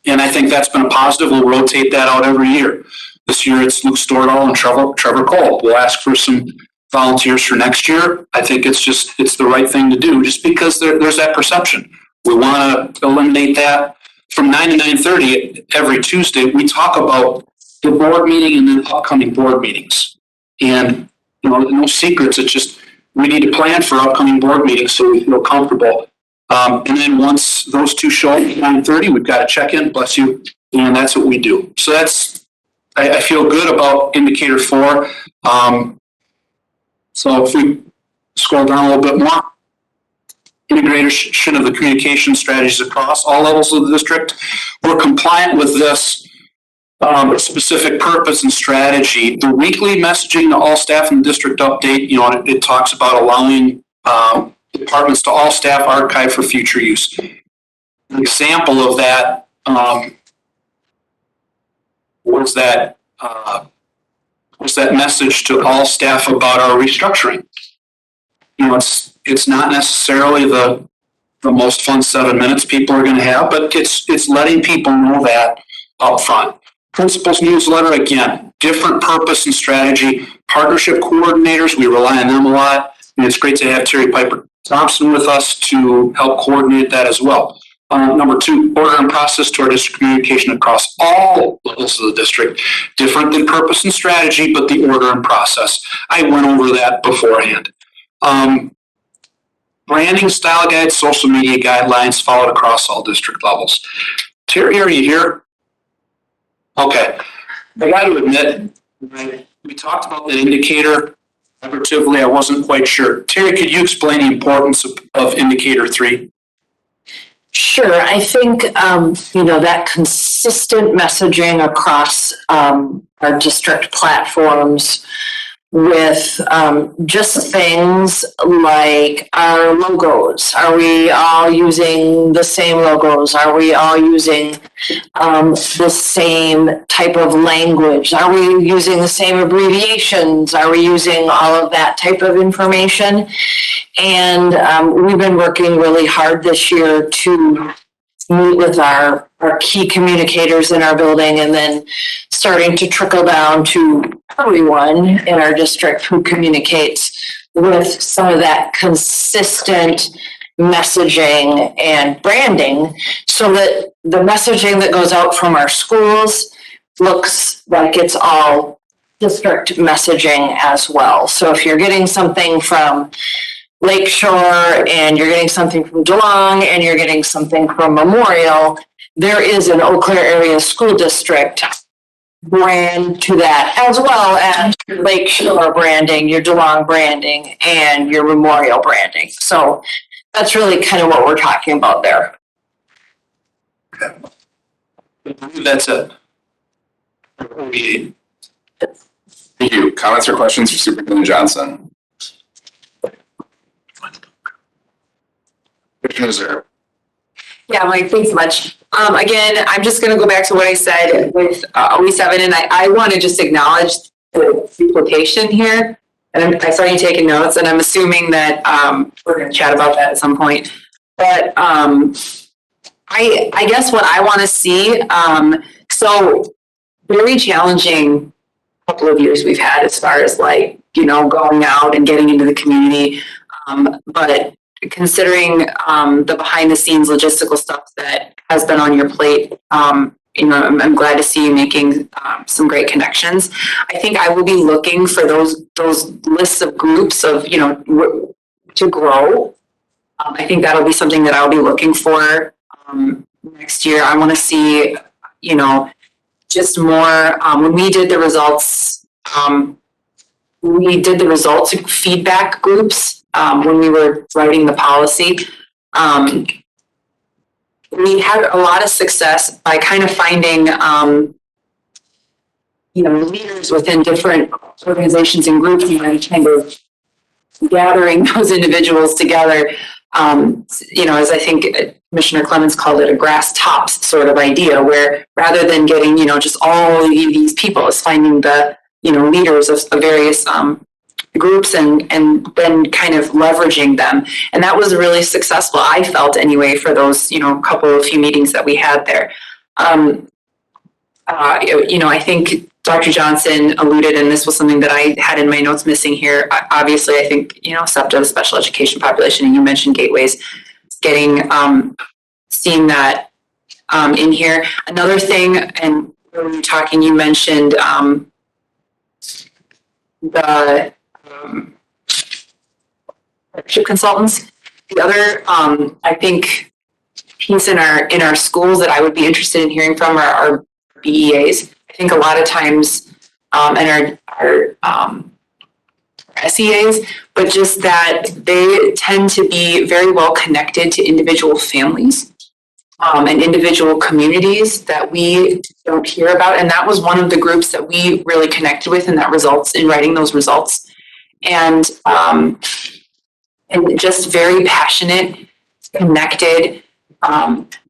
F: And I think that's been a positive. We'll rotate that out every year. This year it's Luke Stordahl and Trevor Kohl. We'll ask for some volunteers for next year. I think it's the right thing to do, just because there's that perception. We want to eliminate that. From 9 to 9:30 every Tuesday, we talk about the board meeting and then upcoming board meetings. And no secrets. It's just we need to plan for upcoming board meetings so we feel comfortable. And then once those two show up at 9:30, we've got to check in, bless you, and that's what we do. So I feel good about indicator 4. So if we scroll down a little bit more, integration of the communication strategies across all levels of the district. We're compliant with this specific purpose and strategy. The weekly messaging to all staff in the district update, it talks about allowing departments to all staff archive for future use. An example of that was that message to all staff about our restructuring. You know, it's not necessarily the most fun 7 minutes people are gonna have, but it's letting people know that up front. Principals newsletter, again, different purpose and strategy. Partnership coordinators, we rely on them a lot. And it's great to have Terry Piper Thompson with us to help coordinate that as well. Number 2, order and process to our district communication across all levels of the district. Different than purpose and strategy, but the order and process. I went over that beforehand. Branding style guides, social media guidelines followed across all district levels. Terry, are you here? Okay. I got to admit, we talked about the indicator. Operatively, I wasn't quite sure. Terry, could you explain the importance of indicator 3?
G: Sure. I think, that consistent messaging across our district platforms with just things like our logos. Are we all using the same logos? Are we all using the same type of language? Are we using the same abbreviations? Are we using all of that type of information? And we've been working really hard this year to meet with our key communicators in our building, and then starting to trickle down to everyone in our district who communicates with some of that consistent messaging and branding, so that the messaging that goes out from our schools looks like it's all district messaging as well. So if you're getting something from Lakeshore and you're getting something from Geelong and you're getting something from Memorial, there is an Eau Claire area school district brand to that, as well as your Lakeshore branding, your Geelong branding, and your Memorial branding. So that's really kind of what we're talking about there.
F: Okay. That's it.
B: Thank you. Comments or questions for Superintendent Johnson? Commissioner Zerr.
K: Yeah, Mike, thanks so much. Again, I'm just gonna go back to what I said with OE7, and I want to just acknowledge the duplication here. And I saw you taking notes, and I'm assuming that we're gonna chat about that at some point. But I guess what I want to see, so very challenging couple of years we've had as far as like, going out and getting into the community. But considering the behind the scenes logistical stuff that has been on your plate, I'm glad to see you making some great connections. I think I will be looking for those lists of groups of, to grow. I think that'll be something that I'll be looking for next year. I want to see, just more, when we did the results, feedback groups when we were writing the policy. We had a lot of success by kind of finding, leaders within different organizations and groups, and kind of gathering those individuals together. As I think Commissioner Clemens called it, a grass tops sort of idea, where rather than getting, just all of these people, is finding the, leaders of various groups and then kind of leveraging them. And that was really successful, I felt anyway, for those, few meetings that we had there. I think Dr. Johnson alluded, and this was something that I had in my notes missing here. Obviously, I think, SEPTA, the special education population, and you mentioned gateways, getting, seeing that in here. Another thing, and when we were talking, you mentioned the partnership consultants. The other, I think, piece in our schools that I would be interested in hearing from are our BEAs. I think a lot of times, and our SEAs, but just that they tend to be very well connected to individual families and individual communities that we don't hear about. And that was one of the groups that we really connected with, and that results in writing those results. And just very passionate, connected,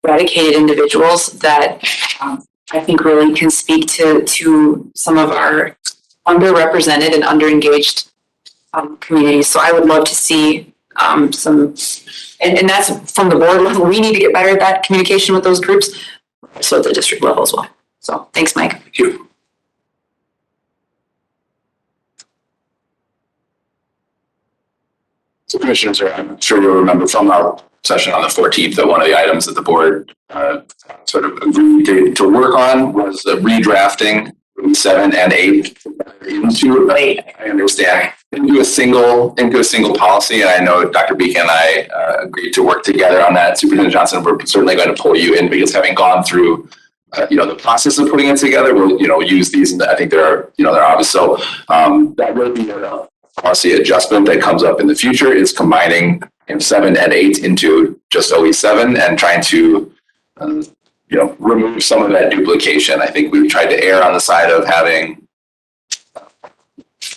K: dedicated individuals that I think really can speak to some of our underrepresented and underengaged communities. So I would love to see some, and that's from the board level. We need to get better at that communication with those groups, so at the district level as well. So thanks, Mike.
F: Thank you. So commissioners, I'm sure you'll remember from our session on the 14th that one of the items that the board sort of agreed to work on was the redrafting 7 and 8 into, I understand, into a single policy. And I know Dr. Beacon and I agreed to work together on that. Superintendent Johnson, we're certainly going to pull you in because having gone through the process of putting it together, we'll use these, and I think they're obvious. So that will be a policy adjustment that comes up in the future, is combining 7 and 8 into just OE7 and trying to remove some of that duplication. I think we've tried to err on the side of having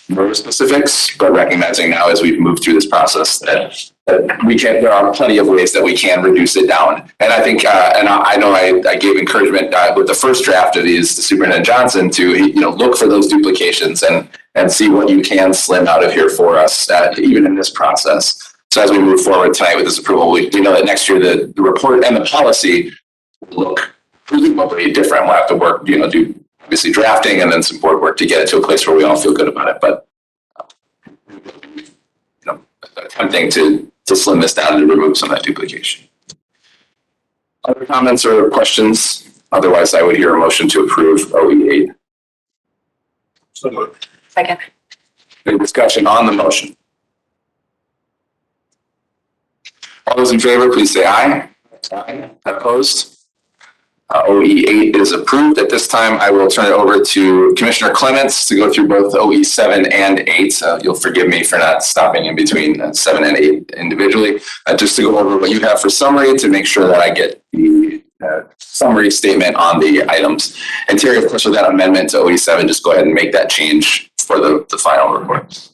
F: more specifics, but recognizing now as we've moved through this process that there are plenty of ways that we can reduce it down. And I think, and I know I gave encouragement with the first draft of these to Superintendent Johnson to, look for those duplications and see what you can slim out of here for us, even in this process. So as we move forward tonight with this approval, we know that next year the report and the policy will look presumably different. We'll have to work, do obviously drafting and then some board work to get it to a place where we all feel good about it. But attempting to slim this down to remove some of that duplication. Other comments or questions? Otherwise, I would hear a motion to approve OE8. So moved.
K: Second.
B: Any discussion on the motion? All those in favor, please say aye. Aye. Opposed? OE8 is approved. At this time, I will turn it over to Commissioner Clements to go through both OE7 and 8. You'll forgive me for not stopping in between 7 and 8 individually. Just to go over what you have for summary to make sure that I get the summary statement on the items. And Terry, of course, with that amendment to OE7, just go ahead and make that change for the final report.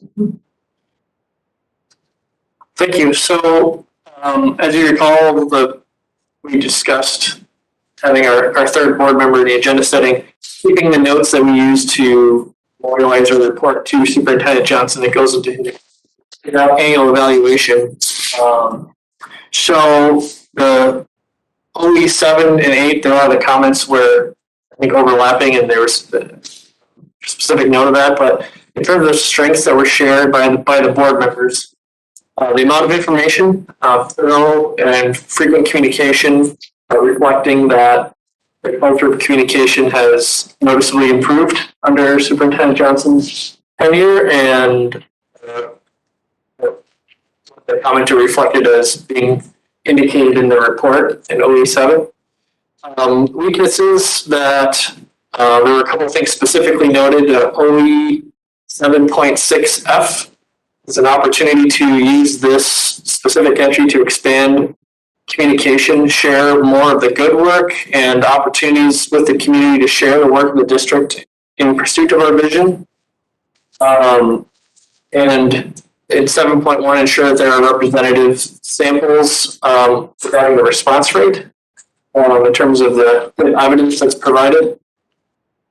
O: Thank you. So, as you recall, we discussed having our third board member in the agenda setting, keeping the notes that we use to memorialize our report to Superintendent Johnson that goes into his annual evaluation. So the OE7 and 8, there are the comments where I think overlapping, and there was a specific note of that, but in terms of strengths that were shared by the board members, the amount of information, thorough and frequent communication, reflecting that the culture of communication has noticeably improved under Superintendent Johnson's tenure, and the commenter reflected as being indicated in the report in OE7. Weaknesses that there were a couple of things specifically noted. OE 7.6F is an opportunity to use this specific entry to expand communication, share more of the good work, and opportunities with the community to share the work of the district in pursuit of our vision. And in 7.1, ensure that there are representative samples regarding the response rate in terms of the evidence that's provided.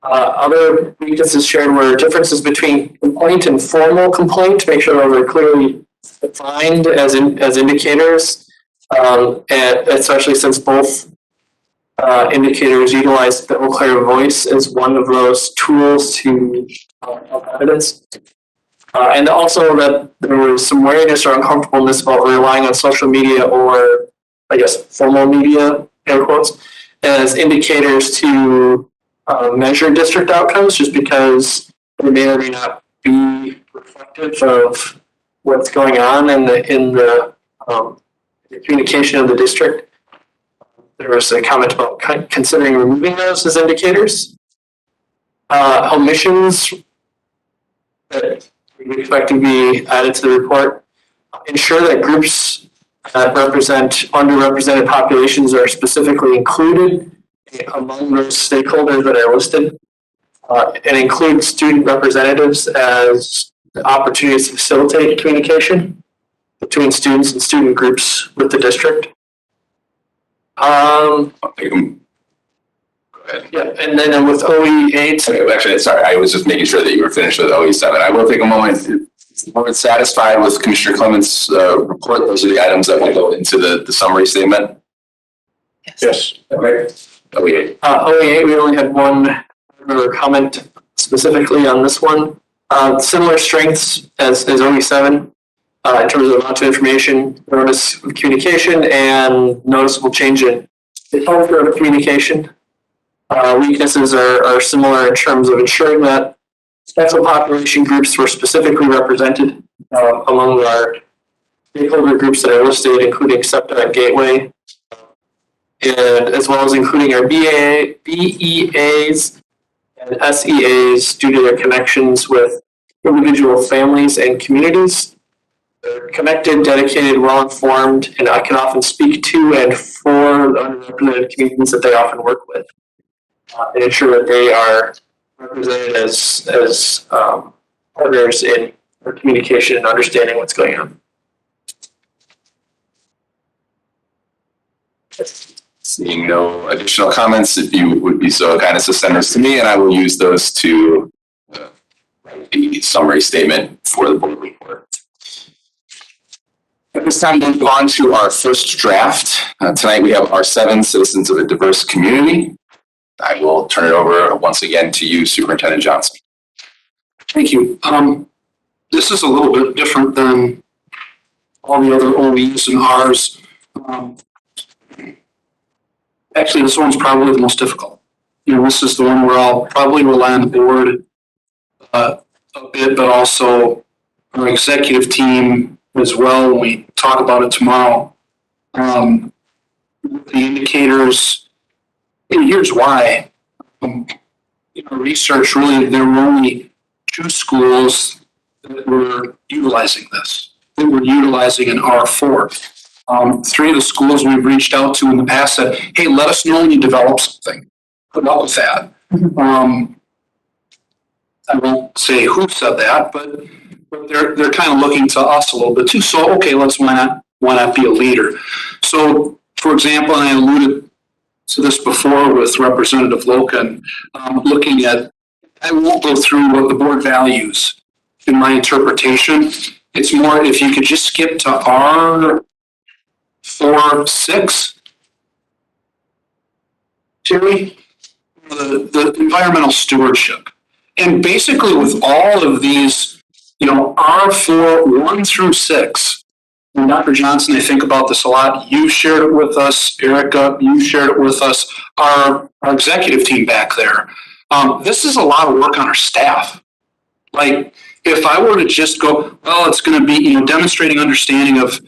O: Other weaknesses shared were differences between complaint and formal complaint, make sure those are clearly defined as indicators. And especially since both indicators utilize the Eau Claire voice as one of those tools to help evidence. And also that there was some wariness or uncomfortableness about relying on social media, or I guess formal media, air quotes, as indicators to measure district outcomes, just because they may or may not be reflective of what's going on in the communication of the district. There was a comment about considering removing those as indicators. Omissions that we expect to be added to the report. Ensure that groups that represent underrepresented populations are specifically included among those stakeholders that are listed. And include student representatives as opportunities to facilitate communication between students and student groups with the district.
B: Go ahead.
F: Yeah, and then with OE8.
B: Okay, actually, sorry, I was just making sure that you were finished with OE7. I will take a moment. If the board is satisfied with Commissioner Clement's report, those are the items that will go into the summary statement.
F: Yes.
B: Okay. OE8.
M: OE8, we only had one comment specifically on this one. Similar strengths as OE7 in terms of amount of information, notice of communication, and noticeable change in the culture of communication. Weaknesses are similar in terms of ensuring that special population groups were specifically represented among our stakeholder groups that are listed, including SEPTA and Gateway, and as well as including our BEAs and SEAs due to their connections with individual families and communities. They're connected, dedicated, well-informed, and I can often speak to and for the underrepresented communities that they often work with. And ensure that they are represented as partners in our communication and understanding what's going on.
B: Seeing no additional comments, if you would be so kind as to send those to me, and I will use those to write the summary statement for the board report. At this time, we'll move on to our first draft. Tonight we have our 7 citizens of a diverse community. I will turn it over once again to you, Superintendent Johnson.
F: Thank you. This is a little bit different than all the other OEs and Rs. Actually, this one's probably the most difficult. You know, this is the one where I'll probably rely on the board a bit, but also our executive team as well when we talk about it tomorrow. The indicators, and here's why. In our research, really, there were only 2 schools that were utilizing this. They were utilizing an R4. 3 of the schools we've reached out to in the past said, hey, let us know when you develop something. Put up with that. I won't say who said that, but they're kind of looking to us a little bit too. So, okay, why not be a leader? So, for example, and I alluded to this before with Representative Loken, looking at, I won't go through what the board values in my interpretation. It's more if you could just skip to R4-6, Terry, the environmental stewardship. And basically with all of these, you know, R4-1 through 6, and Dr. Johnson, I think about this a lot. You shared it with us, Erica, you shared it with us, our executive team back there. This is a lot of work on our staff. Like, if I were to just go, well, it's going to be, you know, demonstrating understanding of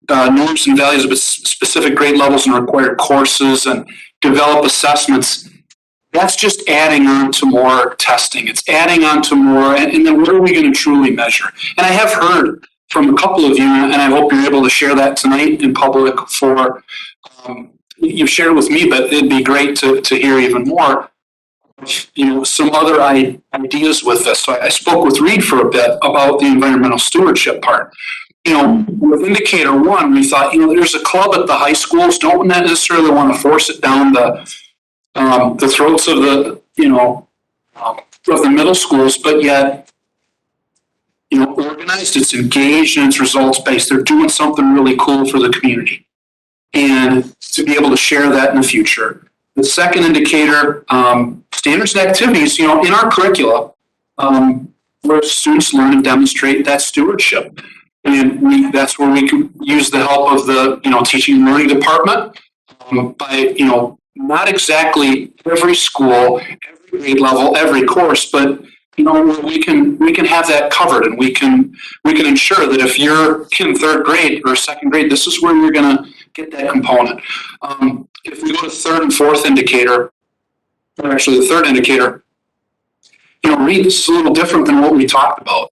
F: norms and values of specific grade levels and required courses and develop assessments, that's just adding on to more testing. It's adding on to more, and then what are we going to truly measure? And I have heard from a couple of you, and I hope you're able to share that tonight in public for, you've shared with me, but it'd be great to hear even more, you know, some other ideas with this. So I spoke with Reed for a bit about the environmental stewardship part. You know, with indicator 1, we thought, you know, there's a club at the high schools. Don't necessarily want to force it down the throats of the, you know, of the middle schools, but yet, you know, organized, it's engaged, and it's results-based. They're doing something really cool for the community. And to be able to share that in the future. The second indicator, standards and activities, you know, in our curricula, where students learn and demonstrate that stewardship. And that's where we can use the help of the, you know, teaching and learning department by, you know, not exactly every school, every grade level, every course, but you know, we can have that covered, and we can ensure that if you're in 3rd grade or 2nd grade, this is where you're going to get that component. If we go to 3rd and 4th indicator, or actually the 3rd indicator, you know, Reed, this is a little different than what we talked about.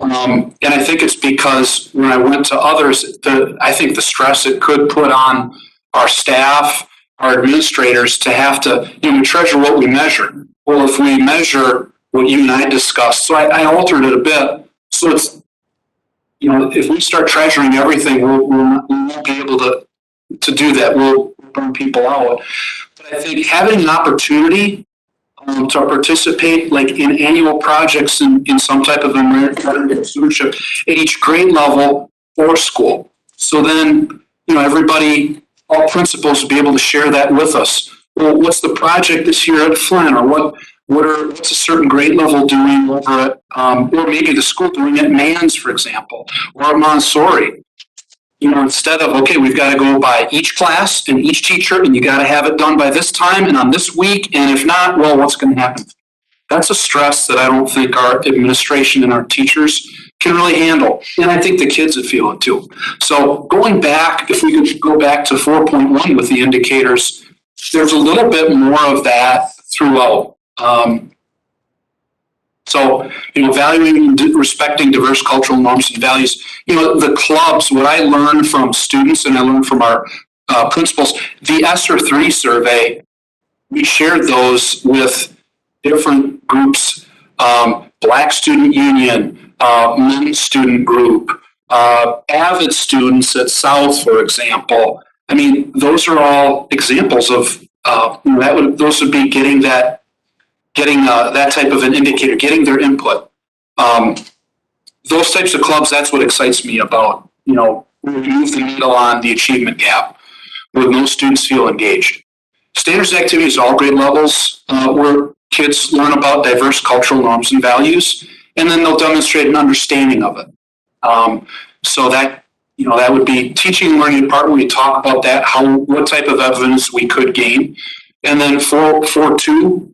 F: And I think it's because when I went to others, I think the stress it could put on our staff, our administrators to have to, you know, treasure what we measure. Well, if we measure what you and I discussed, so I altered it a bit. So it's, you know, if we start treasuring everything, we won't be able to do that. We'll burn people out. But I think having an opportunity to participate like in annual projects in some type of American stewardship at each grade level or school. So then, everybody, all principals will be able to share that with us. Well, what's the project this year at Flynn, or what's a certain grade level doing over at, or maybe the school doing at Mans, for example, or at Montessori. Instead of, okay, we've got to go by each class and each teacher, and you got to have it done by this time and on this week, and if not, well, what's going to happen? That's a stress that I don't think our administration and our teachers can really handle. And I think the kids would feel it too. So going back, if we could go back to 4.1 with the indicators, there's a little bit more of that throughout. So, valuing and respecting diverse cultural norms and values. The clubs, what I learned from students and I learned from our principals, the ESSER 3 survey, we shared those with different groups, Black Student Union, Men's Student Group, AVID students at South, for example. I mean, those are all examples of, those would be getting that type of an indicator, getting their input. Those types of clubs, that's what excites me about, we move the needle on the achievement gap where most students feel engaged. Standards activities at all grade levels, where kids learn about diverse cultural norms and values, and then they'll demonstrate an understanding of it. So that, that would be teaching and learning part where we talk about that, what type of evidence we could gain. And then 4.2,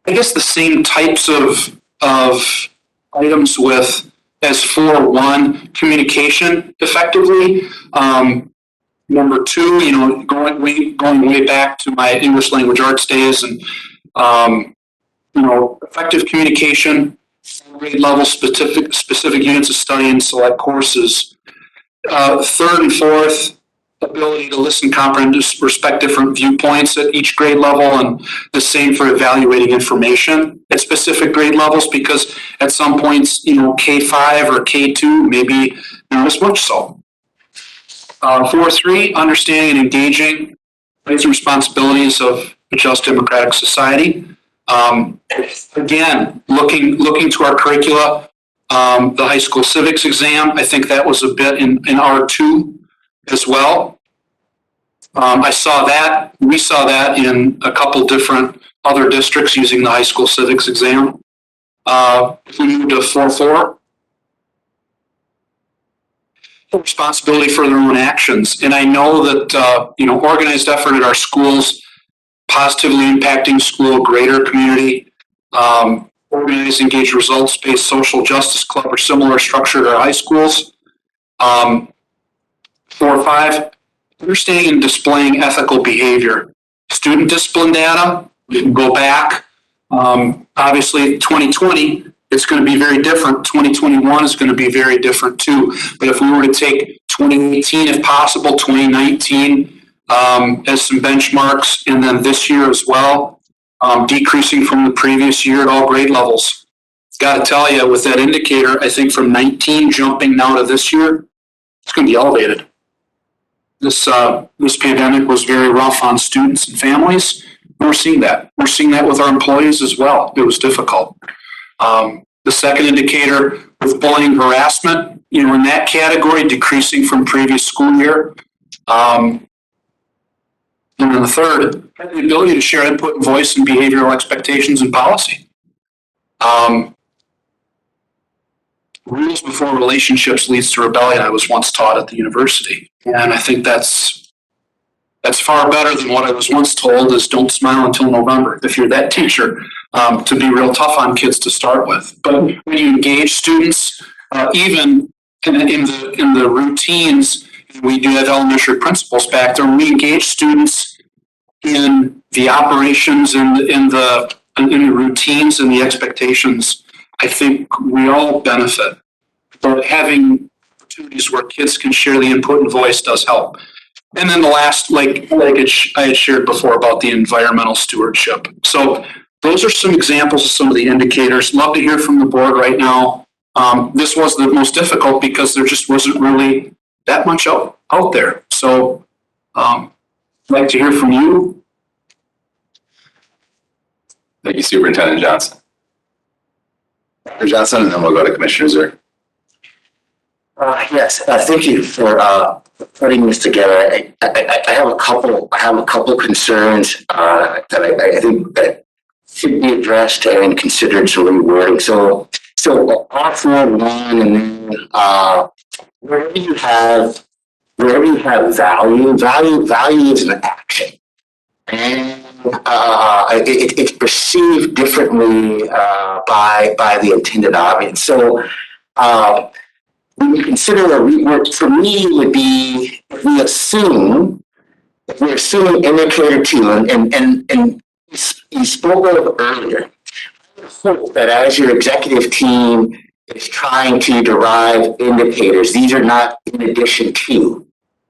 F: I guess the same types of items as 4.1, communication effectively. Number 2, going way back to my English language arts days, and effective communication, grade level specific units of study and select courses. 3rd and 4th, ability to listen, comprehend, respect different viewpoints at each grade level, and the same for evaluating information at specific grade levels, because at some points, K5 or K2, maybe not as much so. 4.3, understanding and engaging rights and responsibilities of a just democratic society. Again, looking to our curricula, the high school civics exam, I think that was a bit in R2 as well. We saw that in a couple different other districts using the high school civics exam. If we move to 4.4, responsibility for their own actions. And I know that, organized effort at our schools, positively impacting school, greater community, organized, engaged, results-based social justice club or similar structure at our high schools. 4.5, understanding and displaying ethical behavior. Student discipline data, we can go back. Obviously, 2020, it's going to be very different. 2021 is going to be very different too. But if we were to take 2018, if possible, 2019 as some benchmarks, and then this year as well, decreasing from the previous year at all grade levels. Got to tell you, with that indicator, I think from 19 jumping now to this year, it's going to be elevated. This pandemic was very rough on students and families. We're seeing that. We're seeing that with our employees as well. It was difficult. The second indicator with bullying, harassment, in that category, decreasing from previous school year. And then the third, the ability to share input and voice and behavioral expectations and policy. Rules before relationships leads to rebellion, I was once taught at the university. And I think that's far better than what I was once told is don't smile until November. If you're that teacher, to be real tough on kids to start with. But when you engage students, even in the routines, we do have elementary principals back there, we engage students in the operations and in the routines and the expectations. I think we all benefit. But having opportunities where kids can share the input and voice does help. And then the last, like I had shared before about the environmental stewardship. So those are some examples of some of the indicators. Love to hear from the board right now. This was the most difficult because there just wasn't really that much out there. So, I'd like to hear from you.
B: Thank you, Superintendent Johnson. Dr. Johnson, and then we'll go to Commissioner Zerk.
H: Yes, thank you for putting this together. I have a couple concerns that I think that should be addressed and considered some rewording. So R4 1, and then wherever you have value is an action, and it's perceived differently by the intended audience. So when you consider a reword, for me would be if we're assuming indicator 2, and you spoke of earlier. I hope that as your executive team is trying to derive indicators, these are not in addition to.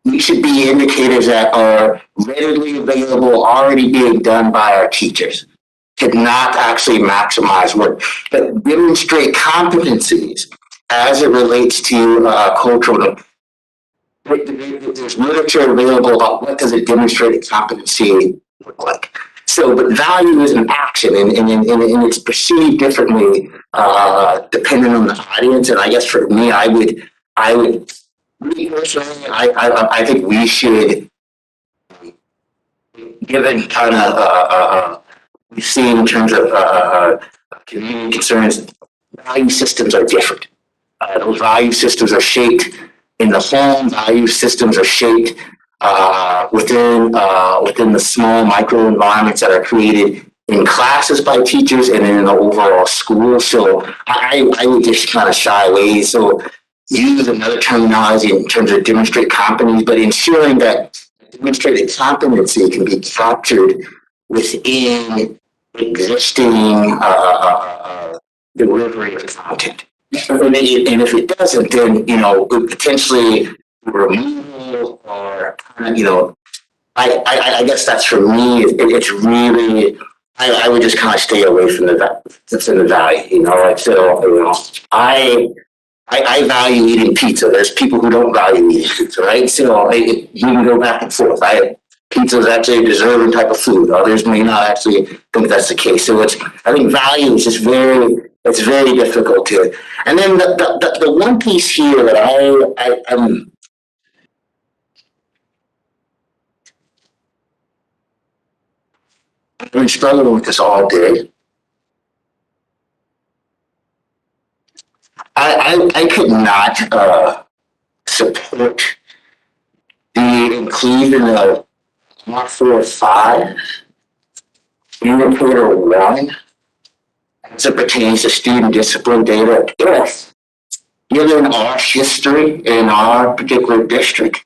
H: These should be indicators that are readily available, already being done by our teachers. To not actually maximize work, but demonstrate competencies as it relates to cultural. There's literature available about what does a demonstrated competency look like. So, but value is an action, and it's perceived differently depending on the audience. And I guess for me, I would me personally, I think we should, given kind of we've seen in terms of community concerns, value systems are different. Those value systems are shaped in the home. Value systems are shaped within the small micro environments that are created in classes by teachers and in the overall school. So I would just kind of shy away. So use another terminology in terms of demonstrate competency, but ensuring that demonstrated competency can be captured within existing delivery of content. And if it doesn't, then, potentially removal or, I guess that's for me, it's really, I would just kind of stay away from the value, so, I value eating pizza. There's people who don't value eating pizza, right? So you can go back and forth. Pizza is actually a deserving type of food. Others may not actually think that's the case. So I think value is just it's very difficult to. And then the one piece here that I've been struggling with this all day. I could not support the inclusion of R4-5 indicator 1 as it pertains to student discipline data. If, given our history in our particular district,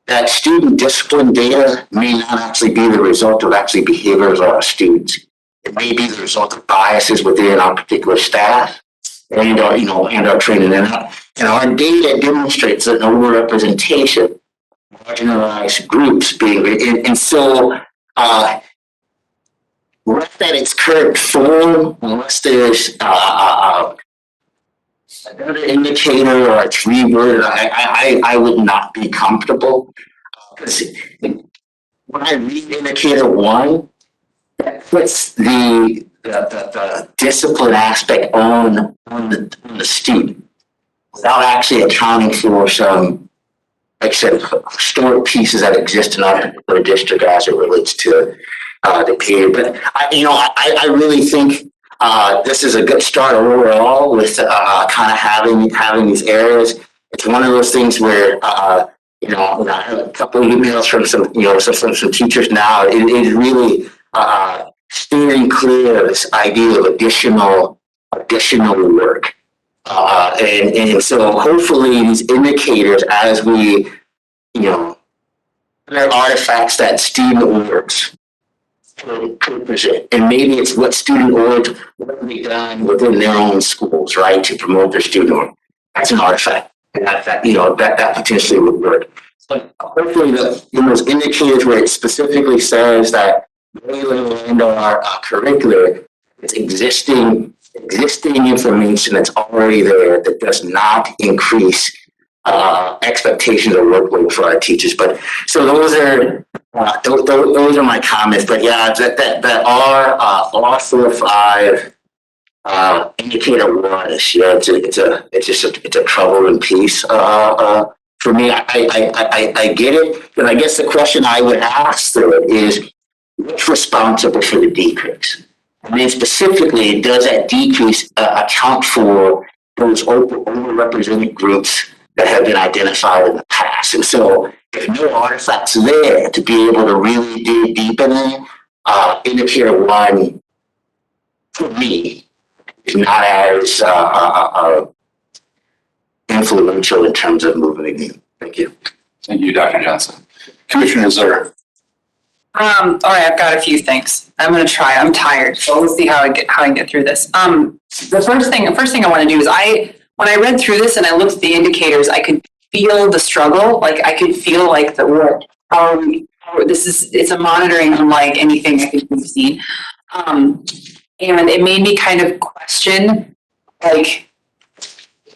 H: that student discipline data may not actually be the result of actually behaviors of our students. It may be the result of biases within our particular staff and our training. And our data demonstrates an overrepresentation of marginalized groups being, and so left at its current form, unless there's another indicator or it's reworded, I would not be comfortable. Because when I read indicator 1, that puts the discipline aspect on the student without actually accounting for some, like I said, historic pieces that exist in our particular district as it relates to the period. But I really think this is a good start overall with kind of having these areas. It's one of those things where I have a couple of emails from some teachers now. It is really steering clear of this idea of additional work. And so hopefully these indicators, as we, they're artifacts that student orgs could present. And maybe it's what student orgs what have they done within their own schools, right, to promote their student org. That's an artifact. And that potentially would work. But hopefully in those indicators where it specifically says that and our curricular, it's existing information that's already there that does not increase expectations or workload for our teachers. But so those are my comments. But yeah, that R4-5 indicator one is, yeah, it's a troubling piece. For me, I get it, but I guess the question I would ask though is, what's responsible for the decrease? I mean, specifically, does that decrease account for those overrepresented groups that have been identified in the past? And so, if no artifacts there to be able to really dig deep in it, indicator one, for me, is not as influential in terms of moving the needle. Thank you.
B: Thank you, Dr. Johnson. Commissioner Zur.
K: All right, I've got a few things. I'm gonna try. I'm tired, so let's see how I get through this. The first thing I want to do is when I read through this and I looked at the indicators, I could feel the struggle. Like I could feel like it's a monitoring unlike anything I think we've seen, and it made me kind of question like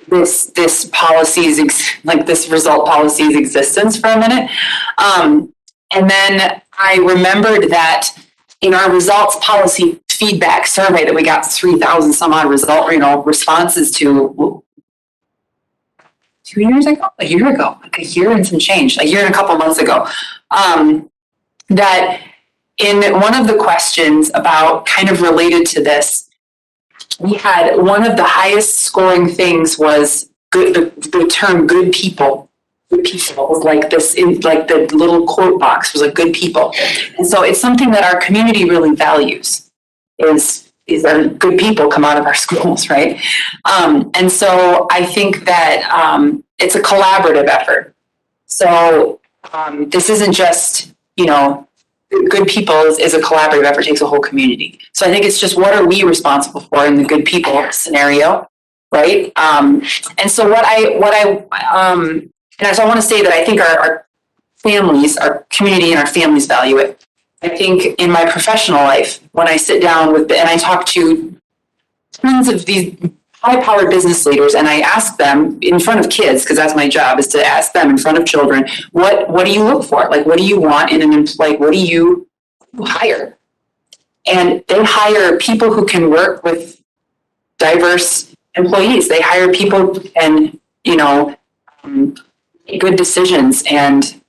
K: this policy's this result policy's existence for a minute, and then I remembered that in our results policy feedback survey that we got 3,000 some odd responses to 2 years ago, a year and some change, a year and a couple months ago, that in one of the questions about kind of related to this, we had one of the highest scoring things was good, the term good people. Good people was like this, in like the little quote box was like good people. And so it's something that our community really values is that good people come out of our schools, right? And so I think that it's a collaborative effort. So this isn't just, good people is a collaborative effort, takes a whole community. So I think it's just what are we responsible for in the good people scenario, right? And so and so I want to say that I think our families, our community and our families value it. I think in my professional life, when I sit down and I talk to tons of these high-powered business leaders and I ask them in front of kids, because that's my job, is to ask them in front of children, what do you look for? Like, what do you want in an employee? What do you hire? And they hire people who can work with diverse employees. They hire people and, make good decisions and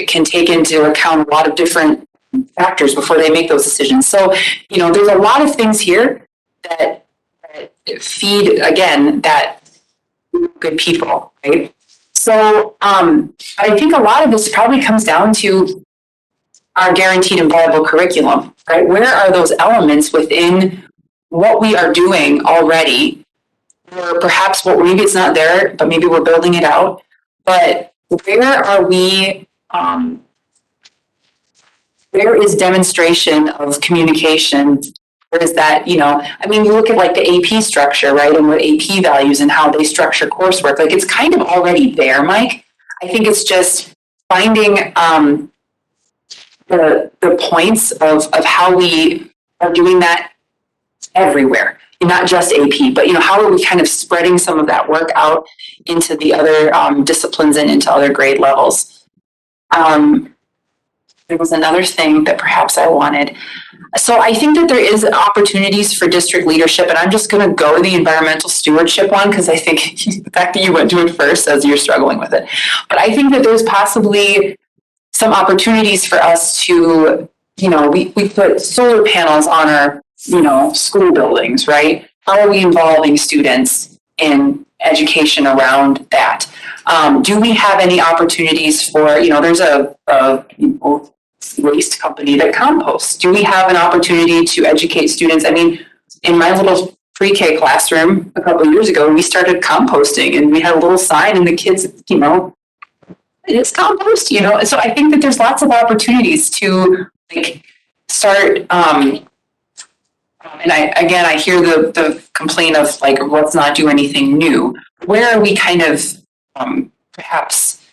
K: can take into account a lot of different factors before they make those decisions. So, there's a lot of things here that feed, again, that good people, right? So I think a lot of this probably comes down to our guaranteed and viable curriculum, right? Where are those elements within what we are doing already? Or perhaps maybe it's not there, but maybe we're building it out. But where are we, where is demonstration of communication? Where is that, you look at like the AP structure, right? And what AP values and how they structure coursework. Like it's kind of already there, Mike. I think it's just finding the points of how we are doing that everywhere. Not just AP, but how are we kind of spreading some of that work out into the other disciplines and into other grade levels? There was another thing that perhaps I wanted. So I think that there is opportunities for district leadership, and I'm just going to go the environmental stewardship one because I think the fact that you went to it first says you're struggling with it. But I think that there's possibly some opportunities for us to, we put solar panels on our school buildings, right? How are we involving students in education around that? Do we have any opportunities for, there's a waste company that composts. Do we have an opportunity to educate students? I mean, in my little pre-K classroom a couple of years ago, we started composting and we had a little sign and the kids, it's compost, So I think that there's lots of opportunities to start, and I hear the complaint of let's not do anything new. Where are we kind of perhaps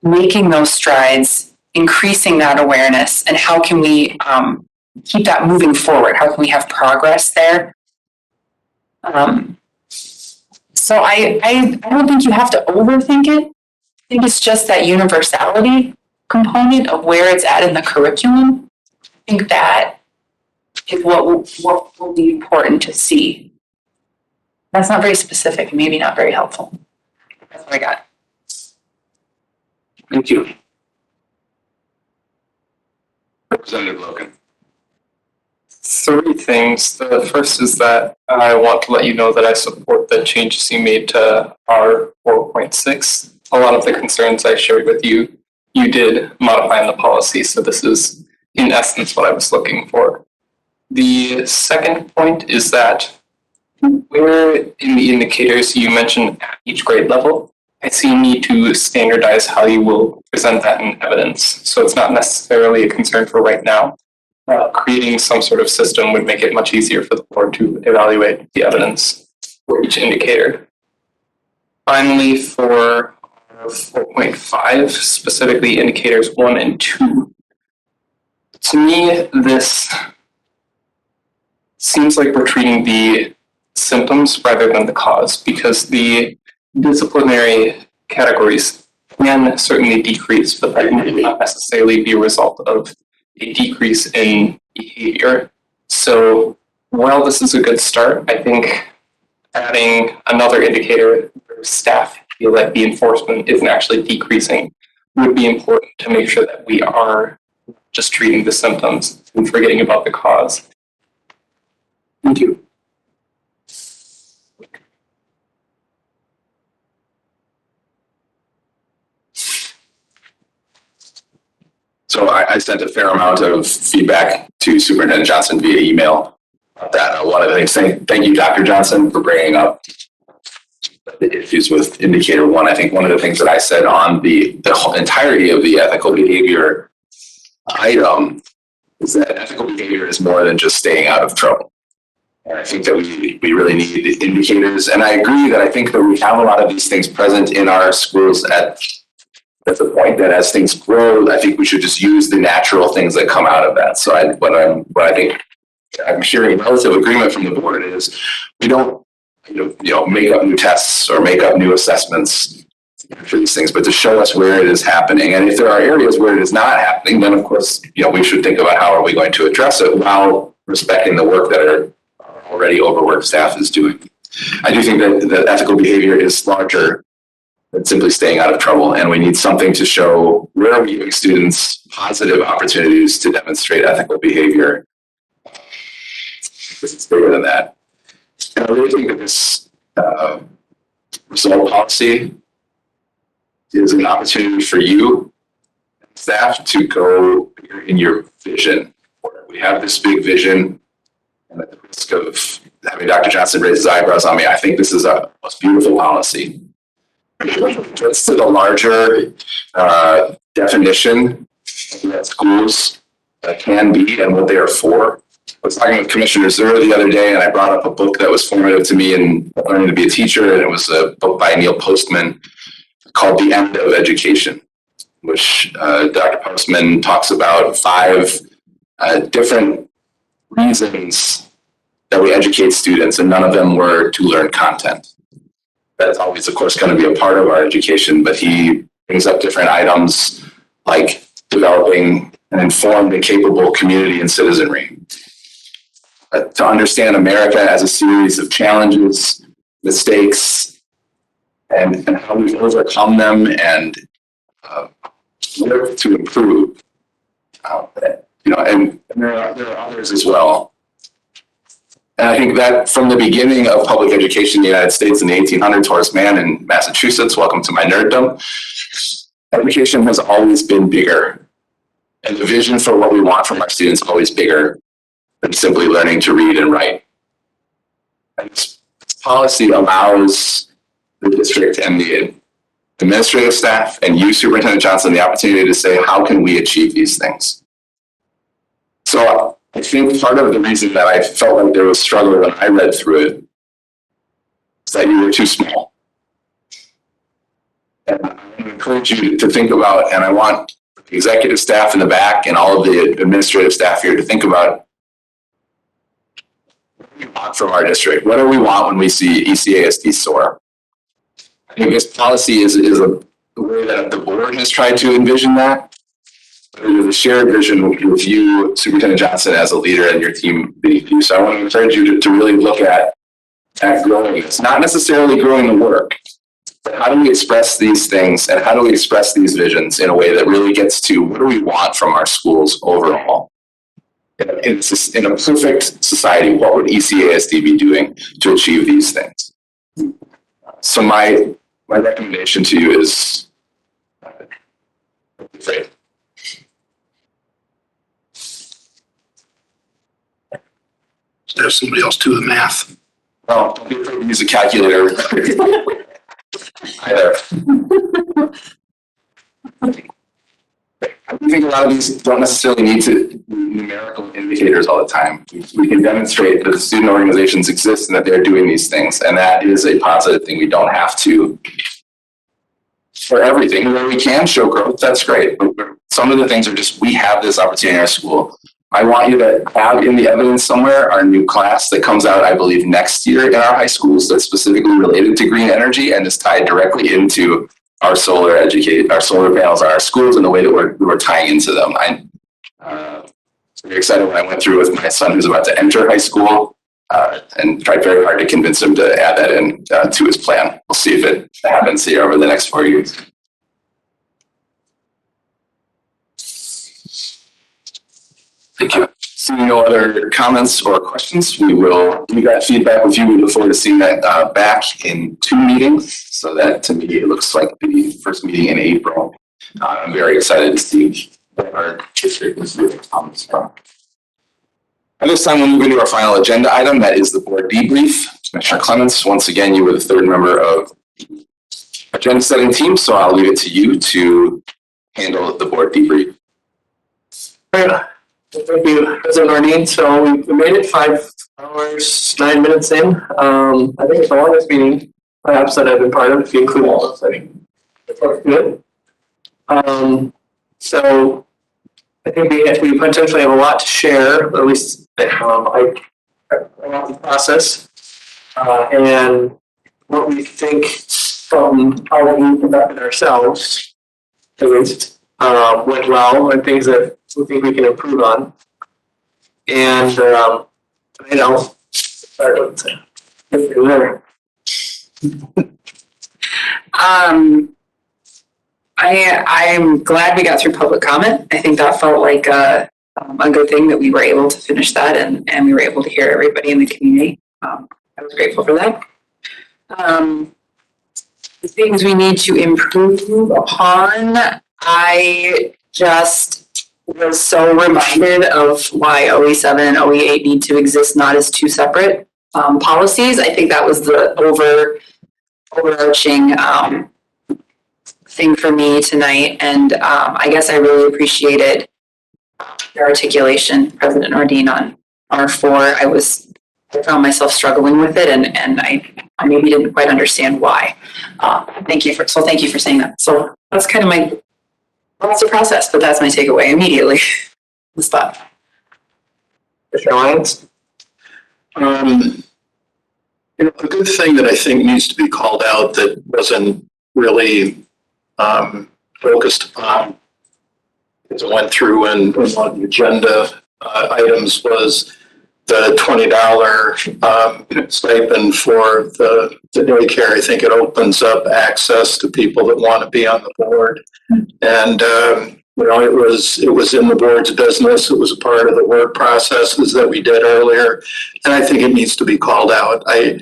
K: making those strides, increasing that awareness, and how can we keep that moving forward? How can we have progress there? So I don't think you have to overthink it, think it's just that universality component of where it's at in the curriculum. I think that is what will be important to see. That's not very specific, maybe not very helpful. That's what I got.
F: Thank you.
B: Representative Logan.
M: 3 things. The first is that I want to let you know that I support the changes you made to R 4.6. A lot of the concerns I shared with you, you did modify in the policy, so this is in essence what I was looking for. The second point is that where in the indicators you mentioned at each grade level, I see a need to standardize how you will present that in evidence. So it's not necessarily a concern for right now. Creating some sort of system would make it much easier for the board to evaluate the evidence for each indicator. Finally, for 4.5, specifically indicators 1 and 2, to me, this seems like we're treating the symptoms rather than the cause, because the disciplinary categories can certainly decrease, but that may not necessarily be a result of a decrease in behavior. So while this is a good start, I think adding another indicator where staff feel that the enforcement isn't actually decreasing would be important to make sure that we are just treating the symptoms and forgetting about the cause.
F: Thank you.
B: So I sent a fair amount of feedback to Superintendent Johnson via email about that. One of the things, thank you, Dr. Johnson, for bringing up the issues with indicator 1. I think one of the things that I said on the whole entirety of the ethical behavior item is that ethical behavior is more than just staying out of trouble. And I think that we really need indicators. And I agree that I think that we have a lot of these things present in our schools at the point that as things grow, I think we should just use the natural things that come out of that. So what I think I'm hearing relative agreement from the board is we don't, make up new tests or make up new assessments for these things, but to show us where it is happening. And if there are areas where it is not happening, then of course, we should think about how are we going to address it while respecting the work that our already overworked staff is doing. I do think that the ethical behavior is larger than simply staying out of trouble, and we need something to show where are we giving students positive opportunities to demonstrate ethical behavior. This is bigger than that. And I really think that this result policy is an opportunity for you, staff, to go in your vision. We have this big vision, and at the risk of having Dr. Johnson raise his eyebrows on me, I think this is a most beautiful policy. Just to the larger definition that schools can be and what they are for. I was talking with Commissioner Zura the other day, and I brought up a book that was formative to me in learning to be a teacher, and it was a book by Neil Postman called The End of Education, which Dr. Postman talks about 5 different reasons that we educate students, and none of them were to learn content. That's always, of course, going to be a part of our education, but he brings up different items like developing an informed and capable community and citizenry. To understand America as a series of challenges, mistakes, and how we overcome them and work to improve. And there are others as well. And I think that from the beginning of public education in the United States in the 1800s, Horace Mann in Massachusetts, welcome to my nerddom, education has always been bigger. And the vision for what we want from our students is always bigger than simply learning to read and write. And this policy allows the district and the administrative staff and you, Superintendent Johnson, the opportunity to say, how can we achieve these things? So I think part of the reason that I felt like there was struggle when I read through it is that you were too small. And I want to encourage you to think about, and I want the executive staff in the back and all of the administrative staff here to think about what do we want from our district? What do we want when we see ECASD soar? I think this policy is a the way that the board has tried to envision that. But it is a shared vision with you, Superintendent Johnson, as a leader and your team beneath you. So I want to encourage you to really look at growing. It's not necessarily growing the work, but how do we express these things and how do we express these visions in a way that really gets to what do we want from our schools overall? In a perfect society, what would ECASD be doing to achieve these things? So my recommendation to you is afraid.
F: There's somebody else do the math.
B: Well, don't be afraid to use a calculator either. I think a lot of these don't necessarily need to be numerical indicators all the time. We can demonstrate that the student organizations exist and that they're doing these things, and that is a positive thing. We don't have to, for everything, where we can show growth, that's great. But some of the things are just, we have this opportunity in our school. I want you to have in the evidence somewhere our new class that comes out, I believe, next year in our high schools that's specifically related to green energy and is tied directly into our solar panels, our schools, and the way that we're tying into them. I'm very excited when I went through with my son who's about to enter high school and tried very hard to convince him to add that in to his plan. We'll see if it happens here over the next 4 years. Thank you. Seeing no other comments or questions, we will leave that feedback with you. We look forward to seeing that back in 2 meetings. So that to me, it looks like the first meeting in April. I'm very excited to see what our district is doing comments from. At this time, we'll move into our final agenda item. That is the board debrief. Commissioner Clements, once again, you were the third member of the agenda setting team. So I'll leave it to you to handle the board debrief.
M: Thank you, President Arneen. So we made it 5 hours, 9 minutes in. I think it's the longest meeting perhaps that I've been part of, if you include all of them. That's good. So I think we potentially have a lot to share, at least about the process and what we think from how we conducted ourselves, at least, went well, and things that we think we can improve on. And, start with there.
K: I'm glad we got through public comment. I think that felt like a good thing that we were able to finish that and we were able to hear everybody in the community. I was grateful for that. The things we need to improve upon, I just was so reminded of why OE7 and OE8 need to exist not as 2 separate policies. I think that was the overarching thing for me tonight. And I guess I really appreciated the articulation, President Nordine, on R4. I found myself struggling with it and I maybe didn't quite understand why. Thank you for saying that. So that's kind of that's the process, but that's my takeaway immediately. This thought.
M: Mr. Lyons?
F: A good thing that I think needs to be called out that wasn't really focused upon as I went through and on the agenda items was the $20 stipend for the daycare. I think it opens up access to people that want to be on the board. And, it was in the board's business. It was a part of the work processes that we did earlier. And I think it needs to be called out. I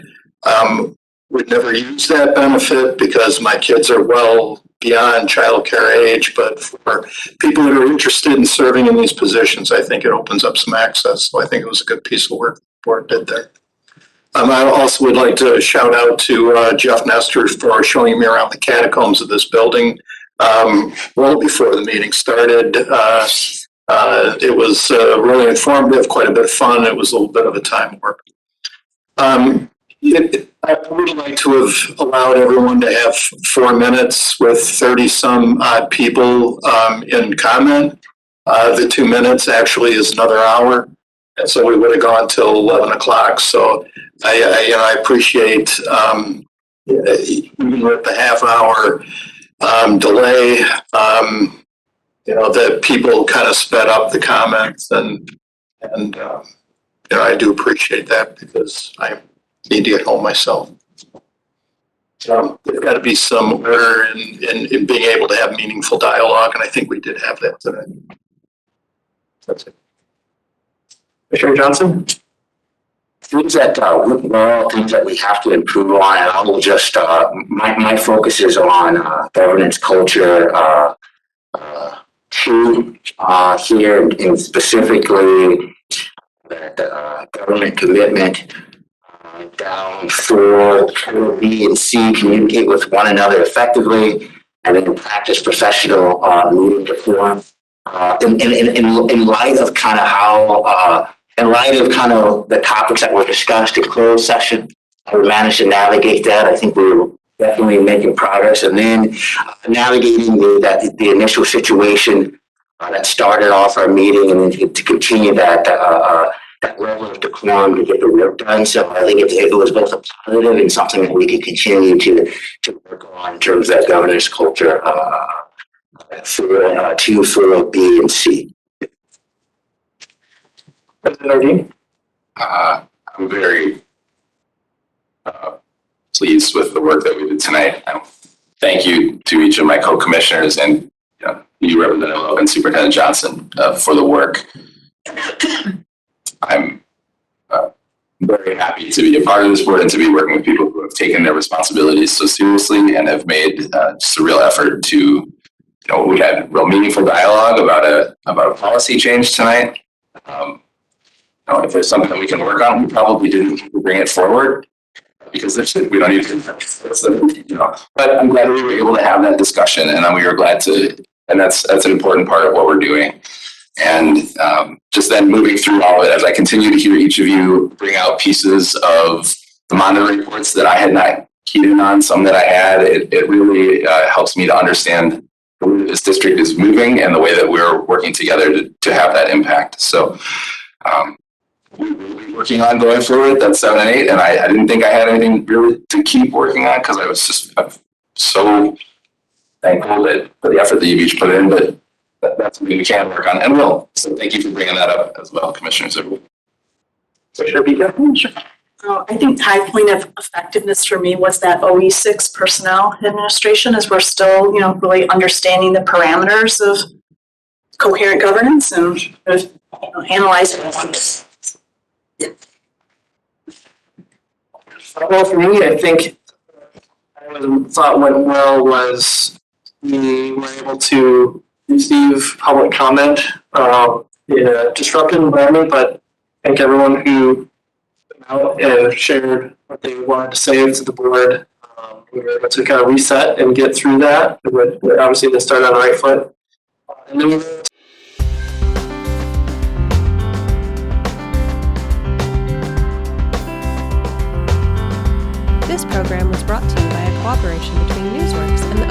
F: would never use that benefit because my kids are well beyond childcare age, but for people that are interested in serving in these positions, I think it opens up some access. So I think it was a good piece of work the board did there. I also would like to shout out to Jeff Nestor for showing me around the catacombs of this building well before the meeting started. It was really informative, quite a bit of fun. It was a little bit of a time warp. I would like to have allowed everyone to have 4 minutes with 30-some odd people in comment. The 2 minutes actually is another hour. And so we would have gone till 11 o'clock. So I appreciate, even with the half hour, delay. That people kind of sped up the comments and I do appreciate that because I need to get home myself. There's got to be some order in being able to have meaningful dialogue, and I think we did have that today. That's it.
O: Commissioner Johnson?
H: Things that, things that we have to improve on, and I will just, my focus is on, governance culture, here, and specifically that, government commitment, down for B and C, communicate with one another effectively, and then practice professional, meeting decorum. In light of kind of how, in light of kind of the topics that were discussed in closed session, how we managed to navigate that. I think we were definitely making progress. And then navigating the initial situation that started off our meeting, and then to continue that level of decorum to get the work done. So I think it was both a positive and something that we could continue to work on in terms of that governance culture for 2, 4, B, and C.
B: I'm very pleased with the work that we did tonight. Thank you to each of my co-commissioners and you, Representative Lowe and Superintendent Johnson, for the work. I'm very happy to be a part of this board and to be working with people who have taken their responsibilities so seriously and have made just a real effort to, we had real meaningful dialogue about a policy change tonight. If there's something that we can work on, we probably didn't bring it forward because we don't need to, but I'm glad we were able to have that discussion, and we were glad to, and that's an important part of what we're doing. And just then moving through all of it, as I continue to hear each of you bring out pieces of the monitoring reports that I had not keyed in on, some that I had, it really helps me to understand the way this district is moving and the way that we're working together to have that impact. So we'll be working on going forward. That's 7 and 8, and I didn't think I had anything really to keep working on because I was just so thankful for the effort that you've each put in, but that's something we can work on and will. So thank you for bringing that up as well, Commissioners.
L: I think high point of effectiveness for me was that OE6 personnel administration, as we're still, really understanding the parameters of coherent governance and analyzing things.
O: Well, for me, I think I thought went well was we were able to receive public comment in a disrupted environment, but I think everyone who came out and shared what they wanted to say to the board, we were able to kind of reset and get through that. We're obviously to start on the right foot. And then
A: This program was brought to you by a cooperation between Newsworks and the